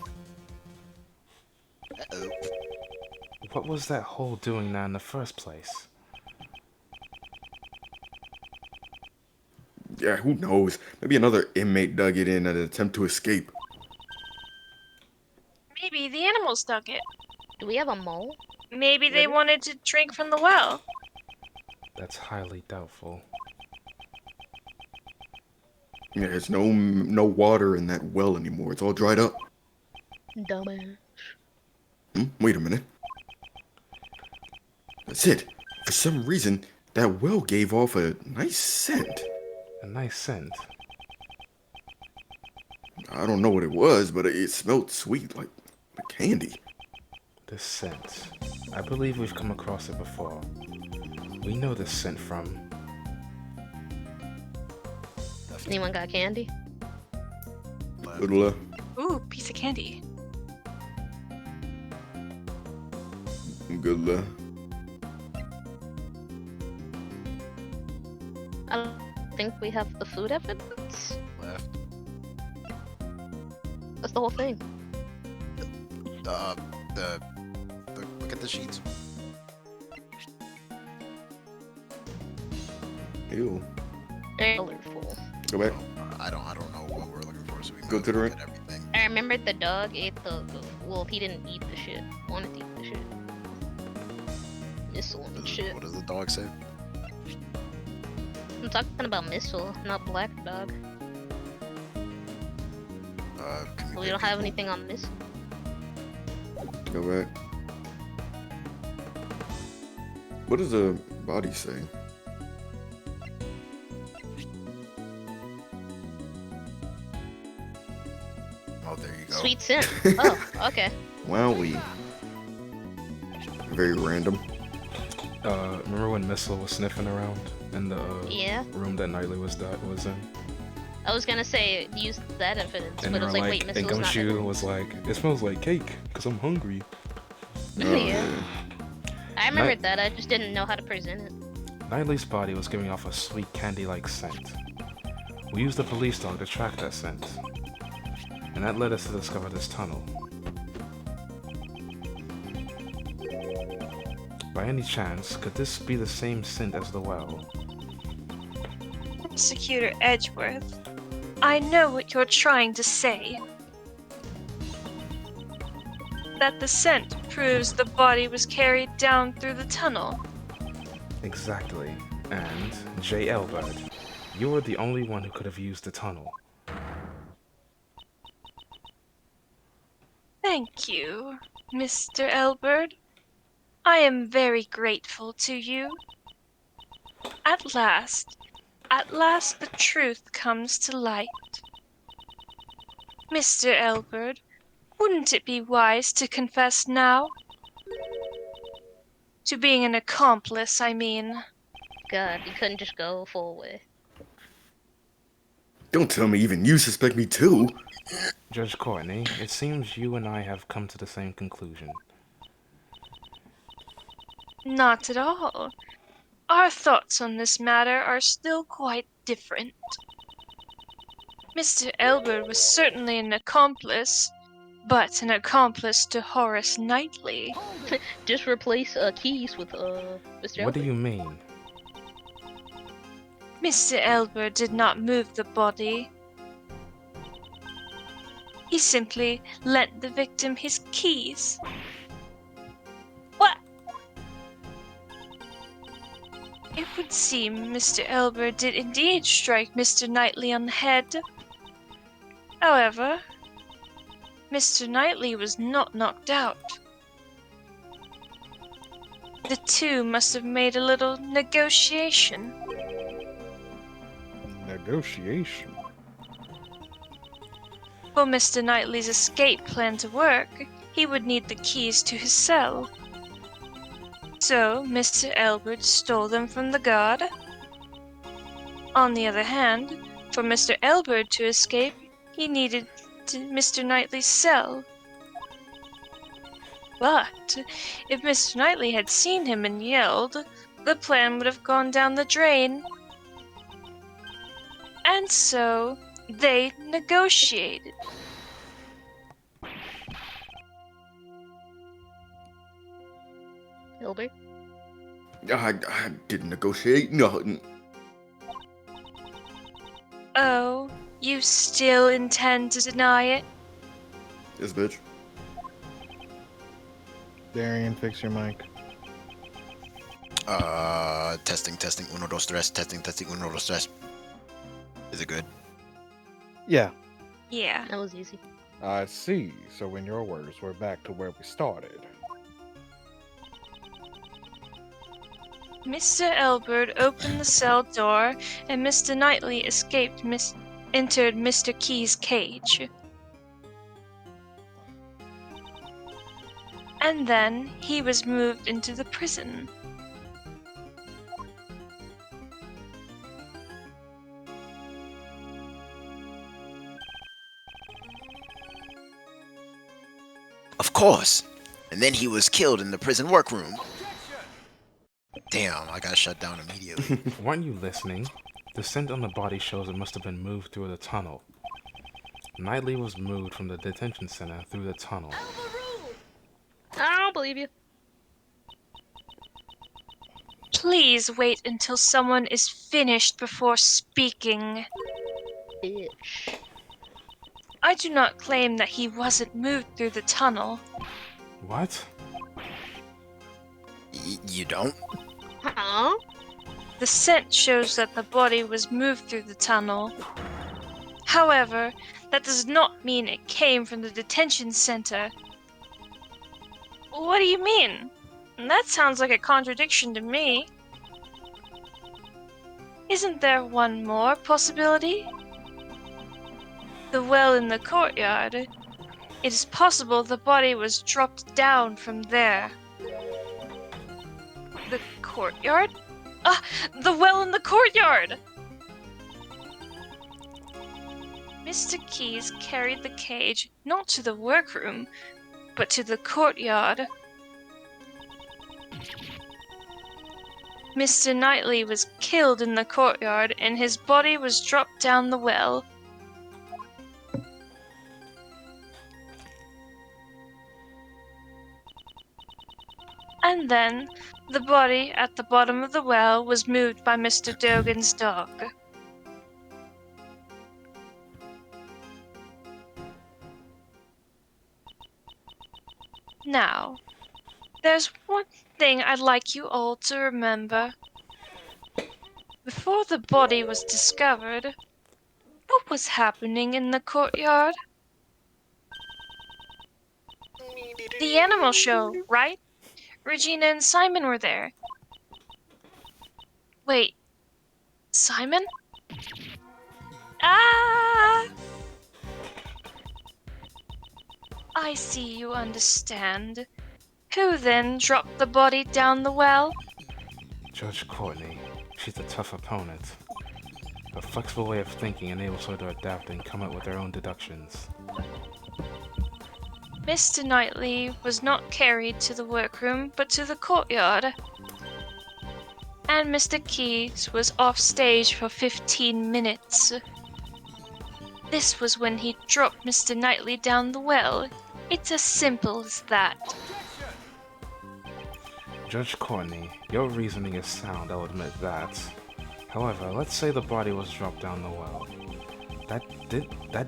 Uh-oh. What was that hole doing now in the first place? Yeah, who knows? Maybe another inmate dug it in at an attempt to escape. Maybe the animals dug it. Do we have a mole? Maybe they wanted to drink from the well. That's highly doubtful. Yeah, there's no water in that well anymore. It's all dried up. Dumbass. Wait a minute. That's it. For some reason, that well gave off a nice scent. A nice scent. I don't know what it was, but it smelled sweet, like candy. This scent. I believe we've come across it before. We know this scent from... Anyone got candy? Good luck. Ooh, piece of candy. Good luck. I don't think we have the food evidence. Left. That's the whole thing. Look at the sheets. Ew. Colorful. Go back. I don't know what we're looking for, so we Go to the look right. at everything. I remember the dog ate the well, he didn't eat the shit. Wanted to eat the shit. Missile and shit. What does the dog say? I'm talking about Missile, not Black Dog. Can We don't have anything on Missile. Go back. What does the body say? Oh, there you go. Sweet scent. Oh, okay. Wowie. Very random. Remember when Missile was sniffing around in the Yeah. room that Nightly was in? I was gonna say use that evidence, And but they I were was like, like, wait, and Missile's not. Gumshoe was like, it smells like cake, because I'm hungry. Yeah. I remembered Night- that. I just didn't know how to present it. Nightly's body was giving off a sweet candy-like scent. We used the police dog to track that scent. And that led us to discover this tunnel. By any chance, could this be the same scent as the well? Prosecutor Edgeworth, I know what you're trying to say. That the scent proves the body was carried down through the tunnel. Exactly. And, J. Elbert, you were the only one who could have used the tunnel. Thank you, Mr. Elbert. I am very grateful to you. At last the truth comes to light. Mr. Elbert, wouldn't it be wise to confess now? To being an accomplice, I mean. God, you couldn't just go forward. Don't tell me even you suspect me too. Judge Courtney, it seems you and I have come to the same conclusion. Not at all. Our thoughts on this matter are still quite different. Mr. Elbert was certainly an accomplice, but an accomplice to Horace Knightley. Just replace keys with Mr. What do Elbert. you mean? Mr. Elbert did not move the body. He simply lent the victim his keys. What? It would seem Mr. Elbert did indeed strike Mr. Knightley on the head. However, Mr. Knightley was not knocked out. The two must have made a little negotiation. Negotiation. For Mr. Knightley's escape plan to work, he would need the keys to his cell. So, Mr. Elbert stole them from the guard. On the other hand, for Mr. Elbert to escape, he needed Mr. Knightley's cell. But, if Mr. Knightley had seen him and yelled, the plan would have gone down the drain. And so, they negotiated. Elbert? I didn't negotiate nothing. Oh, you still intend to deny it? This bitch. Darian, fix your mic. Testing, uno, dos, tres, testing, uno, dos, tres. Is it good? Yeah, Yeah. That was easy. I see. So in your words, we're back to where we started. Mr. Elbert opened the cell door, and Mr. Knightley escaped entered Mr. Key's cage. And then he was moved into the prison. Of course. And then he was killed in the prison workroom. Damn, I got shut down immediately. Weren't you listening? The scent on the body shows it must have been moved through the tunnel. Knightley was moved from the detention center through the tunnel. I don't believe you. Please wait until someone is finished before speaking. Bitch. I do not claim that he wasn't moved through the tunnel. What? You don't? Huh? The scent shows that the body was moved through the tunnel. However, that does not mean it came from the detention center. What do you mean? That sounds like a contradiction to me. Isn't there one more possibility? The well in the courtyard. It is possible the body was dropped down from there. The courtyard? Ah, the well in the courtyard! Mr. Keyes carried the cage not to the workroom, but to the courtyard. Mr. Knightley was killed in the courtyard and his body was dropped down the well. And then, the body at the bottom of the well was moved by Mr. Dogan's dog. Now, there's one thing I'd like you all to remember. Before the body was discovered, what was happening in the courtyard? The animal show, right? Regina and Simon were there. Wait, Simon? Ah! I see you understand. Who then dropped the body down the well? Judge Courtney. She's a tough opponent. Her flexible way of thinking enables her to adapt and come up with her own deductions. Mr. Knightley was not carried to the workroom, but to the courtyard. And Mr. Keyes was off stage for 15 minutes. This was when he dropped Mr. Knightley down the well. It's as simple as that. Judge Courtney, your reasoning is sound, I'll admit that. However, let's say the body was dropped down the well. That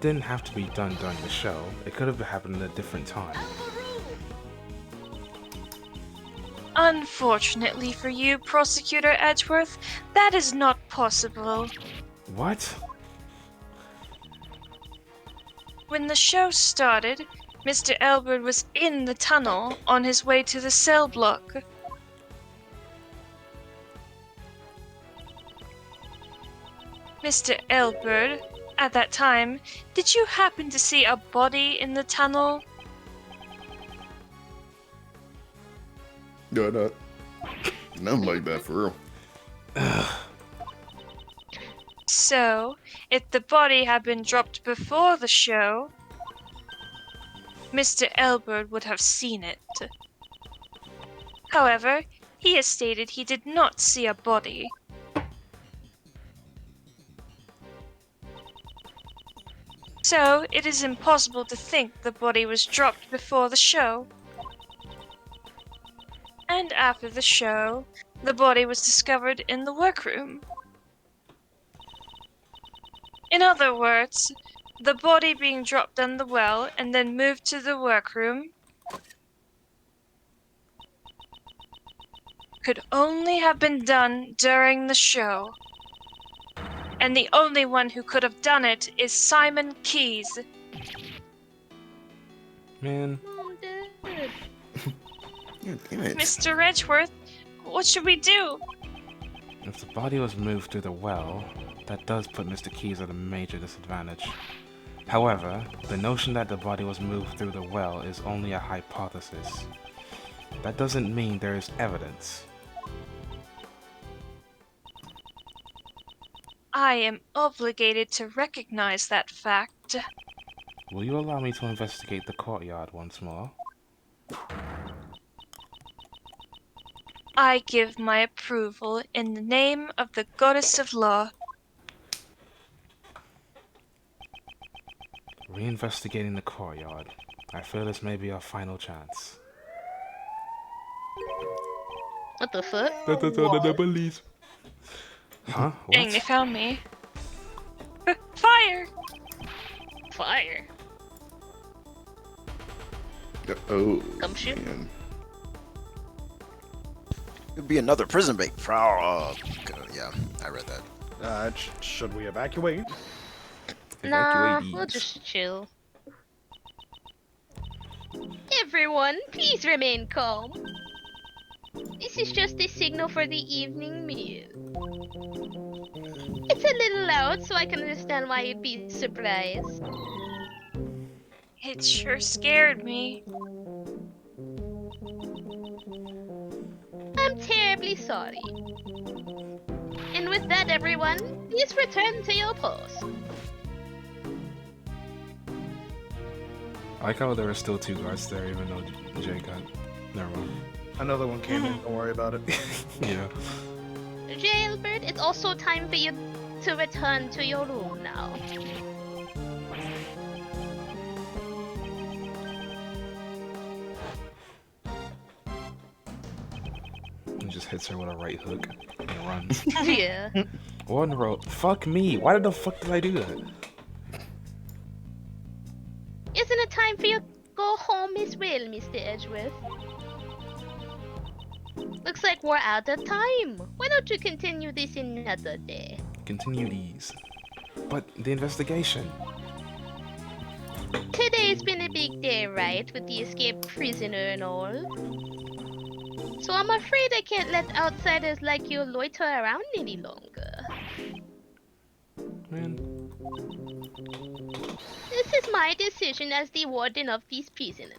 didn't have to be done during the show. It could have happened at a different time. Unfortunately for you, Prosecutor Edgeworth, that is not possible. What? When the show started, Mr. Elbert was in the tunnel on his way to the cell block. Mr. Elbert, at that time, did you happen to see a body in the tunnel? No, nothing like that for real. So, if the body had been dropped before the show, Mr. Elbert would have seen it. However, he has stated he did not see a body. So, it is impossible to think the body was dropped before the show. And after the show, the body was discovered in the workroom. In other words, the body being dropped down the well and then moved to the workroom could only have been done during the show. And the only one who could have done it is Simon Keyes. Man, Dude. God damn it. Mr. Edgeworth, what should we do? if the body was moved through the well, that does put Mr. Keyes at a major disadvantage. However, the notion that the body was moved through the well is only a hypothesis. That doesn't mean there is evidence. I am obligated to recognize that fact. Will you allow me to investigate the courtyard once more? I give my approval in the name of the Goddess of Law. Reinvestigating the courtyard. I feel this may be our final chance. What the fuck? The police. Huh? Dang, they What? found me. Fire! Fire. Oh, Come shoot. man. It'd be another prison break. Yeah, I read that. Should we evacuate? Nah, Evacuate we'll these. just chill. Everyone, please remain calm. This is just a signal for the evening meal. It's a little loud, so I can understand why you'd be surprised. It sure scared me. I'm terribly sorry. And with that, everyone, please return to your post. I like how there are still two guards there, even though Jay got. Never mind. Another one came in. Don't worry about it. Yeah. Jailbird, it's also time for you to return to your room now. He just hits her with a right hook and runs. Yeah. One roll. Fuck me. Why the fuck did I do that? Isn't it time for you go home as well, Mr. Edgeworth. Looks like we're out of time. Why don't you continue this another day? Continue these. But the investigation. Today's been a big day, right? With the escaped prisoner and all. So I'm afraid I can't let outsiders like you loiter around any longer. Man, This is my decision as the warden of these prisoners.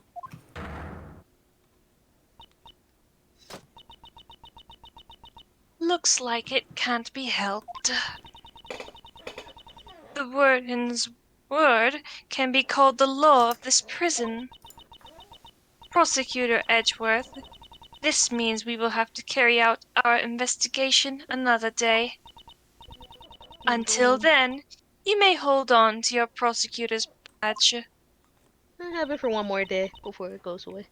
Looks like it can't be helped. The warden's word can be called the law of this prison. Prosecutor Edgeworth, this means we will have to carry out our investigation another day. Until then, you may hold on to your prosecutor's badge. I'll have it for one more day before it goes away.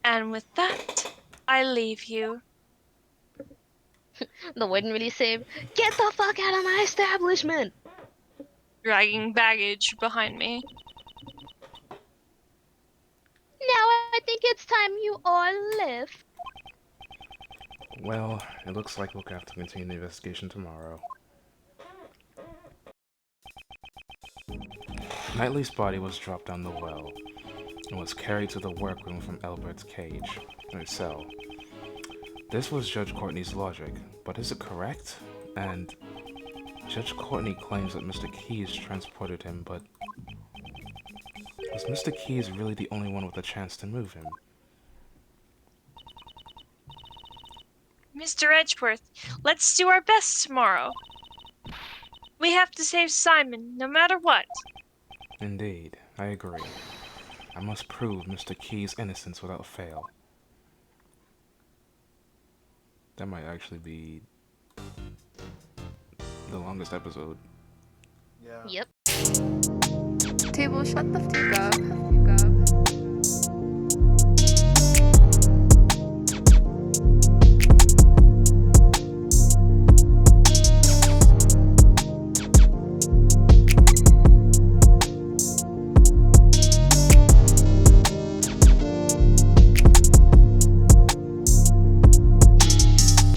And with that, I leave you. The warden really said, "Get the fuck out of my establishment!" Dragging baggage behind me. Now I think it's time you all left. well, it looks like we'll have to continue the investigation tomorrow. Knightley's body was dropped down the well and was carried to the workroom from Albert's cage, or cell. This was Judge Courtney's logic, but is it correct? And Judge Courtney claims that Mr. Keyes transported him, but was Mr. Keyes really the only one with a chance to move him? Mr. Edgeworth, let's do our best tomorrow. We have to save Simon, no matter what. Indeed, I agree. I must prove Mr. Keyes' innocence without fail. That might actually be the longest episode. Yeah. Yep. Tablez, shut the fuck up.